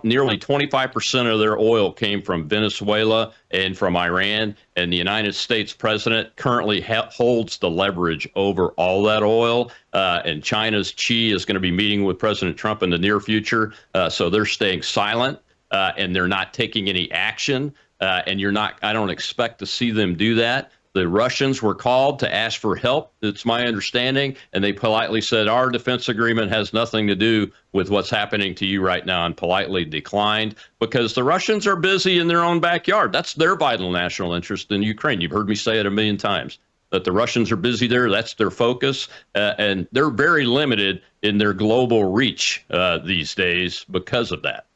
[SPEAKER 9] Nearly 25% of their oil came from Venezuela and from Iran, and the United States president currently holds the leverage over all that oil. And China's Xi is going to be meeting with President Trump in the near future, so they're staying silent and they're not taking any action. And I don't expect to see them do that. The Russians were called to ask for help, it's my understanding, and they politely said, our defense agreement has nothing to do with what's happening to you right now, and politely declined, because the Russians are busy in their own backyard. That's their vital national interest in Ukraine. You've heard me say it a million times, that the Russians are busy there. That's their focus, and they're very limited in their global reach these days because of that.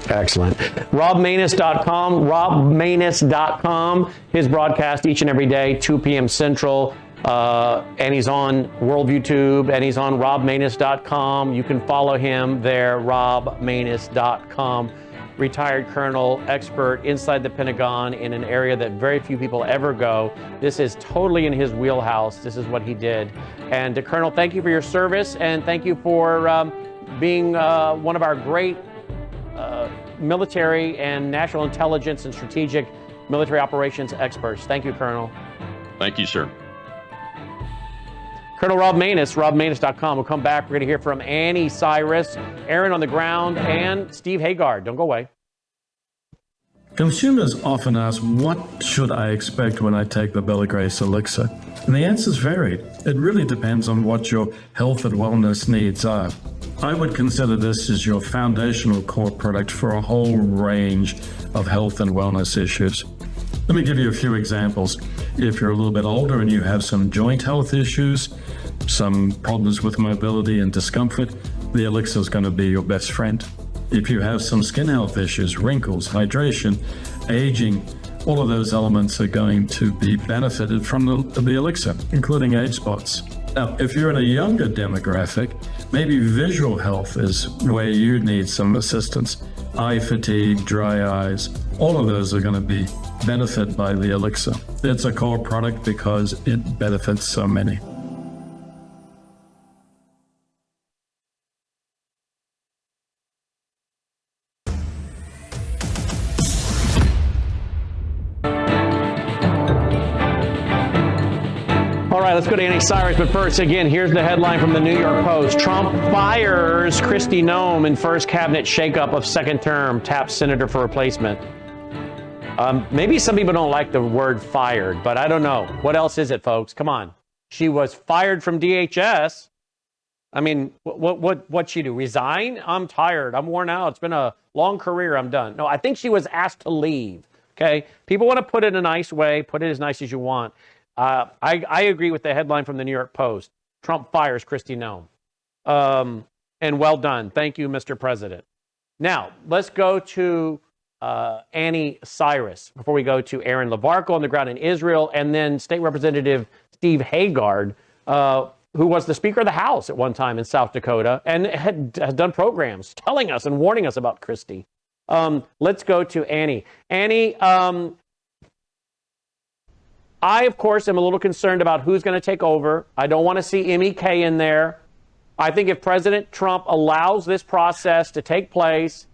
[SPEAKER 8] Excellent. RobMaynis.com. His broadcast each and every day, 2 p.m. Central. And he's on Worldview Tube, and he's on RobMaynis.com. You can follow him there, RobMaynis.com. Retired colonel, expert inside the Pentagon in an area that very few people ever go. This is totally in his wheelhouse. This is what he did. And Colonel, thank you for your service, and thank you for being one of our great military and national intelligence and strategic military operations experts. Thank you, Colonel.
[SPEAKER 9] Thank you, sir.
[SPEAKER 8] Colonel Rob Maynis, robmaynis.com. We'll come back. We're going to hear from Anni Cyrus, Aaron on the ground, and Steve Haggard. Don't go away.
[SPEAKER 10] Consumers often ask, what should I expect when I take the Bella Grace elixir? And the answer's varied. It really depends on what your health and wellness needs are. I would consider this as your foundational core product for a whole range of health and wellness issues. Let me give you a few examples. If you're a little bit older and you have some joint health issues, some problems with mobility and discomfort, the elixir is going to be your best friend. If you have some skin health issues, wrinkles, hydration, aging, all of those elements are going to be benefited from the elixir, including age spots. Now, if you're in a younger demographic, maybe visual health is where you need some assistance. Eye fatigue, dry eyes, all of those are going to be benefited by the elixir. It's a core product because it benefits so many.
[SPEAKER 8] All right, let's go to Anni Cyrus. But first, again, here's the headline from the New York Post. Trump fires Kristi Noem in first cabinet shakeup of second term, taps senator for replacement. Maybe some people don't like the word fired, but I don't know. What else is it, folks? Come on. She was fired from DHS. I mean, what'd she do? Resign? I'm tired. I'm worn out. It's been a long career. I'm done. No, I think she was asked to leave. Okay? People want to put it in a nice way. Put it as nice as you want. I agree with the headline from the New York Post. Trump fires Kristi Noem. And well done. Thank you, Mr. President. Now, let's go to Anni Cyrus before we go to Aaron Labarco on the ground in Israel, and then State Representative Steve Haggard, who was the Speaker of the House at one time in South Dakota and has done programs telling us and warning us about Kristi. Let's go to Anni. Anni, I, of course, am a little concerned about who's going to take over. I don't want to see MEK in there. I think if President Trump allows this process to take place,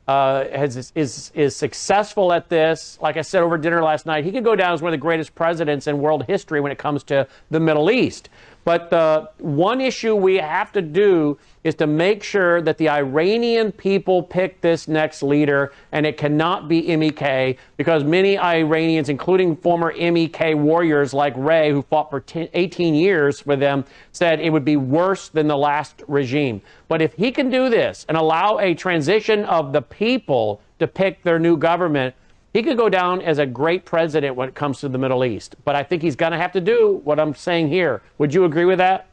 [SPEAKER 8] is successful at this, like I said over dinner last night, he could go down as one of the greatest presidents in world history when it comes to the Middle East. But the one issue we have to do is to make sure that the Iranian people pick this next leader, and it cannot be MEK, because many Iranians, including former MEK warriors like Ray, who fought for 18 years with them, said it would be worse than the last regime. But if he can do this and allow a transition of the people to pick their new government, he could go down as a great president when it comes to the Middle East. But I think he's going to have to do what I'm saying here. Would you agree with that?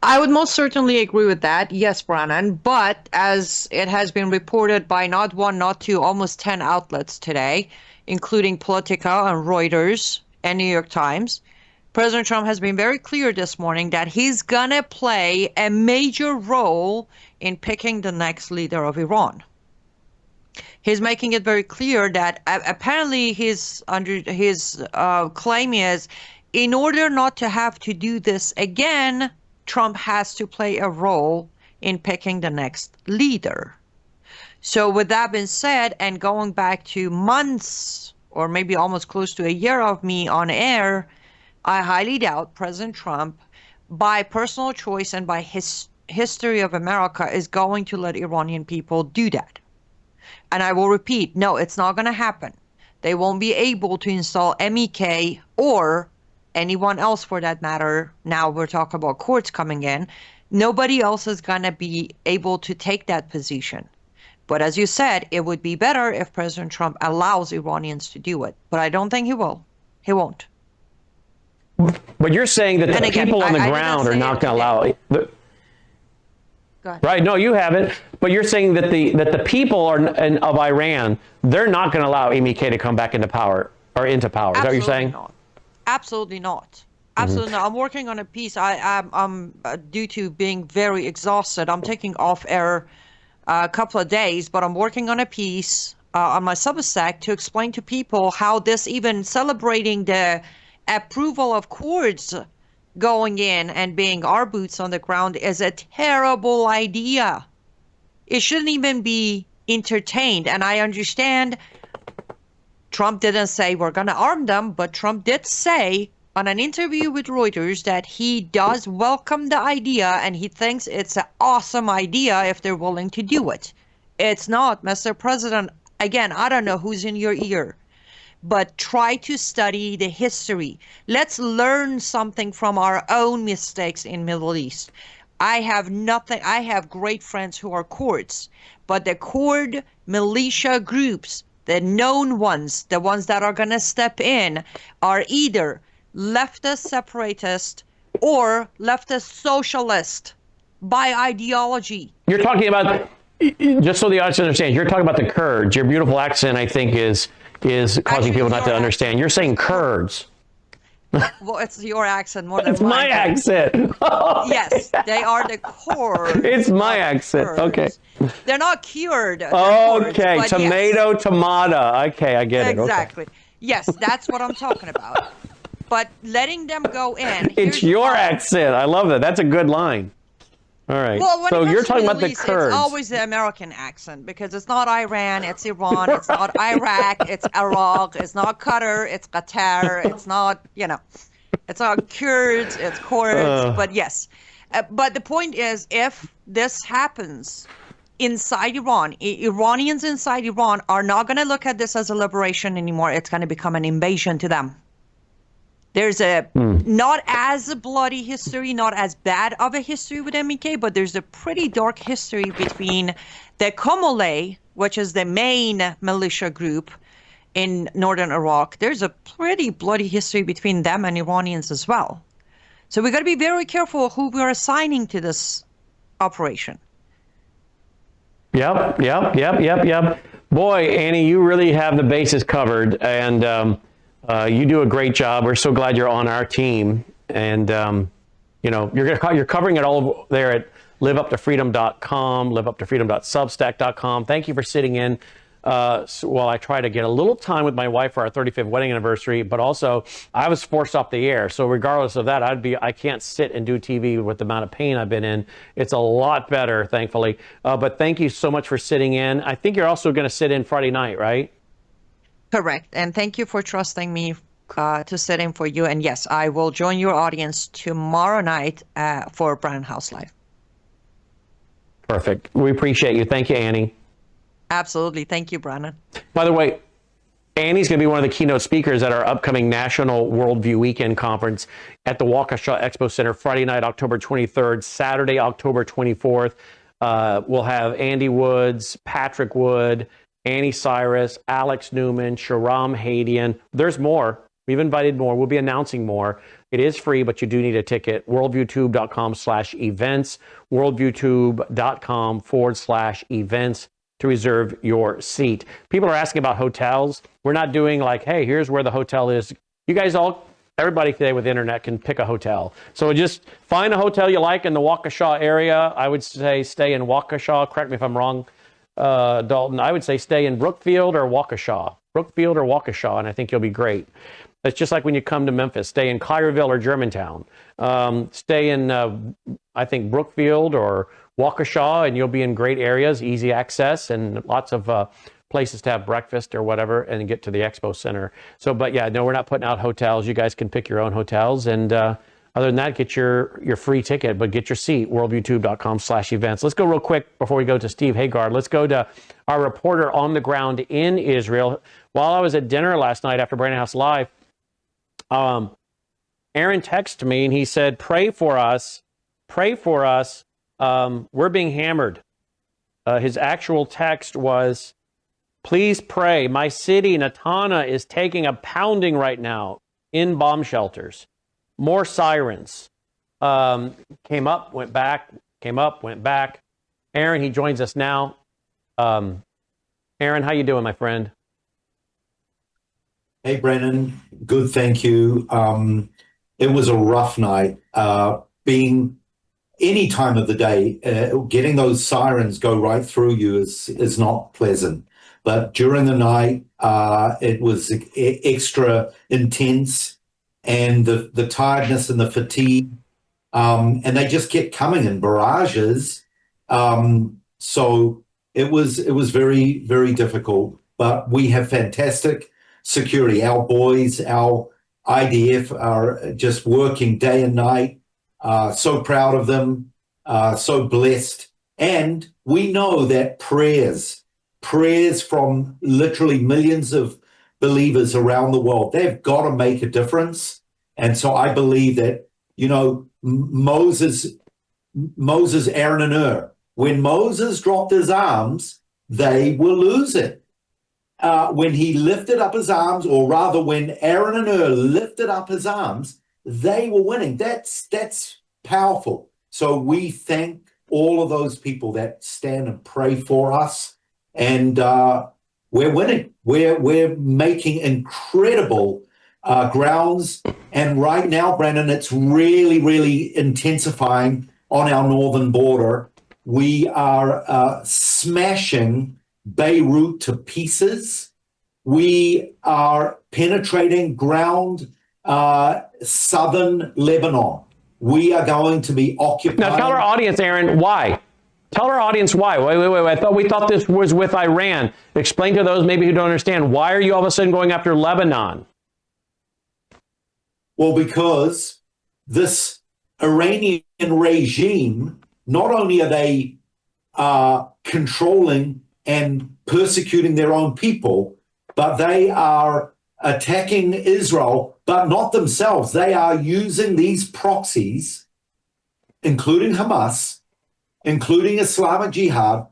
[SPEAKER 2] I would most certainly agree with that. Yes, Brannon. But as it has been reported by not one, not two, almost 10 outlets today, including Politico and Reuters and New York Times, President Trump has been very clear this morning that he's going to play a major role in picking the next leader of Iran. He's making it very clear that apparently his claim is, in order not to have to do this again, Trump has to play a role in picking the next leader. So with that being said, and going back to months or maybe almost close to a year of me on air, I highly doubt President Trump, by personal choice and by his history of America, is going to let Iranian people do that. And I will repeat, no, it's not going to happen. They won't be able to install MEK or anyone else for that matter. Now we're talking about courts coming in. Nobody else is going to be able to take that position. But as you said, it would be better if President Trump allows Iranians to do it. But I don't think he will. He won't.
[SPEAKER 8] But you're saying that the people on the ground are not going to allow it. Right? No, you haven't. But you're saying that the people of Iran, they're not going to allow MEK to come back into power or into power. Is that what you're saying?
[SPEAKER 2] Not. Absolutely not. Absolutely not. I'm working on a piece. I'm due to being very exhausted. I'm taking off air a couple of days, but I'm working on a piece on my Substack to explain to people how this, even celebrating the approval of Kurds going in and being our boots on the ground, is a terrible idea. It shouldn't even be entertained. And I understand Trump didn't say we're going to arm them, but Trump did say on an interview with Reuters that he does welcome the idea and he thinks it's an awesome idea if they're willing to do it. It's not, Mr. President. Again, I don't know who's in your ear, but try to study the history. Let's learn something from our own mistakes in Middle East. I have great friends who are Kurds, but the Kurd militia groups, the known ones, the ones that are going to step in, are either leftist separatist or leftist socialist by ideology.
[SPEAKER 8] You're talking about, just so the audience understands, you're talking about the Kurds. Your beautiful accent, I think, is causing people not to understand. You're saying Kurds.
[SPEAKER 2] Well, it's your accent more than
[SPEAKER 8] it's my accent.
[SPEAKER 2] Yes, they are the Kurds.
[SPEAKER 8] It's my accent.
[SPEAKER 2] Kurds.
[SPEAKER 8] Okay.
[SPEAKER 2] They're not cured.
[SPEAKER 8] Okay, Kurds, tomato, yes. Tomato. Okay, I get it.
[SPEAKER 2] Exactly.
[SPEAKER 8] Okay.
[SPEAKER 2] Yes, that's what I'm talking about. But letting them go in.
[SPEAKER 8] It's your accent. I love that. That's a good line. All right.
[SPEAKER 2] Well,
[SPEAKER 8] so you're talking about the Kurds.
[SPEAKER 2] It's always the American accent because it's not Iran, it's Iran, it's not Iraq, it's Iraq, it's not Qatar, it's Qatar, it's not, it's not Kurds, it's Kurds. But yes. But the point is, if this happens inside Iran, Iranians inside Iran are not going to look at this as a liberation anymore. It's going to become an invasion to them. There's a not as bloody history, not as bad of a history with MEK, but there's a pretty dark history between the Komoleh, which is the main militia group in northern Iraq. There's a pretty bloody history between them and Iranians as well. So we got to be very careful who we are assigning to this operation.
[SPEAKER 8] Yep. Boy, Annie, you really have the bases covered, and you do a great job. We're so glad you're on our team, and you're covering it all there at liveuptofreedom.com, liveuptofreedom.substack.com. Thank you for sitting in while I try to get a little time with my wife for our 35th wedding anniversary, but also I was forced off the air. So regardless of that, I can't sit and do TV with the amount of pain I've been in. It's a lot better, thankfully. But thank you so much for sitting in. I think you're also going to sit in Friday night, right?
[SPEAKER 2] Correct. And thank you for trusting me to sit in for you. And yes, I will join your audience tomorrow night for Brannon Howse Live.
[SPEAKER 8] Perfect. We appreciate you. Thank you, Annie.
[SPEAKER 2] Absolutely. Thank you, Brannon.
[SPEAKER 8] By the way, Annie's going to be one of the keynote speakers at our upcoming National Worldview Weekend Conference at the Waukesha Expo Center, Friday night, October 23rd, Saturday, October 24th. We'll have Andy Woods, Patrick Wood, Annie Cyrus, Alex Newman, Sharam Hadian. There's more. We've invited more. We'll be announcing more. It is free, but you do need a ticket. Worldviewtube.com/events, worldviewtube.com/events to reserve your seat. People are asking about hotels. We're not doing like, hey, here's where the hotel is. You guys everybody today with the internet can pick a hotel. So just find a hotel you like in the Waukesha area. I would say stay in Waukesha. Correct me if I'm wrong, Dalton. I would say stay in Brookfield or Waukesha. And I think you'll be great. It's just like when you come to Memphis, stay in Collierville or Germantown. Stay in, I think, Brookfield or Waukesha, and you'll be in great areas, easy access, and lots of places to have breakfast or whatever, and get to the Expo Center. So, but yeah, no, we're not putting out hotels. You guys can pick your own hotels, and other than that, get your free ticket, but get your seat, worldviewtube.com/events. Let's go real quick before we go to Steve Haggard. Let's go to our reporter on the ground in Israel. While I was at dinner last night after Brannon Howse Live, Aaron texted me and he said, pray for us. We're being hammered. His actual text was, please pray. My city, Natana, is taking a pounding right now in bomb shelters. More sirens. Came up, went back, came up, went back. Aaron, he joins us now. Aaron, how you doing, my friend?
[SPEAKER 3] Hey, Brennan. Good, thank you. It was a rough night. Being any time of the day, getting those sirens go right through you is not pleasant. But during the night, it was extra intense, and the tiredness and the fatigue, and they just kept coming in barrages. So it was very, very difficult, but we have fantastic security. Our boys, our IDF are just working day and night. So proud of them, so blessed. And we know that prayers from literally millions of believers around the world, they've got to make a difference. And so I believe that, Moses, Aaron, and Hur, when Moses dropped his arms, they were losing. When he lifted up his arms, or rather when Aaron and Hur lifted up his arms, they were winning. That's powerful. So we thank all of those people that stand and pray for us, and we're winning. We're making incredible grounds, and right now, Brannon, it's really, really intensifying on our northern border. We are smashing Beirut to pieces. We are penetrating ground southern Lebanon. We are going to be occupying.
[SPEAKER 8] Now tell our audience, Aaron, why? Tell our audience why. Wait. We thought this was with Iran. Explain to those maybe who don't understand. Why are you all of a sudden going after Lebanon?
[SPEAKER 3] Well, because this Iranian regime, not only are they controlling and persecuting their own people, but they are attacking Israel, but not themselves. They are using these proxies, including Hamas, including Islamic Jihad,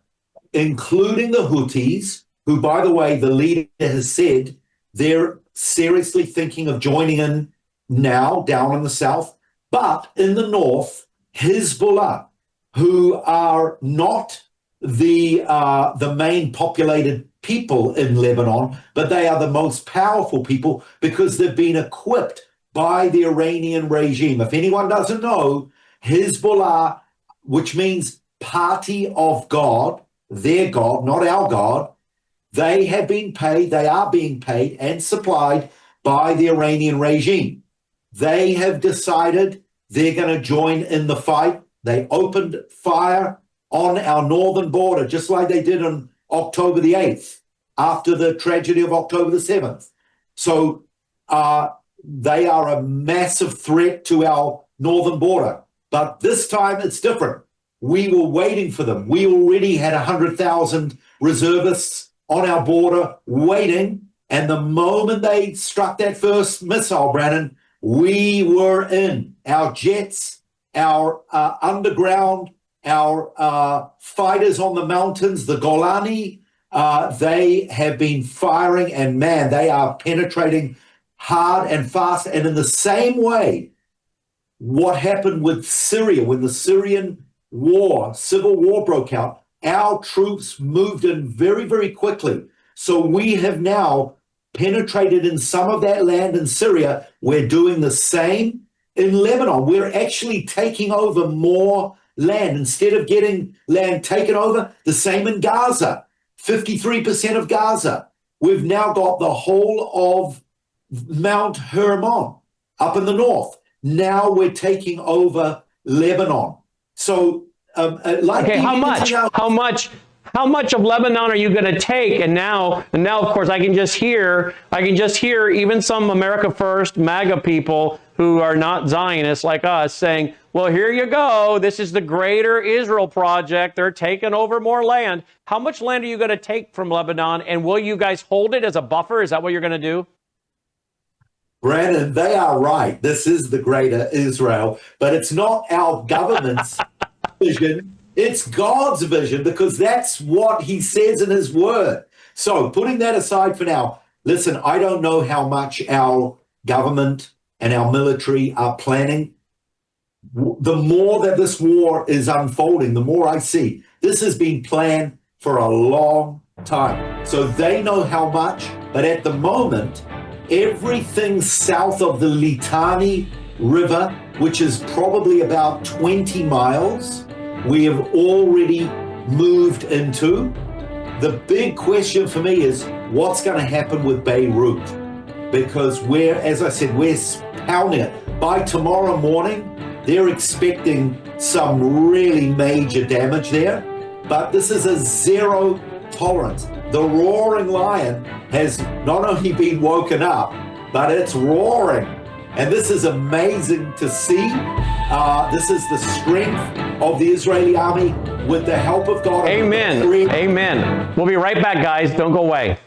[SPEAKER 3] including the Houthis, who, by the way, the leader has said they're seriously thinking of joining in now down in the south, but in the north, Hezbollah, who are not the main populated people in Lebanon, but they are the most powerful people because they've been equipped by the Iranian regime. If anyone doesn't know, Hezbollah, which means party of God, their God, not our God, they have been paid, they are being paid and supplied by the Iranian regime. They have decided they're going to join in the fight. They opened fire on our northern border, just like they did on October the 8th, after the tragedy of October the 7th. So they are a massive threat to our northern border. But this time it's different. We were waiting for them. We already had 100,000 reservists on our border waiting. And the moment they struck that first missile, Brannon, we were in. Our jets, our underground, our fighters on the mountains, the Golani, they have been firing, and man, they are penetrating hard and fast. And in the same way, what happened with Syria, when the Syrian civil war broke out, our troops moved in very, very quickly. So we have now penetrated in some of that land in Syria. We're doing the same in Lebanon. We're actually taking over more land instead of getting land taken over. The same in Gaza, 53% of Gaza. We've now got the whole of Mount Hermon up in the north. Now we're taking over Lebanon. So,
[SPEAKER 8] How much of Lebanon are you going to take? And now, of course, I can just hear even some America First MAGA people who are not Zionists like us saying, well, here you go. This is the greater Israel project. They're taking over more land. How much land are you going to take from Lebanon? And will you guys hold it as a buffer? Is that what you're going to do?
[SPEAKER 3] Brannon, they are right. This is the greater Israel, but it's not our government's vision. It's God's vision, because that's what he says in his word. So putting that aside for now, listen, I don't know how much our government and our military are planning. The more that this war is unfolding, the more I see this has been planned for a long time. So they know how much, but at the moment, everything south of the Litani River, which is probably about 20 miles, we have already moved into. The big question for me is what's going to happen with Beirut? Because as I said, we're pounding it. By tomorrow morning, they're expecting some really major damage there. but this is a zero tolerance. The roaring lion has not only been woken up, but it's roaring. And this is amazing to see. This is the strength of the Israeli army with the help of God.
[SPEAKER 8] Amen. Amen. We'll be right back, guys. Don't go away.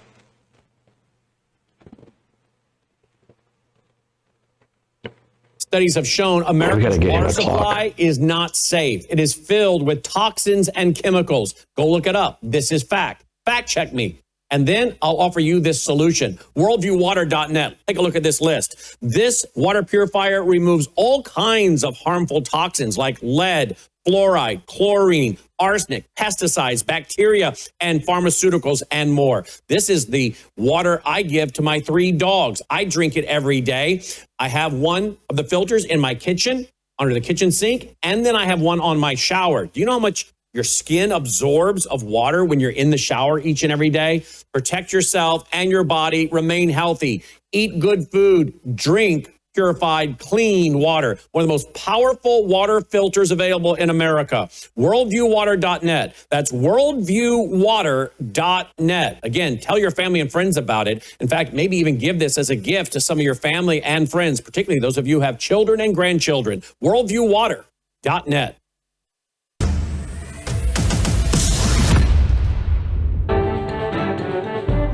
[SPEAKER 11] Studies have shown America's water supply is not safe. It is filled with toxins and chemicals. Go look it up. This is fact. Fact check me. And then I'll offer you this solution. Worldviewwater.net. Take a look at this list. This water purifier removes all kinds of harmful toxins like lead, fluoride, chlorine, arsenic, pesticides, bacteria, and pharmaceuticals, and more. This is the water I give to my 3 dogs. I drink it every day. I have one of the filters in my kitchen, under the kitchen sink, and then I have one on my shower. Do you know how much your skin absorbs of water when you're in the shower each and every day? Protect yourself and your body. Remain healthy. Eat good food. Drink purified, clean water. One of the most powerful water filters available in America. Worldviewwater.net. That's worldviewwater.net. Again, tell your family and friends about it. In fact, maybe even give this as a gift to some of your family and friends, particularly those of you who have children and grandchildren. Worldviewwater.net.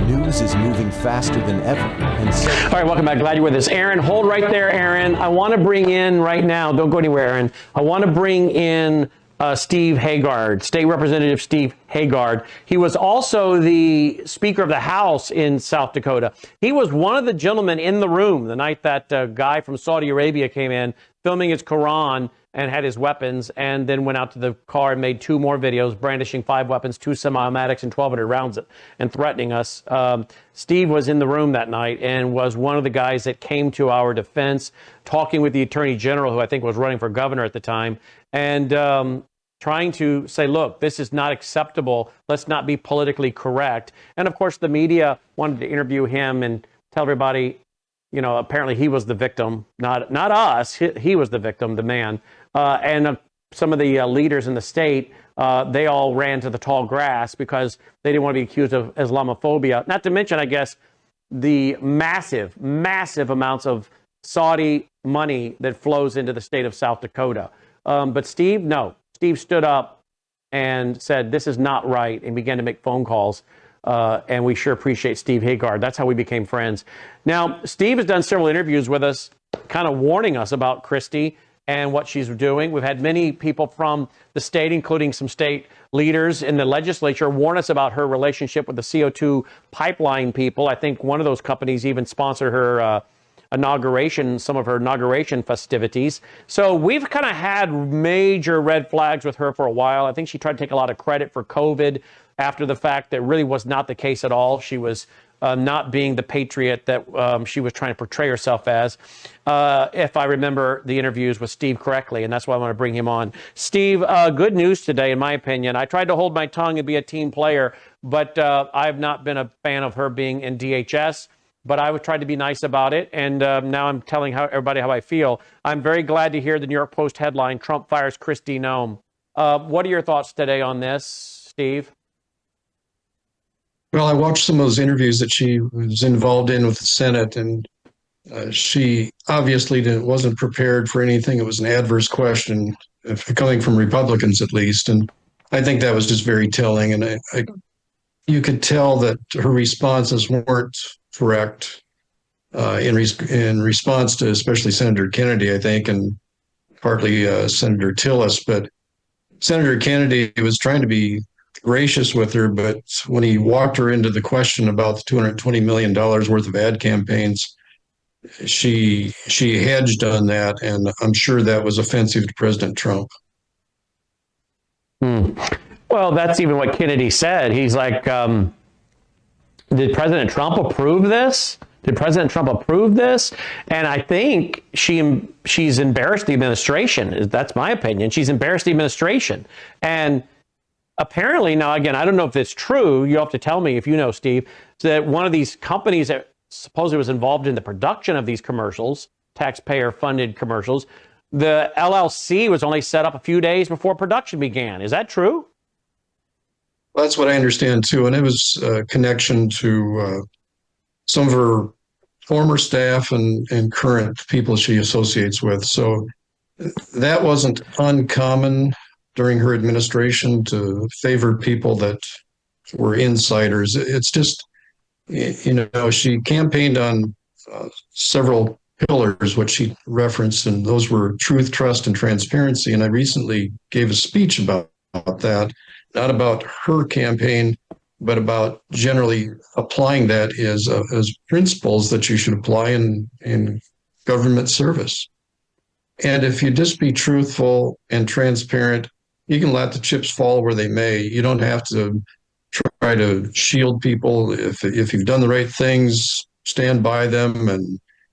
[SPEAKER 4] News is moving faster than ever. And so
[SPEAKER 8] All right, welcome back. Glad you're with us. Aaron, hold right there, Aaron. I want to bring in right now, don't go anywhere, Aaron. I want to bring in Steve Haggard, State Representative Steve Haggard. He was also the Speaker of the House in South Dakota. He was one of the gentlemen in the room the night that guy from Saudi Arabia came in, filming his Quran and had his weapons, and then went out to the car and made 2 more videos, brandishing 5 weapons, 2 semi-automatics, and 1,200 rounds, and threatening us. Steve was in the room that night and was one of the guys that came to our defense, talking with the Attorney General, who I think was running for governor at the time, and trying to say, look, this is not acceptable. Let's not be politically correct. And, of course, the media wanted to interview him and tell everybody, you know, apparently he was the victim, not us. He was the victim, the man. And some of the leaders in the state, they all ran to the tall grass because they didn't want to be accused of Islamophobia. Not to mention, I guess, the massive, massive amounts of Saudi money that flows into the state of South Dakota. But Steve, no. Steve stood up and said, this is not right, and began to make phone calls. And we sure appreciate Steve Haggard. That's how we became friends. Now, Steve has done several interviews with us, kind of warning us about Christie and what she's doing. We've had many people from the state, including some state leaders in the legislature, warn us about her relationship with the CO2 pipeline people. I think one of those companies even sponsored her inauguration, some of her inauguration festivities. So we've kind of had major red flags with her for a while. I think she tried to take a lot of credit for COVID after the fact. That really was not the case at all. She was not being the patriot that she was trying to portray herself as, if I remember the interviews with Steve correctly, and that's why I want to bring him on. Steve, good news today, in my opinion. I tried to hold my tongue and be a team player, but I've not been a fan of her being in DHS, but I would try to be nice about it, and now I'm telling everybody how I feel. I'm very glad to hear the New York Post headline, Trump fires Kristi Noem. What are your thoughts today on this, Steve?
[SPEAKER 12] Well, I watched some of those interviews that she was involved in with the Senate, and she obviously wasn't prepared for anything. It was an adverse question, coming from Republicans at least, and I think that was just very telling. And you could tell that her responses weren't correct in response to especially Senator Kennedy, I think, and partly Senator Tillis. But Senator Kennedy was trying to be gracious with her, but when he walked her into the question about the $220 million worth of ad campaigns, she hedged on that, and I'm sure that was offensive to President Trump.
[SPEAKER 8] Well, that's even what Kennedy said. He's like, did President Trump approve this? Did President Trump approve this? And I think she's embarrassed the administration. That's my opinion. She's embarrassed the administration. And apparently, now again, I don't know if it's true. You have to tell me if you know, Steve, that one of these companies that supposedly was involved in the production of these commercials, taxpayer-funded commercials, the LLC was only set up a few days before production began. Is that true?
[SPEAKER 12] Well, that's what I understand too. And it was a connection to some of her former staff and current people she associates with. So that wasn't uncommon during her administration to favor people that were insiders. It's just, she campaigned on several pillars, which she referenced, and those were truth, trust, and transparency. And I recently gave a speech about that, not about her campaign, but about generally applying that as principles that you should apply in government service. And if you just be truthful and transparent, you can let the chips fall where they may. You don't have to try to shield people. If you've done the right things, stand by them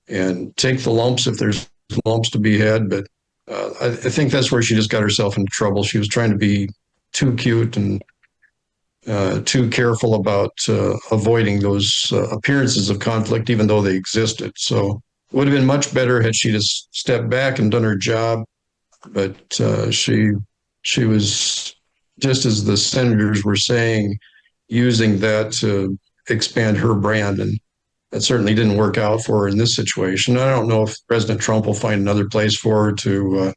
[SPEAKER 12] and take the lumps if there's lumps to be had. But I think that's where she just got herself into trouble. She was trying to be too cute and too careful about avoiding those appearances of conflict, even though they existed. So it would have been much better had she just stepped back and done her job. But she was, just as the senators were saying, using that to expand her brand. And that certainly didn't work out for her in this situation. I don't know if President Trump will find another place for her to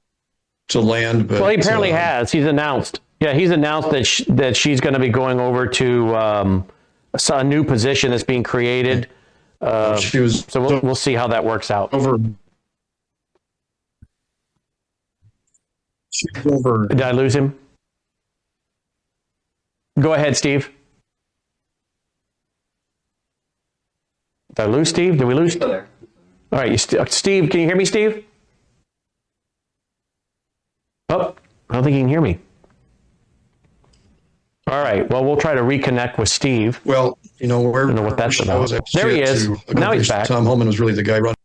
[SPEAKER 12] land. But,
[SPEAKER 8] well, he apparently has. He's announced. Yeah, he's announced that she's going to be going over to a new position that's being created. So we'll see how that works out. Did I lose him? Go ahead, Steve. Did I lose Steve? Did we lose? Still there. All right, Steve, can you hear me, Steve? Oh, I don't think he can hear me. All right, well, we'll try to reconnect with Steve.
[SPEAKER 12] Well, I don't know
[SPEAKER 8] what that's about. There he is. Now he's back.
[SPEAKER 12] Tom Homan was really the guy running.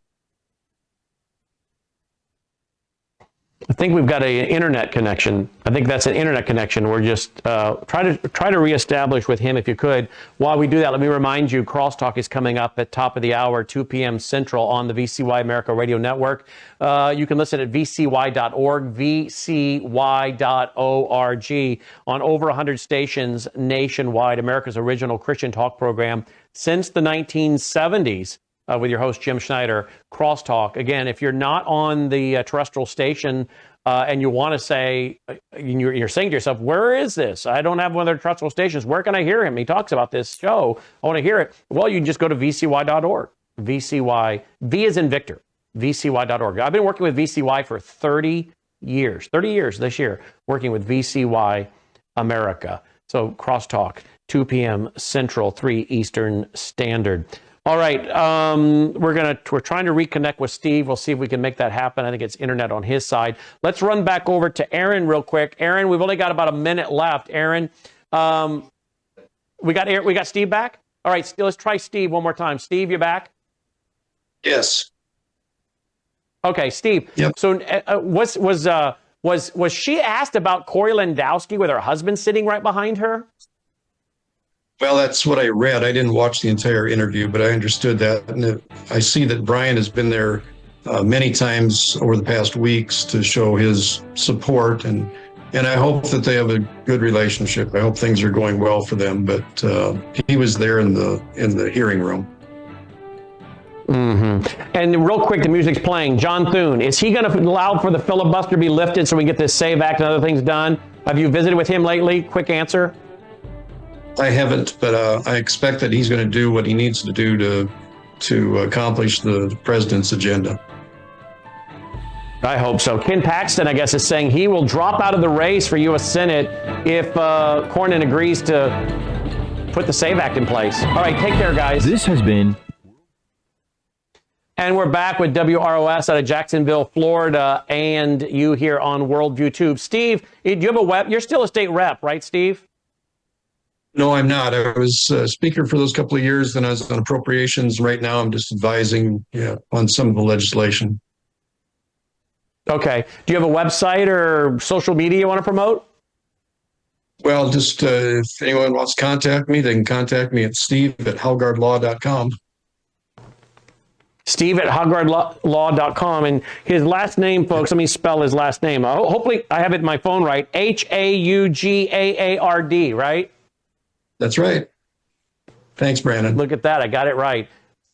[SPEAKER 8] I think we've got an internet connection. I think that's an internet connection. We're just try to reestablish with him if you could. While we do that, let me remind you, Crosstalk is coming up at top of the hour, 2 p.m. Central on the VCY America Radio Network. You can listen at vcy.org, vcy.org, on over 100 stations nationwide, America's original Christian talk program since the 1970s. With your host, Jim Schneider, Crosstalk. Again, if you're not on the terrestrial station and you want to say, you're saying to yourself, where is this? I don't have one of their terrestrial stations. Where can I hear him? He talks about this show. I want to hear it. Well, you can just go to vcy.org. VCY, V as in Victor, vcy.org. I've been working with VCY for 30 years this year, working with VCY America. So Crosstalk, 2 p.m. Central, 3 Eastern Standard. All right, we're trying to reconnect with Steve. We'll see if we can make that happen. I think it's internet on his side. Let's run back over to Aaron real quick. Aaron, we've only got about a minute left. Aaron, we got Steve back. All right, let's try Steve one more time. Steve, you back?
[SPEAKER 12] Yes.
[SPEAKER 8] Okay, Steve.
[SPEAKER 12] Yep.
[SPEAKER 8] So was she asked about Corey Lewandowski with her husband sitting right behind her?
[SPEAKER 12] Well, that's what I read. I didn't watch the entire interview, but I understood that. And I see that Brian has been there many times over the past weeks to show his support, and I hope that they have a good relationship. I hope things are going well for them. But he was there in the hearing room.
[SPEAKER 8] Mm-hmm. And real quick, the music's playing. John Thune, is he going to allow for the filibuster to be lifted so we get this SAVE Act and other things done? Have you visited with him lately? Quick answer.
[SPEAKER 12] I haven't, but I expect that he's going to do what he needs to do to accomplish the president's agenda.
[SPEAKER 8] I hope so. Ken Paxton, I guess, is saying he will drop out of the race for U.S. Senate if Cornyn agrees to put the SAVE Act in place. All right, take care, guys.
[SPEAKER 7] This has been...
[SPEAKER 8] And we're back with WROS out of Jacksonville, Florida, and you here on Worldview Tube. Steve, do you have a web? You're still a state rep, right, Steve?
[SPEAKER 12] No, I'm not. I was speaker for those couple of years, then I was on appropriations. Right now, I'm just advising on some of the legislation.
[SPEAKER 8] Okay. Do you have a website or social media you want to promote?
[SPEAKER 12] Well, just if anyone wants to contact me, they can contact me at steve@howgardlaw.com.
[SPEAKER 8] Steve@howgardlaw.com. And his last name, folks, let me spell his last name. Hopefully I have it in my phone right. Haugaard, right?
[SPEAKER 12] That's right. Thanks, Brannon.
[SPEAKER 8] Look at that. I got it right.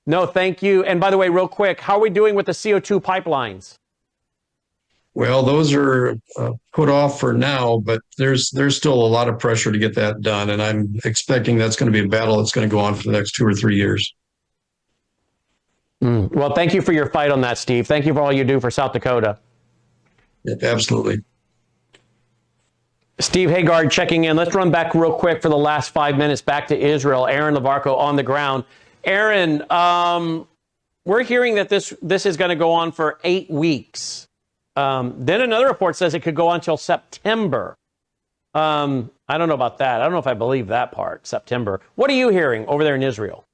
[SPEAKER 8] No, thank you. And by the way, real quick, how are we doing with the CO2 pipelines?
[SPEAKER 12] Well, those are put off for now, but there's still a lot of pressure to get that done, and I'm expecting that's going to be a battle that's going to go on for the next 2 or 3 years.
[SPEAKER 8] Well, thank you for your fight on that, Steve. Thank you for all you do for South Dakota.
[SPEAKER 12] Yeah, absolutely.
[SPEAKER 8] Steve Haggard checking in. Let's run back real quick for the last 5 minutes back to Israel. Aaron Labarco on the ground. Aaron, we're hearing that this is going to go on for 8 weeks. Then another report says it could go on until September. I don't know about that. I don't know if I believe that part, September. What are you hearing over there in Israel?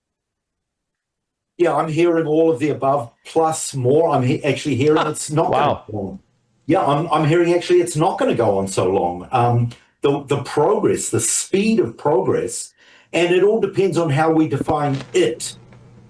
[SPEAKER 3] Yeah, I'm hearing all of the above plus more. I'm actually hearing it's not going to go on. Yeah, I'm hearing actually it's not going to go on so long. The progress, the speed of progress, and it all depends on how we define it.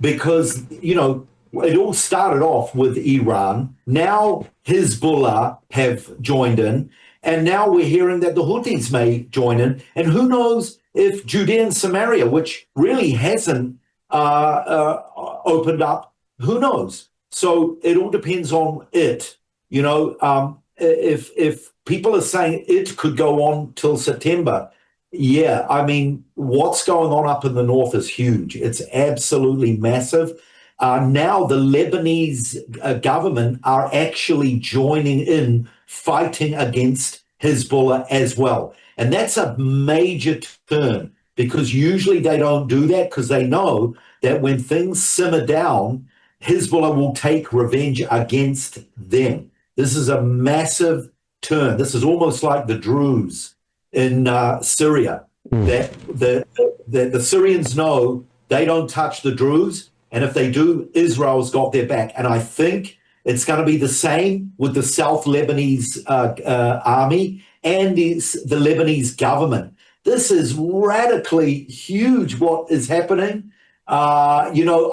[SPEAKER 3] Because, you know, it all started off with Iran. Now Hezbollah have joined in. And now we're hearing that the Houthis may join in. And who knows if Judea and Samaria, which really hasn't opened up, who knows? So it all depends on it. You know, if people are saying it could go on till September, yeah, I mean, what's going on up in the north is huge. It's absolutely massive. Now the Lebanese government are actually joining in, fighting against Hezbollah as well. And that's a major turn, because usually they don't do that because they know that when things simmer down, Hezbollah will take revenge against them. This is a massive turn. This is almost like the Druze in Syria. That the Syrians know they don't touch the Druze, and if they do, Israel's got their back. And I think it's going to be the same with the South Lebanese army and the Lebanese government. This is radically huge what is happening. You know,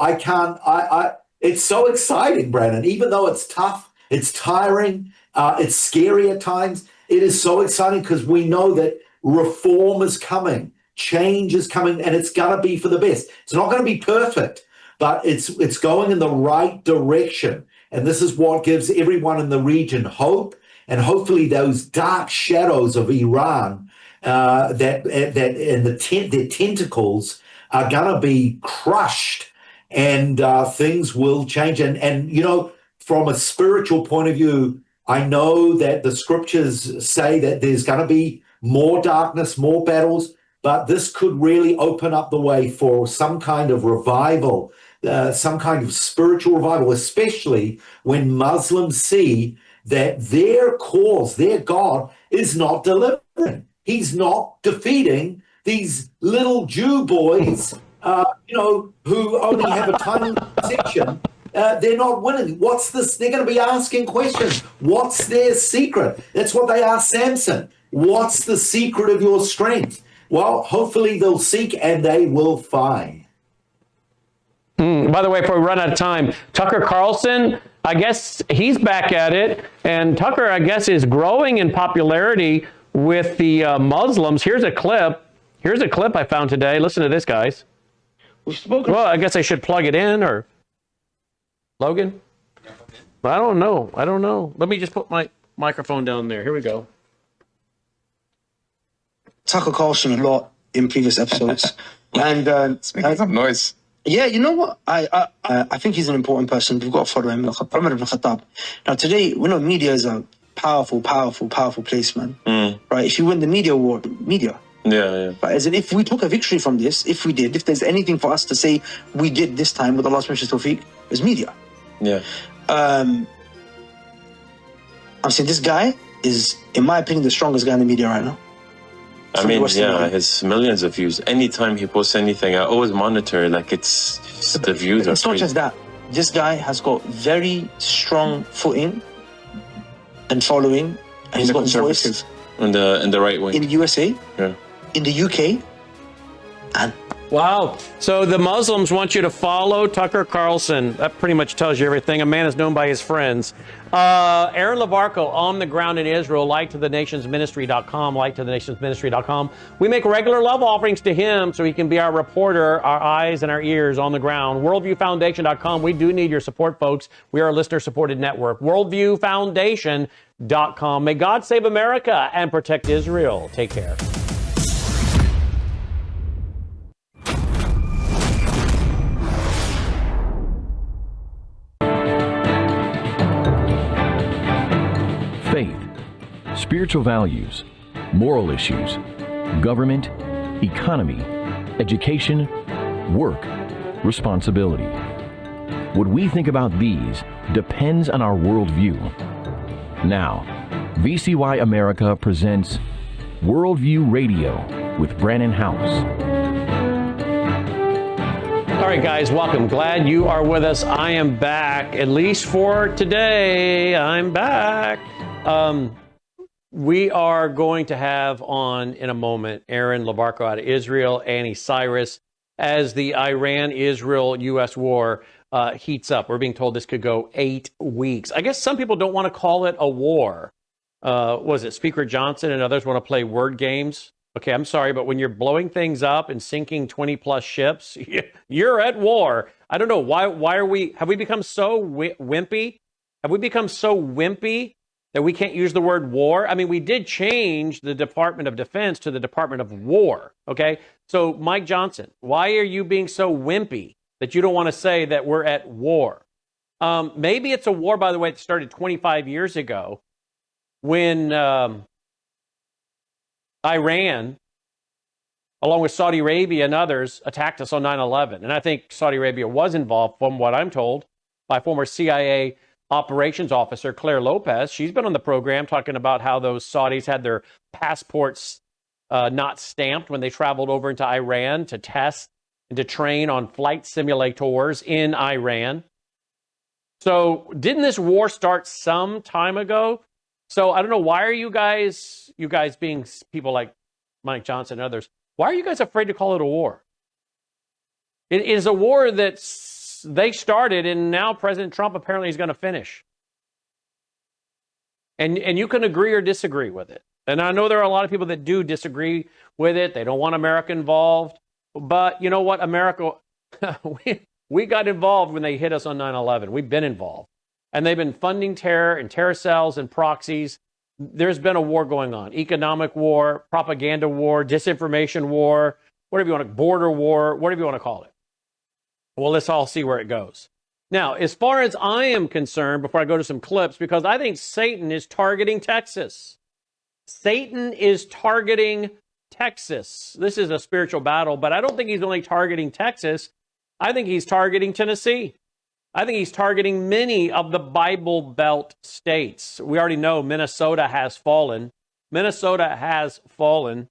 [SPEAKER 3] it's so exciting, Brannon. Even though it's tough, it's tiring, it's scary at times, it is so exciting because we know that reform is coming, change is coming, and it's going to be for the best. It's not going to be perfect, but it's going in the right direction. And this is what gives everyone in the region hope, and hopefully those dark shadows of Iran that and their tentacles are going to be crushed, and things will change. And you know, from a spiritual point of view, I know that the scriptures say that there's going to be more darkness, more battles, but this could really open up the way for some kind of revival, some kind of spiritual revival, especially when Muslims see that their cause, their God, is not delivering. He's not defeating these little Jew boys, you know, who only have a tiny section. They're not winning. What's this? They're going to be asking questions. What's their secret? That's what they asked Samson. What's the secret of your strength? Well, hopefully they'll seek and they will find.
[SPEAKER 8] By the way, before we run out of time, Tucker Carlson, I guess he's back at it. And Tucker, I guess, is growing in popularity with the Muslims. Here's a clip. Here's a clip I found today. Listen to this, guys. Well, I guess I should plug it in, or Logan? I don't know. I don't know. Let me just put my microphone down there. Here we go.
[SPEAKER 13] Tucker Carlson a lot in previous episodes, and making some noise. Yeah, you know what? I think he's an important person. We've got to follow him. Umar ibn Khattab. Now today, we know media is a powerful place, man. Right? If you win the media war, media.
[SPEAKER 14] Yeah.
[SPEAKER 13] Right? As in, if we took a victory from this, if there's anything for us to say we did this time with Allah's precious tawfiq, it's media.
[SPEAKER 14] Yeah.
[SPEAKER 13] I'm saying this guy is, in my opinion, the strongest guy in the media right now.
[SPEAKER 14] I mean, yeah, his millions of views. Anytime he posts anything, I always monitor, like it's the views.
[SPEAKER 13] It's not just that. This guy has got very strong footing and following, and he's got voice
[SPEAKER 14] in the right way.
[SPEAKER 13] In the USA,
[SPEAKER 14] yeah,
[SPEAKER 13] in the UK, and
[SPEAKER 8] Wow. So the Muslims want you to follow Tucker Carlson. That pretty much tells you everything. A man is known by his friends. Aaron Labarco, on the ground in Israel, lighttothenationsministry.com, lighttothenationsministry.com. We make regular love offerings to him so he can be our reporter, our eyes and our ears on the ground. Worldviewfoundation.com. We do need your support, folks. We are a listener-supported network. Worldviewfoundation.com. May God save America and protect Israel. Take care.
[SPEAKER 7] Faith, spiritual values, moral issues, government, economy, education, work, responsibility. What we think about these depends on our worldview. Now, VCY America presents Worldview Radio with Brannon Howse.
[SPEAKER 8] All right, guys, welcome. Glad you are with us. I am back, at least for today. I'm back. We are going to have on in a moment Aaron Labarco out of Israel, Anni Cyrus, as the Iran-Israel-U.S. war heats up. We're being told this could go 8 weeks. I guess some people don't want to call it a war. Was it Speaker Johnson and others want to play word games? Okay, I'm sorry, but when you're blowing things up and sinking 20-plus ships, you're at war. I don't know. Why are we, have we become so wimpy? Have we become so wimpy that we can't use the word war? I mean, we did change the Department of Defense to the Department of War, okay? So, Mike Johnson, why are you being so wimpy that you don't want to say that we're at war? Maybe it's a war, by the way, that started 25 years ago when Iran, along with Saudi Arabia and others, attacked us on 9/11. And I think Saudi Arabia was involved, from what I'm told, by former CIA operations officer Claire Lopez. She's been on the program talking about how those Saudis had their passports not stamped when they traveled over into Iran to test and to train on flight simulators in Iran. So didn't this war start some time ago? So I don't know, why are you guys being people like Mike Johnson and others, why are you guys afraid to call it a war? It is a war that they started, and now President Trump apparently is going to finish. And you can agree or disagree with it. And I know there are a lot of people that do disagree with it. They don't want America involved. But you know what? America, we got involved when they hit us on 9/11. We've been involved. And they've been funding terror and terror cells and proxies. There's been a war going on. Economic war, propaganda war, disinformation war, whatever you want to, border war, whatever you want to call it. Well, let's all see where it goes. Now, as far as I am concerned, before I go to some clips, because I think Satan is targeting Texas. Satan is targeting Texas. This is a spiritual battle, but I don't think he's only targeting Texas. I think he's targeting Tennessee. I think he's targeting many of the Bible Belt states. We already know Minnesota has fallen. Minnesota has fallen.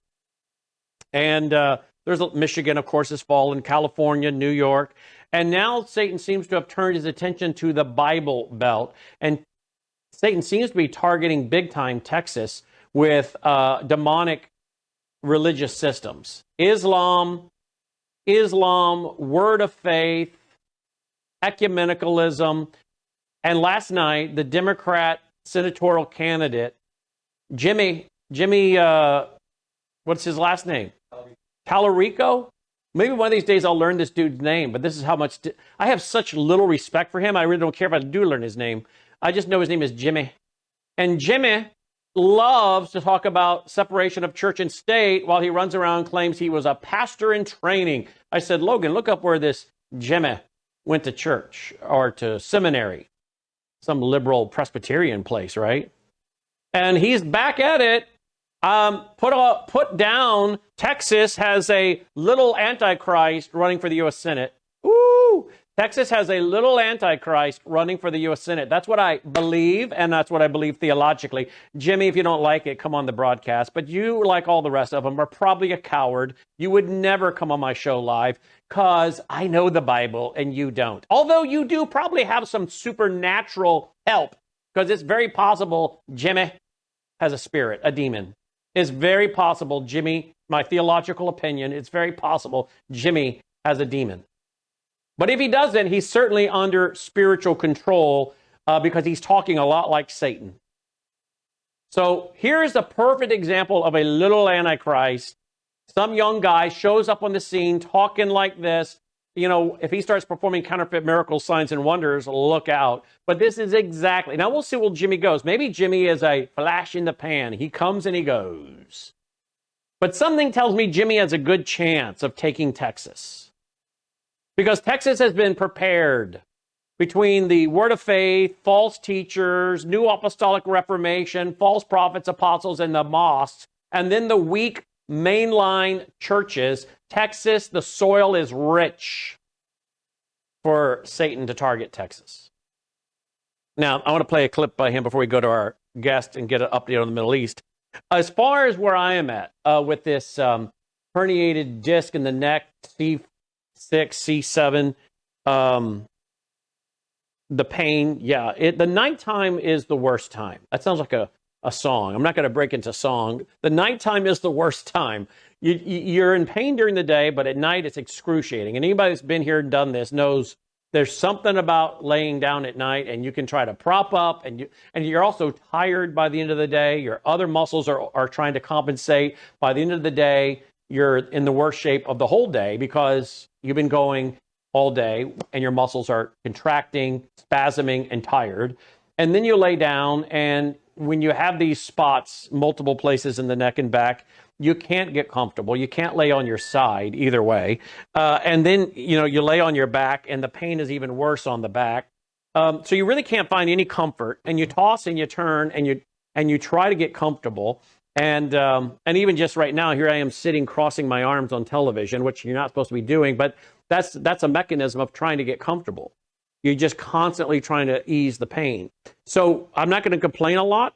[SPEAKER 8] And there's Michigan, of course, has fallen. California, New York. And now Satan seems to have turned his attention to the Bible Belt. And Satan seems to be targeting big-time Texas with demonic religious systems. Islam, word of faith, ecumenicalism, and last night, the Democrat senatorial candidate, Jimmy, what's his last name? Talarico? Maybe one of these days I'll learn this dude's name, but this is how much I have such little respect for him. I really don't care if I do learn his name. I just know his name is Jimmy. And Jimmy loves to talk about separation of church and state while he runs around and claims he was a pastor in training. I said, Logan, look up where this Jimmy went to church or to seminary, some liberal Presbyterian place, right? And he's back at it. Put down, Texas has a little Antichrist running for the U.S. Senate. Ooh, Texas has a little Antichrist running for the U.S. Senate. That's what I believe, and that's what I believe theologically. Jimmy, if you don't like it, come on the broadcast. But you, like all the rest of them, are probably a coward. You would never come on my show live because I know the Bible and you don't. Although you do probably have some supernatural help, because it's very possible Jimmy has a spirit, a demon. It's very possible Jimmy my theological opinion, it's very possible Jimmy has a demon. But if he doesn't, he's certainly under spiritual control because he's talking a lot like Satan. So here's a perfect example of a little Antichrist. Some young guy shows up on the scene talking like this. You know, if he starts performing counterfeit miracles, signs, and wonders, look out. But this is exactly. Now we'll see where Jimmy goes. Maybe Jimmy is a flash in the pan. He comes and he goes. But something tells me Jimmy has a good chance of taking Texas. Because Texas has been prepared between the word of faith, false teachers, new apostolic reformation, false prophets, apostles, and the mosques, and then the weak mainline churches. Texas, the soil is rich for Satan to target Texas. Now, I want to play a clip by him before we go to our guest and get an update on the Middle East. As far as where I am at with this herniated disc in the neck, C6, C7, the pain, yeah. The nighttime is the worst time. That sounds like a song. I'm not going to break into song. The nighttime is the worst time. You're in pain during the day, but at night it's excruciating. And anybody that's been here and done this knows there's something about laying down at night, and you can try to prop up, and you're also tired by the end of the day. Your other muscles are trying to compensate. By the end of the day, you're in the worst shape of the whole day because you've been going all day and your muscles are contracting, spasming, and tired. And then you lay down, and when you have these spots, multiple places in the neck and back, you can't get comfortable. You can't lay on your side either way. And then, you lay on your back, and the pain is even worse on the back. So you really can't find any comfort, and you toss and you turn and you try to get comfortable. And even just right now, here I am sitting, crossing my arms on television, which you're not supposed to be doing, but that's a mechanism of trying to get comfortable. You're just constantly trying to ease the pain. So I'm not going to complain a lot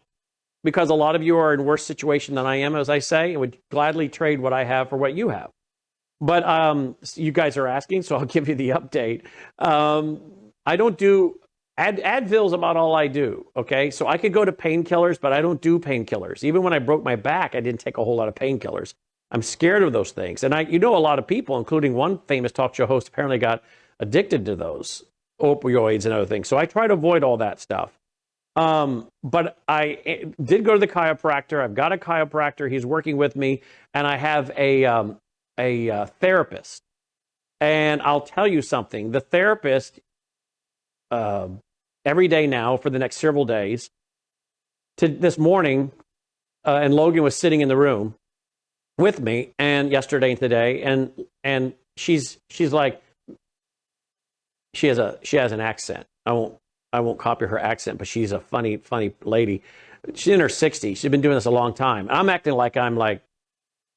[SPEAKER 8] because a lot of you are in worse situation than I am, as I say, and would gladly trade what I have for what you have. But you guys are asking, so I'll give you the update. I don't do Advil's about all I do, okay? So I could go to painkillers, but I don't do painkillers. Even when I broke my back, I didn't take a whole lot of painkillers. I'm scared of those things. And a lot of people, including one famous talk show host, apparently got addicted to those opioids and other things. So I try to avoid all that stuff. But I did go to the chiropractor. I've got a chiropractor. He's working with me. And I have a therapist. And I'll tell you something. The therapist, every day now for the next several days, to this morning, and Logan was sitting in the room with me, and yesterday and today, and she's like, she has an accent. I won't copy her accent, but she's a funny lady. She's in her 60s. She's been doing this a long time. I'm acting like I'm like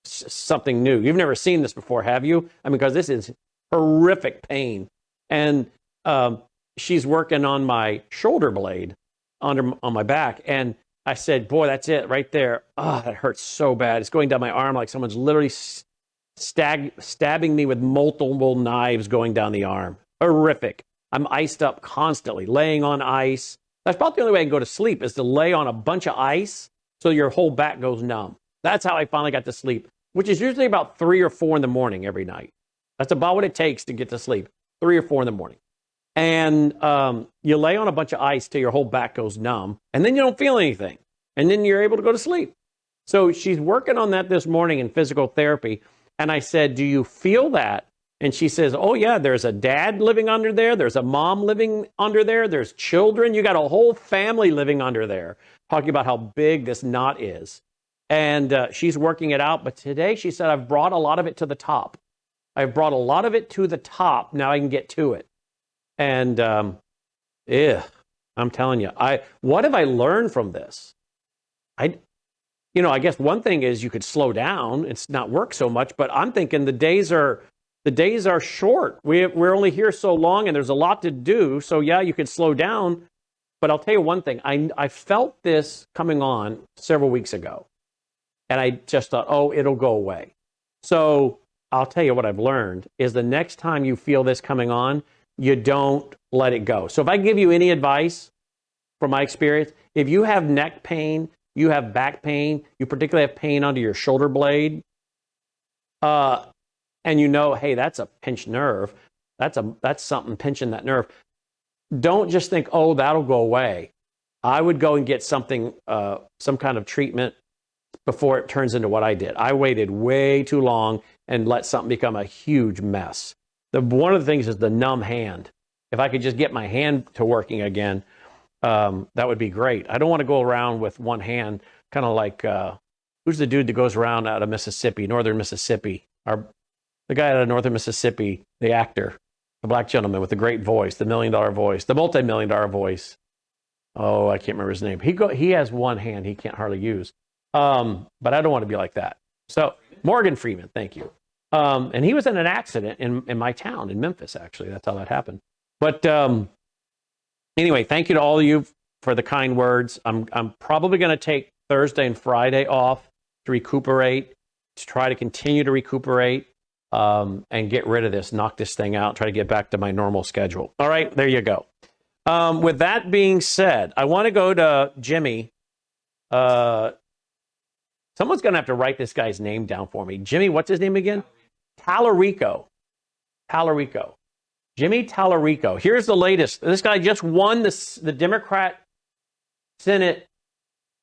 [SPEAKER 8] something new. You've never seen this before, have you? I mean, because this is horrific pain. And she's working on my shoulder blade on my back. And I said, boy, that's it right there. Oh, that hurts so bad. It's going down my arm like someone's literally stabbing me with multiple knives going down the arm. Horrific. I'm iced up constantly, laying on ice. That's probably the only way I can go to sleep is to lay on a bunch of ice so your whole back goes numb. That's how I finally got to sleep, which is usually about 3 or 4 in the morning every night. That's about what it takes to get to sleep, 3 or 4 in the morning. And you lay on a bunch of ice till your whole back goes numb, and then you don't feel anything. And then you're able to go to sleep. So she's working on that this morning in physical therapy. And I said, do you feel that? And she says, oh, yeah, there's a dad living under there. There's a mom living under there. There's children. You got a whole family living under there, talking about how big this knot is. And she's working it out. But today she said, I've brought a lot of it to the top. I've brought a lot of it to the top. Now I can get to it. And I'm telling you, what have I learned from this? I guess one thing is you could slow down. It's not work so much. But I'm thinking the days are short. We're only here so long, and there's a lot to do. So yeah, you could slow down. But I'll tell you one thing. I felt this coming on several weeks ago, and I just thought, oh, it'll go away. So I'll tell you what I've learned is the next time you feel this coming on, you don't let it go. So if I give you any advice from my experience, if you have neck pain, you have back pain, you particularly have pain under your shoulder blade, and you know, hey, that's a pinched nerve. That's something pinching that nerve. Don't just think, oh, that'll go away. I would go and get something, some kind of treatment before it turns into what I did. I waited way too long and let something become a huge mess. One of the things is the numb hand. If I could just get my hand to working again, that would be great. I don't want to go around with one hand, kind of like, who's the dude that goes around out of Mississippi, northern Mississippi? The guy out of northern Mississippi, the actor, the black gentleman with the great voice, the $1 million voice, the multi-million-dollar voice. Oh, I can't remember his name. He has one hand he can't hardly use. But I don't want to be like that. So Morgan Freeman, thank you. And he was in an accident in my town, in Memphis, actually. That's how that happened. But anyway, thank you to all of you for the kind words. I'm probably going to take Thursday and Friday off to recuperate, to try to continue to recuperate and get rid of this, knock this thing out, try to get back to my normal schedule. All right, there you go. With that being said, I want to go to Jimmy. Someone's going to have to write this guy's name down for me. Jimmy, what's his name again? Tallarico. Jimmy Tallarico. Here's the latest. This guy just won the Democrat Senate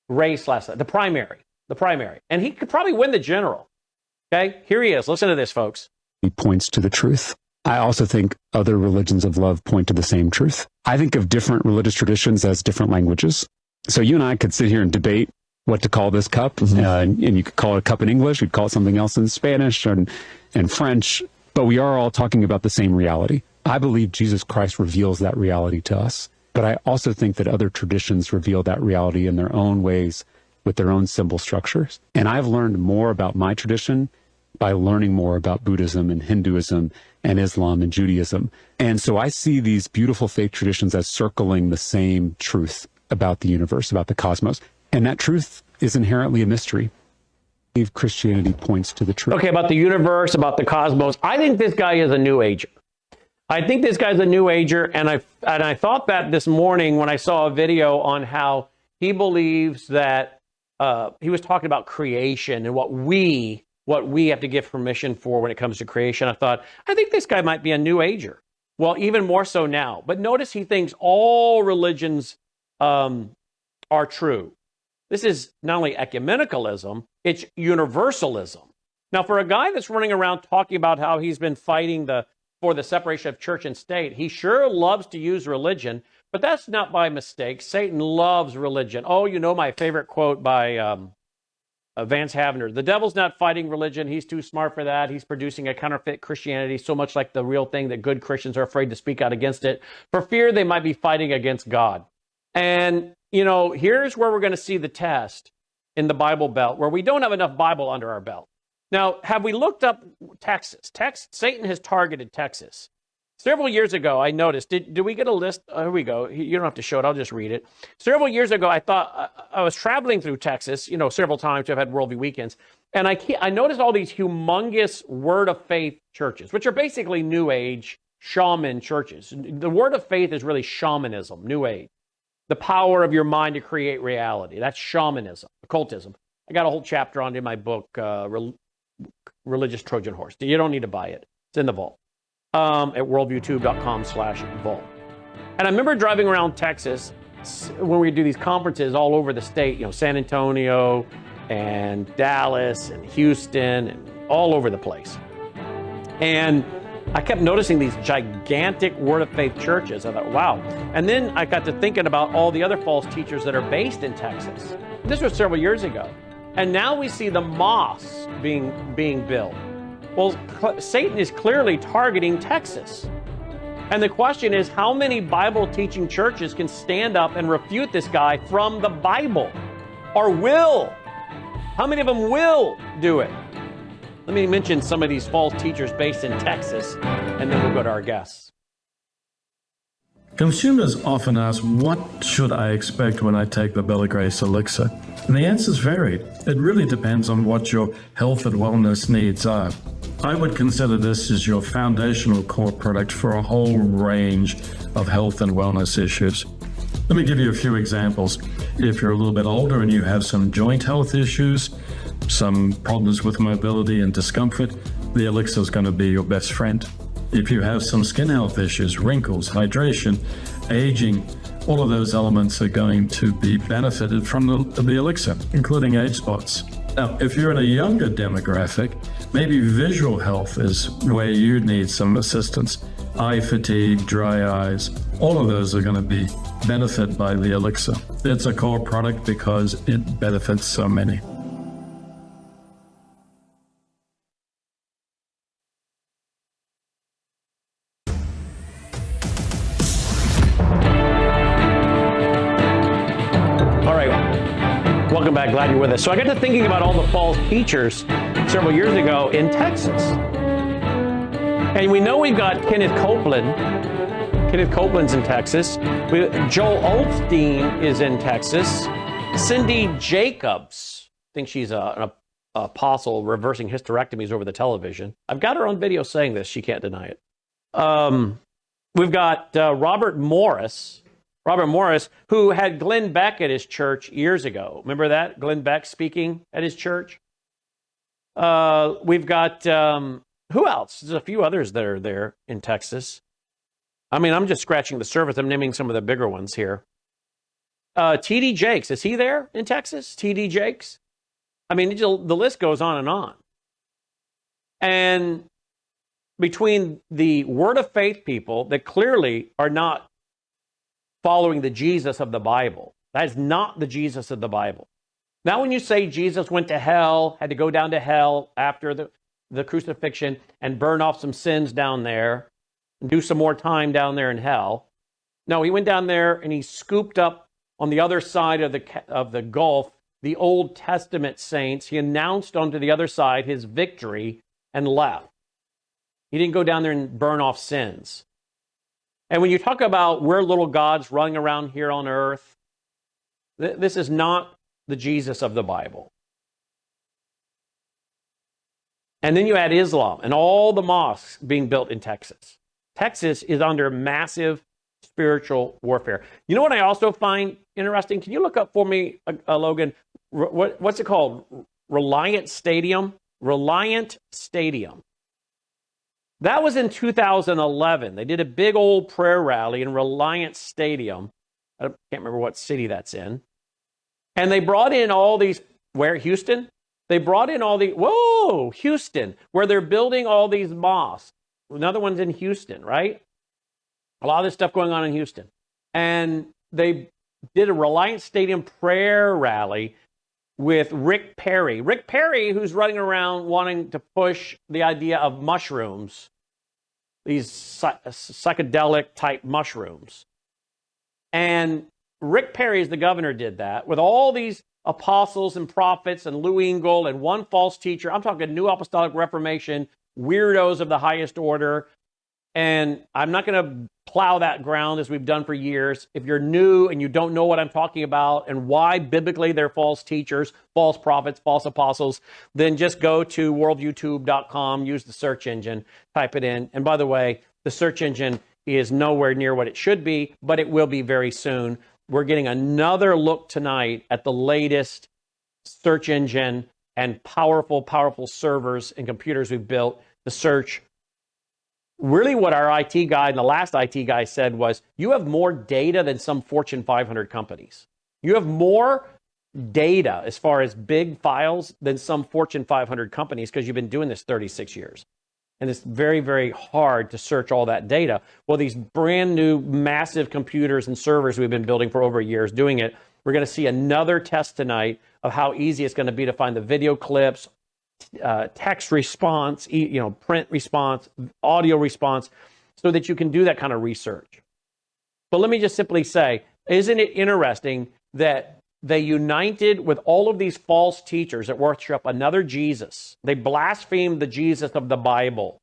[SPEAKER 8] race last night, the primary. And he could probably win the general. Okay, here he is. Listen to this, folks.
[SPEAKER 15] He points to the truth. I also think other religions of love point to the same truth. I think of different religious traditions as different languages. So you and I could sit here and debate what to call this cup, and you could call it a cup in English, you'd call it something else in Spanish and French, but we are all talking about the same reality. I believe Jesus Christ reveals that reality to us, but I also think that other traditions reveal that reality in their own ways with their own symbol structures. And I've learned more about my tradition by learning more about Buddhism and Hinduism and Islam and Judaism. And so I see these beautiful faith traditions as circling the same truth about the universe, about the cosmos. And that truth is inherently a mystery. I believe Christianity points to the truth.
[SPEAKER 8] Okay, about the universe, about the cosmos. I think this guy is a New Ager. And I thought that this morning when I saw a video on how he believes that he was talking about creation and what we have to give permission for when it comes to creation. I thought, I think this guy might be a New Ager. Well, even more so now. But notice he thinks all religions are true. This is not only ecumenicalism, it's universalism. Now, for a guy that's running around talking about how he's been fighting for the separation of church and state, he sure loves to use religion, but that's not by mistake. Satan loves religion. Oh, you know my favorite quote by Vance Havner. The devil's not fighting religion. He's too smart for that. He's producing a counterfeit Christianity, so much like the real thing that good Christians are afraid to speak out against it, for fear they might be fighting against God. And, you know, here's where we're going to see the test in the Bible Belt, where we don't have enough Bible under our belt. Now, have we looked up Texas? Satan has targeted Texas. Several years ago, I noticed, did we get a list? Here we go. You don't have to show it. I'll just read it. Several years ago, I thought I was traveling through Texas, several times. I've had Worldview weekends. And I noticed all these humongous Word of Faith churches, which are basically New Age shaman churches. The Word of Faith is really shamanism, New Age. The power of your mind to create reality. That's shamanism, occultism. I got a whole chapter on it in my book, Religious Trojan Horse. You don't need to buy it. It's in the vault. At worldviewtube.com/vault. And I remember driving around Texas when we do these conferences all over the state, San Antonio and Dallas and Houston and all over the place. And I kept noticing these gigantic Word of Faith churches. I thought, wow. And then I got to thinking about all the other false teachers that are based in Texas. This was several years ago. And now we see the mosques being built. Well, Satan is clearly targeting Texas. And the question is, how many Bible-teaching churches can stand up and refute this guy from the Bible? Or will? How many of them will do it? Let me mention some of these false teachers based in Texas, and then we'll go to our guests.
[SPEAKER 10] Consumers often ask, what should I expect when I take the Belly Grace elixir? And the answer's varied. It really depends on what your health and wellness needs are. I would consider this as your foundational core product for a whole range of health and wellness issues. Let me give you a few examples. If you're a little bit older and you have some joint health issues, some problems with mobility and discomfort, the elixir is going to be your best friend. If you have some skin health issues, wrinkles, hydration, aging, all of those elements are going to be benefited from the elixir, including age spots. Now, if you're in a younger demographic, maybe visual health is where you need some assistance. Eye fatigue, dry eyes, all of those are going to be benefited by the elixir. It's a core product because it benefits so many.
[SPEAKER 8] Welcome back. Glad you're with us. So I got to thinking about all the false teachers several years ago in Texas. And we know we've got Kenneth Copeland. Kenneth Copeland's in Texas. Joel Osteen is in Texas. Cindy Jacobs, I think she's an apostle reversing hysterectomies over the television. I've got her on video saying this. She can't deny it. We've got Robert Morris, who had Glenn Beck at his church years ago. Remember that? Glenn Beck speaking at his church. We've got, who else? There's a few others that are there in Texas. I mean, I'm just scratching the surface. I'm naming some of the bigger ones here. T.D. Jakes, is he there in Texas? T.D. Jakes? I mean, the list goes on and on. And between the Word of Faith people that clearly are not following the Jesus of the Bible. That is not the Jesus of the Bible. Now, when you say Jesus went to hell, had to go down to hell after the crucifixion and burn off some sins down there and do some more time down there in hell. No, he went down there and he scooped up on the other side of the gulf the Old Testament saints. He announced onto the other side his victory and left. He didn't go down there and burn off sins. And when you talk about we're little gods running around here on earth, this is not the Jesus of the Bible. And then you add Islam and all the mosques being built in Texas. Texas is under massive spiritual warfare. You know what I also find interesting? Can you look up for me, Logan, what's it called? Reliant Stadium? Reliant Stadium. That was in 2011. They did a big old prayer rally in Reliant Stadium. I can't remember what city that's in. And they brought in all these, where, Houston? They brought in all the, Houston, where they're building all these mosques. Another one's in Houston, right? A lot of this stuff going on in Houston. And they did a Reliant Stadium prayer rally with Rick Perry. Rick Perry, who's running around wanting to push the idea of mushrooms, these psychedelic type mushrooms. And Rick Perry, as the governor, did that with all these apostles and prophets and Lou Engle and one false teacher. I'm talking New Apostolic Reformation, weirdos of the highest order. And I'm not going to plow that ground as we've done for years. If you're new and you don't know what I'm talking about and why biblically they're false teachers, false prophets, false apostles, then just go to worldviewtube.com, use the search engine, type it in. And by the way, the search engine is nowhere near what it should be, but it will be very soon. We're getting another look tonight at the latest search engine and powerful, powerful servers and computers we've built to search. Really what our IT guy and the last IT guy said was, you have more data than some Fortune 500 companies. You have more data as far as big files than some Fortune 500 companies because you've been doing this 36 years. And it's very, very hard to search all that data. Well, these brand new massive computers and servers we've been building for over years doing it, we're going to see another test tonight of how easy it's going to be to find the video clips, text response, print response, audio response, so that you can do that kind of research. But let me just simply say, isn't it interesting that they united with all of these false teachers that worship another Jesus? They blasphemed the Jesus of the Bible.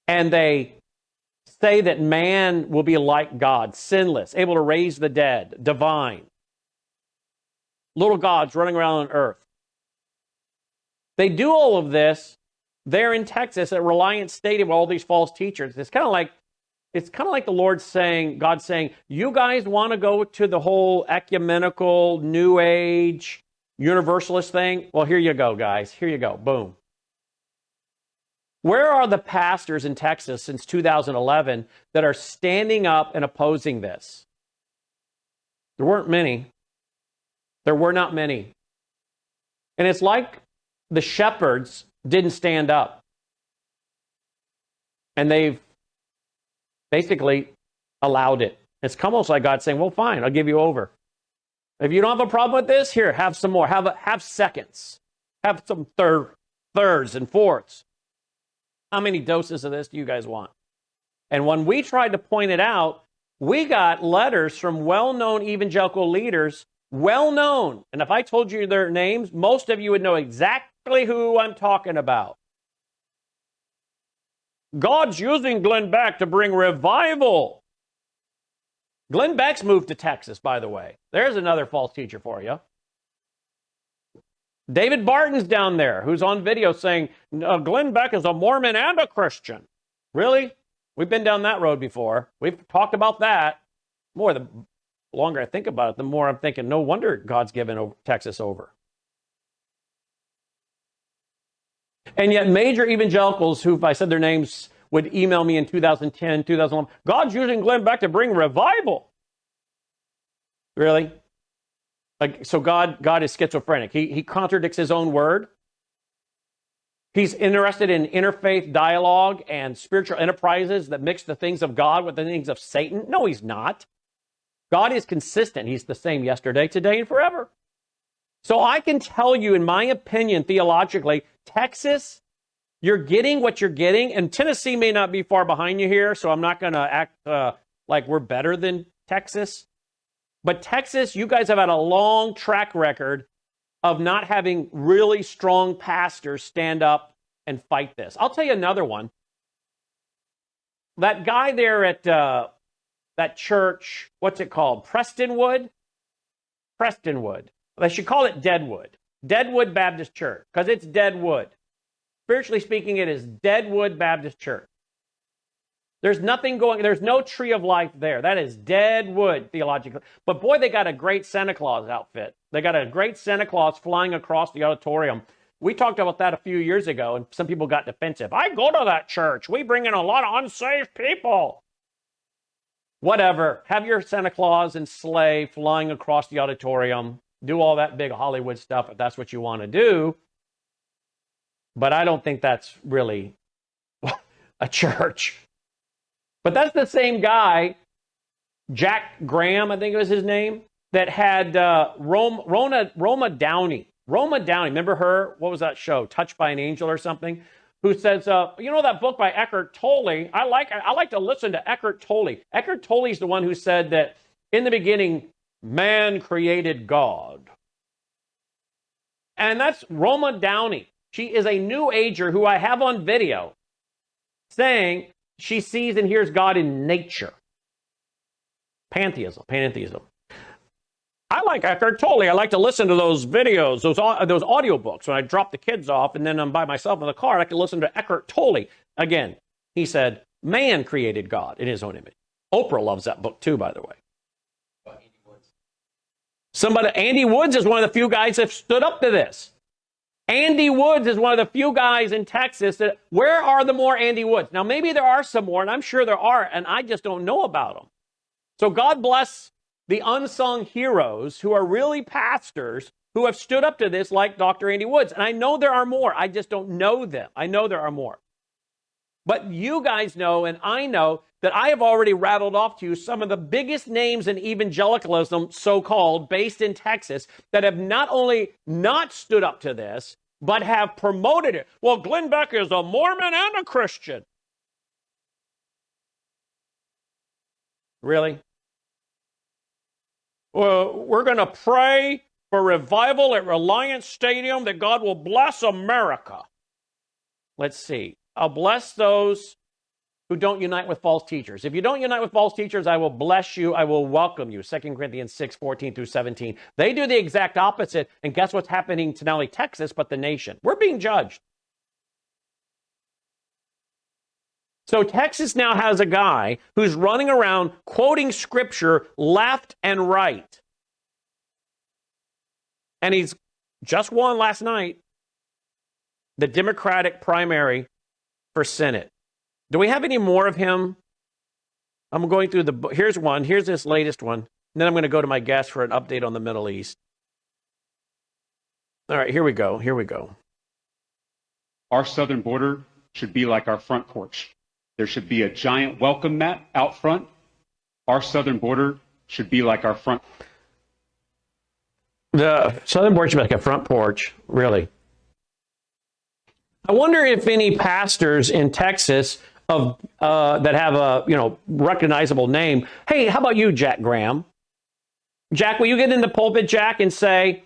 [SPEAKER 8] And they say that man will be like God, sinless, able to raise the dead, divine. Little gods running around on earth. They do all of this there in Texas at Reliant Stadium with all these false teachers. It's kind of like the Lord saying, God saying, you guys want to go to the whole ecumenical, New Age, universalist thing. Well, here you go, guys. Here you go. Boom. Where are the pastors in Texas since 2011 that are standing up and opposing this? There weren't many. There were not many. And it's like the shepherds didn't stand up. And they've basically allowed it. It's almost like God saying, well, fine, I'll give you over. If you don't have a problem with this, here, have some more. Have seconds. Have some thirds and fourths. How many doses of this do you guys want? And when we tried to point it out, we got letters from well-known evangelical leaders, well-known. And if I told you their names, most of you would know exactly who I'm talking about. God's using Glenn Beck to bring revival. Glenn Beck's moved to Texas, by the way. There's another false teacher for you. David Barton's down there, who's on video saying, Glenn Beck is a Mormon and a Christian. Really? We've been down that road before. We've talked about that. The longer I think about it, the more I'm thinking, no wonder God's given Texas over. And yet major evangelicals who, if I said their names, would email me in 2010, 2011, God's using Glenn Beck to bring revival. Really? So God is schizophrenic. He contradicts his own word. He's interested in interfaith dialogue and spiritual enterprises that mix the things of God with the things of Satan. No, he's not. God is consistent. He's the same yesterday, today, and forever. So I can tell you, in my opinion, theologically, Texas, you're getting what you're getting, and Tennessee may not be far behind you here, so I'm not going to act like we're better than Texas. But Texas, you guys have had a long track record of not having really strong pastors stand up and fight this. I'll tell you another one. That guy there at that church, what's it called? Prestonwood? They should call it Deadwood. Deadwood Baptist Church, because it's Deadwood. Spiritually speaking, it is Deadwood Baptist Church. There's no tree of life there. That is Deadwood theologically. But boy, they got a great Santa Claus outfit. They got a great Santa Claus flying across the auditorium. We talked about that a few years ago, and some people got defensive. I go to that church. We bring in a lot of unsafe people. Whatever. Have your Santa Claus and sleigh flying across the auditorium. Do all that big Hollywood stuff if that's what you want to do. But I don't think that's really a church. But that's the same guy, Jack Graham, I think it was his name, that had Roma Downey. Roma Downey, remember her? What was that show? Touched by an Angel or something? Who says, you know that book by Eckhart Tolle? I like to listen to Eckhart Tolle. Eckhart Tolle's the one who said that in the beginning, man created God. And that's Roma Downey. She is a New Ager who I have on video saying she sees and hears God in nature. Pantheism. I like Eckhart Tolle. I like to listen to those videos, those audiobooks when I drop the kids off and then I'm by myself in the car. I can listen to Eckhart Tolle. Again, he said, man created God in his own image. Oprah loves that book too, by the way. Andy Woods is one of the few guys that stood up to this. Andy Woods is one of the few guys in Texas that, where are the more Andy Woods? Now, maybe there are some more, and I'm sure there are, and I just don't know about them. So God bless the unsung heroes who are really pastors who have stood up to this like Dr. Andy Woods. And I know there are more. I just don't know them. I know there are more. But you guys know, and I know, that I have already rattled off to you some of the biggest names in evangelicalism, so-called, based in Texas, that have not only not stood up to this, but have promoted it. Well, Glenn Beck is a Mormon and a Christian. Really? Well, we're going to pray for revival at Reliance Stadium, that God will bless America. Let's see. I'll bless those who don't unite with false teachers. If you don't unite with false teachers, I will bless you. I will welcome you. 2 Corinthians 6:14 through 17. They do the exact opposite. And guess what's happening to not only Texas, but the nation? We're being judged. So Texas now has a guy who's running around quoting scripture left and right. And he's just won last night the Democratic primary for Senate. Do we have any more of him? I'm going through here's one. Here's this latest one. And then I'm going to go to my guest for an update on the Middle East. All right, here we go. Here we go.
[SPEAKER 16] Our southern border should be like our front porch. There should be a giant welcome mat out front. Our southern border should be like our front.
[SPEAKER 8] The southern border should be like a front porch, really. I wonder if any pastors in Texas that have a recognizable name. Hey, how about you, Jack Graham? Jack, will you get in the pulpit, Jack, and say,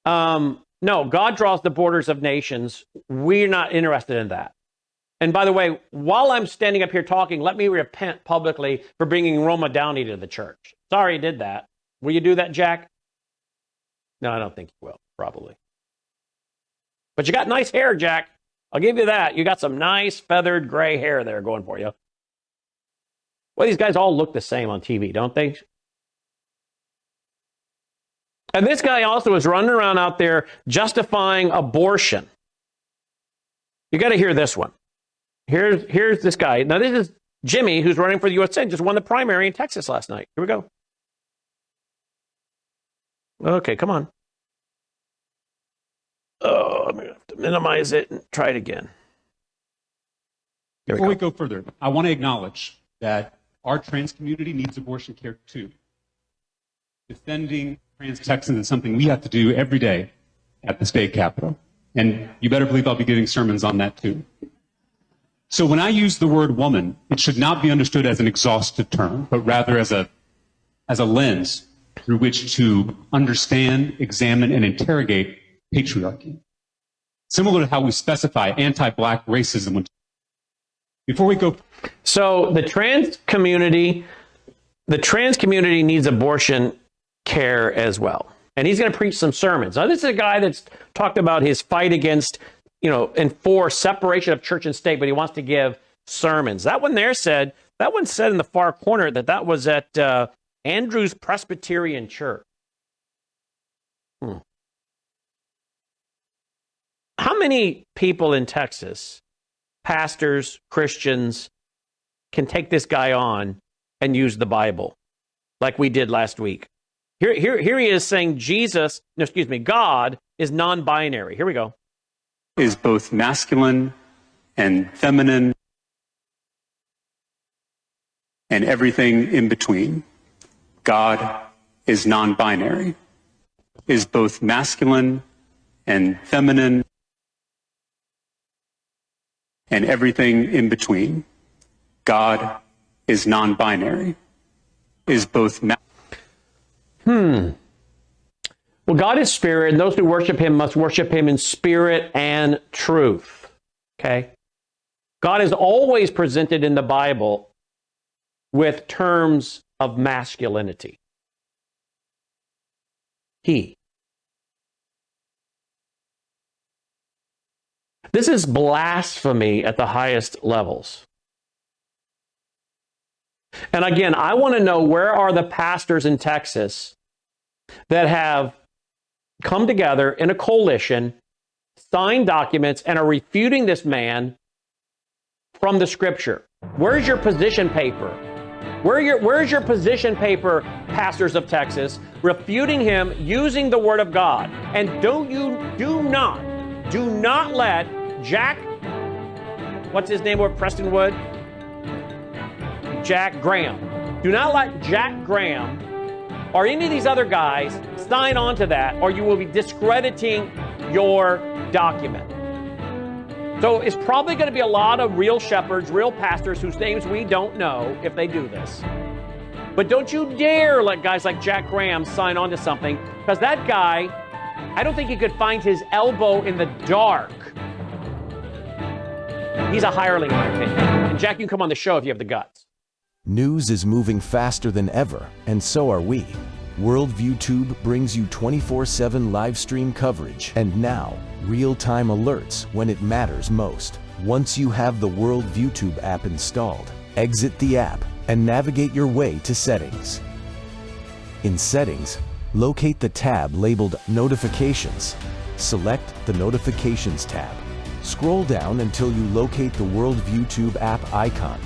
[SPEAKER 8] no, God draws the borders of nations. We're not interested in that. And by the way, while I'm standing up here talking, let me repent publicly for bringing Roma Downey to the church. Sorry I did that. Will you do that, Jack? No, I don't think you will, probably. But you got nice hair, Jack. I'll give you that. You got some nice feathered gray hair there going for you. Well, these guys all look the same on TV, don't they? And this guy also is running around out there justifying abortion. You got to hear this one. Here's this guy. Now, this is Jimmy, who's running for the U.S. Senate, just won the primary in Texas last night. Here we go. Okay, come on. Oh, I'm going to have to minimize it and try it again.
[SPEAKER 16] Before we go further, I want to acknowledge that our trans community needs abortion care too. Defending trans Texans is something we have to do every day at the state capitol. And you better believe I'll be giving sermons on that too. So when I use the word woman, it should not be understood as an exhaustive term, but rather as a lens through which to understand, examine, and interrogate patriarchy. Similar to how we specify anti-Black racism. Before we go...
[SPEAKER 8] So the trans community needs abortion care as well. And he's going to preach some sermons. Now, this is a guy that's talked about his fight against, and for separation of church and state, but he wants to give sermons. That one said in the far corner that was at Andrews Presbyterian Church. How many people in Texas, pastors, Christians, can take this guy on and use the Bible like we did last week? Here he is saying God is non-binary. Here we go.
[SPEAKER 16] Is both masculine and feminine and everything in between. God is non-binary. Is both masculine and feminine and everything in between. God is non-binary. Is both
[SPEAKER 8] Well, God is spirit, and those who worship him must worship him in spirit and truth. Okay? God is always presented in the Bible with terms of masculinity. He. This is blasphemy at the highest levels. And again, I want to know, where are the pastors in Texas that have come together in a coalition, signed documents, and are refuting this man from the scripture? Where's your position paper? Where's your position paper, pastors of Texas, refuting him using the word of God? And do not let Jack, what's his name, Prestonwood? Jack Graham. Do not let Jack Graham or any of these other guys sign on to that, or you will be discrediting your document. So it's probably going to be a lot of real shepherds, real pastors whose names we don't know if they do this. But don't you dare let guys like Jack Graham sign on to something, because that guy, I don't think he could find his elbow in the dark. He's a hireling, in my opinion. And Jack, you can come on the show if you have the guts.
[SPEAKER 4] News is moving faster than ever, and so are we. Worldview Tube brings you 24/7 live stream coverage and now real-time alerts when it matters most. Once you have the Worldview Tube app installed, exit the app and navigate your way to Settings. In Settings, locate the tab labeled Notifications. Select the Notifications tab. Scroll down until you locate the Worldview Tube app icon.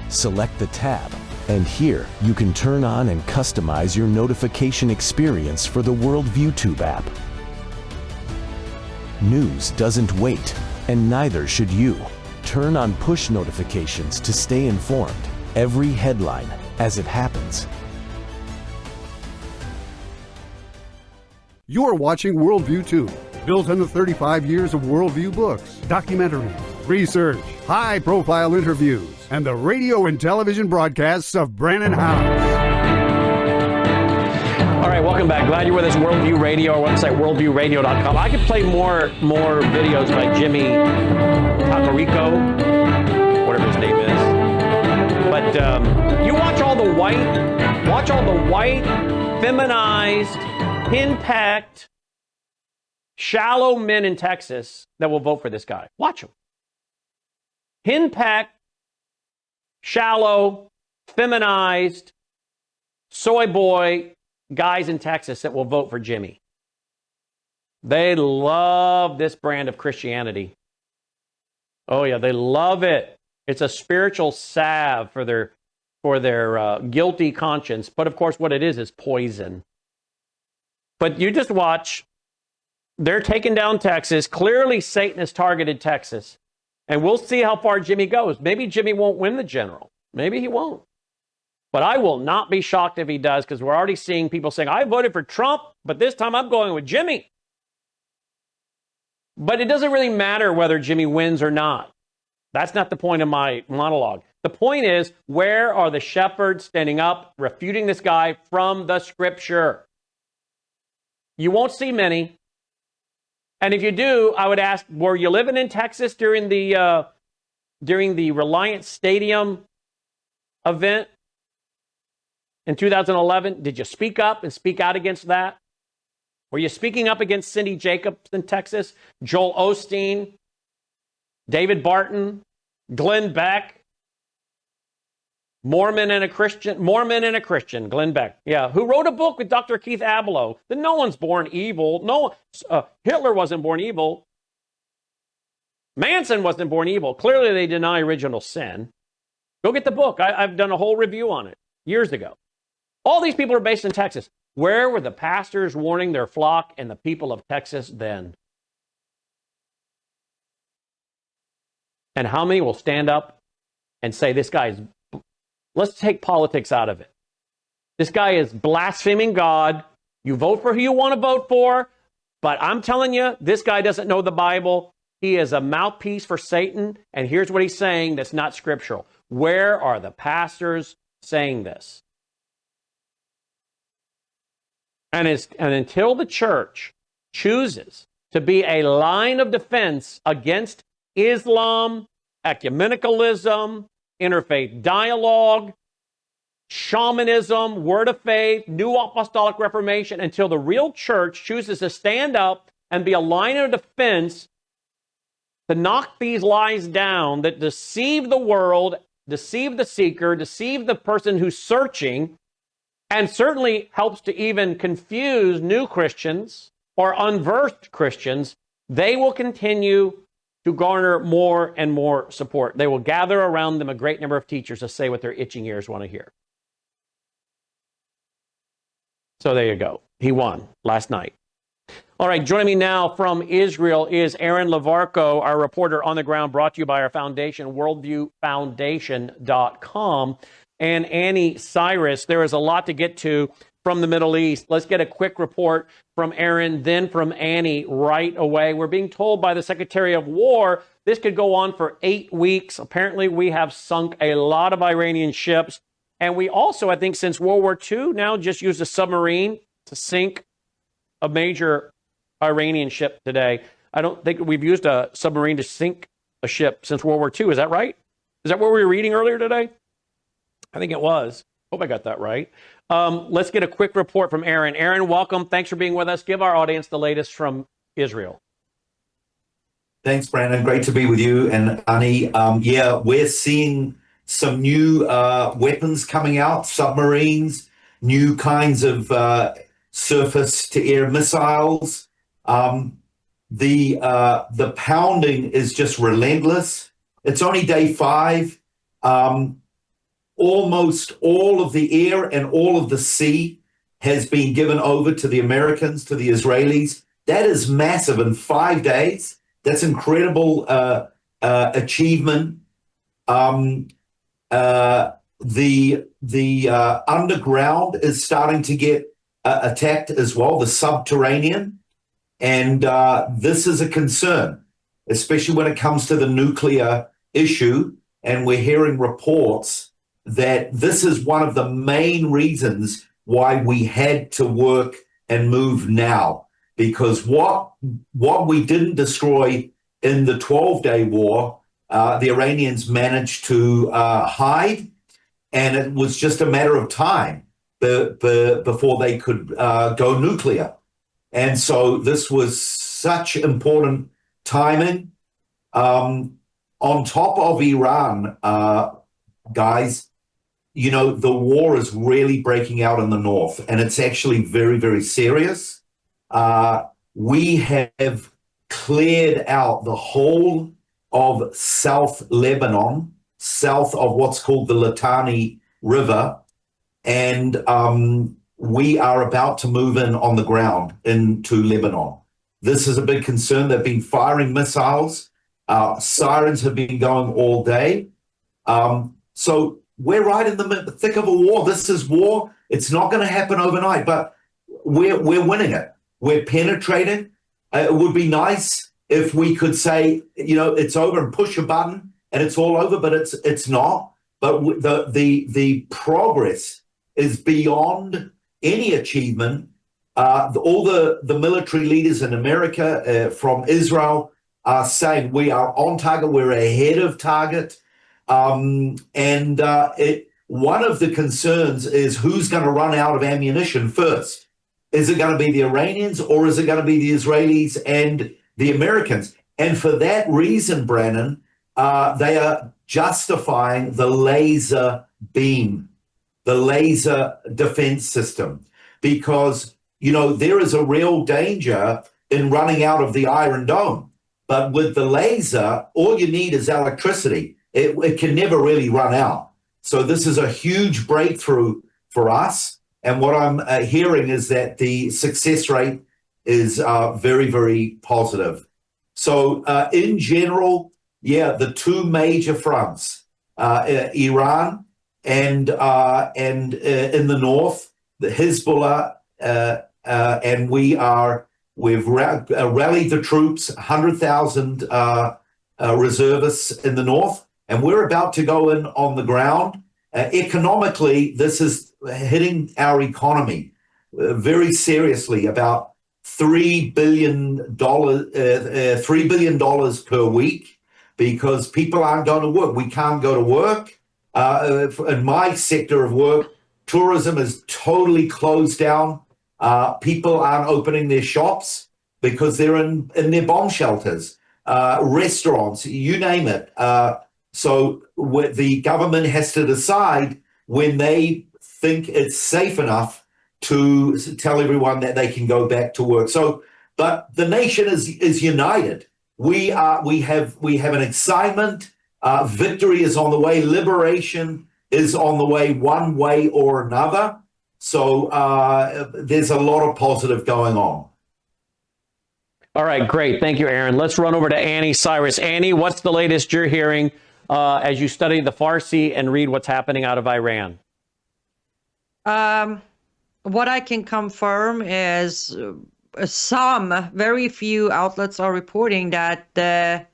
[SPEAKER 4] Select the tab, and here you can turn on and customize your notification experience for the Worldview Tube app. News doesn't wait, and neither should you. Turn on push notifications to stay informed. Every headline as it happens.
[SPEAKER 1] You're watching Worldview Tube, built on the 35 years of Worldview books, documentaries, research, high-profile interviews, and the radio and television broadcasts of Brannon Howse.
[SPEAKER 8] All right, welcome back. Glad you're with us. Worldview Radio, our website, worldviewradio.com. I could play more videos by Jimmy Takarico, whatever his name is. But you watch all the white, feminized, henpecked, shallow men in Texas that will vote for this guy. Watch them. Henpecked, shallow, feminized, soy boy guys in Texas that will vote for Jimmy. They love this brand of Christianity. Oh yeah, they love it. It's a spiritual salve for their guilty conscience. But of course, what it is poison. But you just watch. They're taking down Texas. Clearly, Satan has targeted Texas. And we'll see how far Jimmy goes. Maybe Jimmy won't win the general. Maybe he won't. But I will not be shocked if he does, because we're already seeing people saying, I voted for Trump, but this time I'm going with Jimmy. But it doesn't really matter whether Jimmy wins or not. That's not the point of my monologue. The point is, where are the shepherds standing up, refuting this guy from the scripture? You won't see many. And if you do, I would ask, were you living in Texas during the Reliant Stadium event in 2011? Did you speak up and speak out against that? Were you speaking up against Cindy Jacobs in Texas, Joel Osteen, David Barton, Glenn Beck, Mormon and a Christian, Glenn Beck. Yeah, who wrote a book with Dr. Keith Abloh that no one's born evil. Hitler wasn't born evil. Manson wasn't born evil. Clearly, they deny original sin. Go get the book. I've done a whole review on it years ago. All these people are based in Texas. Where were the pastors warning their flock and the people of Texas then? And how many will stand up and say, this guy's... Let's take politics out of it. This guy is blaspheming God. You vote for who you want to vote for, but I'm telling you, this guy doesn't know the Bible. He is a mouthpiece for Satan, and here's what he's saying that's not scriptural. Where are the pastors saying this? And until the church chooses to be a line of defense against Islam, ecumenicalism, interfaith dialogue, shamanism, word of faith, new apostolic reformation, until the real church chooses to stand up and be a line of defense to knock these lies down that deceive the world, deceive the seeker, deceive the person who's searching, and certainly helps to even confuse new Christians or unversed Christians. They will continue to garner more and more support. They will gather around them a great number of teachers to say what their itching ears want to hear. So there you go. He won last night. All right, joining me now from Israel is Aaron Labarco, our reporter on the ground, brought to you by our foundation, worldviewfoundation.com, and Anni Cyrus. There is a lot to get to from the Middle East. Let's get a quick report from Aaron, then from Annie right away. We're being told by the Secretary of War this could go on for 8 weeks. Apparently, we have sunk a lot of Iranian ships. And we also, I think, since World War II, now just used a submarine to sink a major Iranian ship today. I don't think we've used a submarine to sink a ship since World War II. Is that right? Is that what we were reading earlier today? I think it was. Hope I got that right. Let's get a quick report from Aaron. Aaron, welcome. Thanks for being with us. Give our audience the latest from Israel.
[SPEAKER 3] Thanks, Brandon. Great to be with you and Annie. Yeah, we're seeing some new weapons coming out, submarines, new kinds of surface-to-air missiles. the pounding is just relentless. It's only day 5. Almost all of the air and all of the sea has been given over to the Americans, to the Israelis. That is massive in 5 days. That's incredible achievement. The underground is starting to get attacked as well, the subterranean. And this is a concern, especially when it comes to the nuclear issue. And we're hearing reports that this is one of the main reasons why we had to work and move now. Because what we didn't destroy in the 12-day war, the Iranians managed to hide, and it was just a matter of time before they could go nuclear. And so this was such important timing. On top of Iran, guys, you know, the war is really breaking out in the north, and it's actually very, very serious. We have cleared out the whole of South Lebanon, south of what's called the Litani River, and we are about to move in on the ground into Lebanon. This is a big concern. They've been firing missiles. Sirens have been going all day. So we're right in the thick of a war. This is war. It's not going to happen overnight, but we're winning it. We're penetrating. It would be nice if we could say, you know, it's over and push a button and it's all over, but it's not. But the progress is beyond any achievement. All the military leaders in America, from Israel, are saying we are on target. We're ahead of target. One of the concerns is who's going to run out of ammunition first. Is it going to be the Iranians, or is it going to be the Israelis and the Americans? And for that reason, Brannon, they are justifying the laser beam, the laser defense system, because, you know, there is a real danger in running out of the Iron Dome. But with the laser, all you need is electricity. It can never really run out. So this is a huge breakthrough for us. And what I'm hearing is that the success rate is very, very positive. So in general, yeah, the two major fronts, Iran and in the north, the Hezbollah, and we've rallied the troops, 100,000 reservists in the north, and we're about to go in on the ground. Economically, this is hitting our economy very seriously, about $3 billion per week, because people aren't going to work. We can't go to work. In my sector of work, tourism is totally closed down. People aren't opening their shops because they're in their bomb shelters, restaurants, you name it. So the government has to decide when they think it's safe enough to tell everyone that they can go back to work. So, but the nation is united. We have an excitement. Victory is on the way. Liberation is on the way, one way or another. So there's a lot of positive going on.
[SPEAKER 8] All right, great. Thank you, Aaron. Let's run over to Annie Cyrus. Annie, what's the latest you're hearing as you study the Farsi and read what's happening out of Iran?
[SPEAKER 2] What I can confirm is very few outlets are reporting that the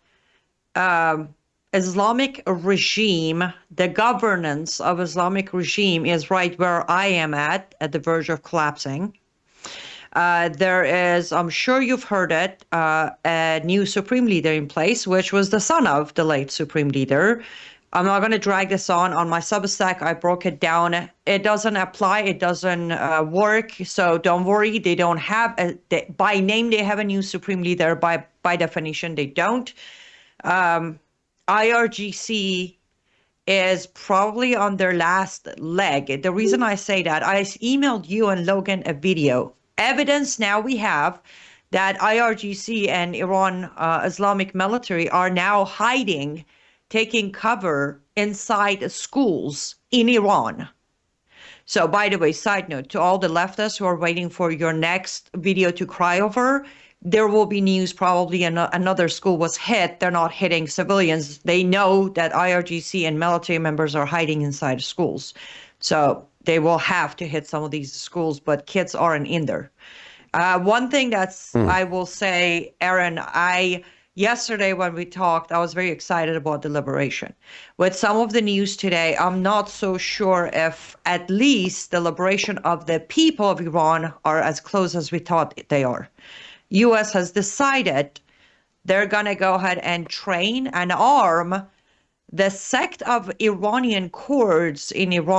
[SPEAKER 2] Islamic regime, the governance of Islamic regime is right where I am at the verge of collapsing. There is, I'm sure you've heard it, a new supreme leader in place, which was the son of the late supreme leader. I'm not going to drag this on my Substack. I broke it down. It doesn't apply. It doesn't work. So don't worry. They don't have, by name, they have a new supreme leader. By definition, they don't. IRGC is probably on their last leg. The reason I say that, I emailed you and Logan a video. Evidence now we have that IRGC and Iran Islamic military are now hiding, taking cover inside schools in Iran. So, by the way, side note, to all the leftists who are waiting for your next video to cry over, there will be news probably another school was hit. They're not hitting civilians. They know that IRGC and military members are hiding inside schools. So they will have to hit some of these schools, but kids aren't in there. One thing that's, I will say, Aaron, yesterday when we talked, I was very excited about the liberation. With some of the news today, I'm not so sure if at least the liberation of the people of Iran are as close as we thought they are. U.S. has decided they're going to go ahead and train and arm the sect of Iranian Kurds in Iran.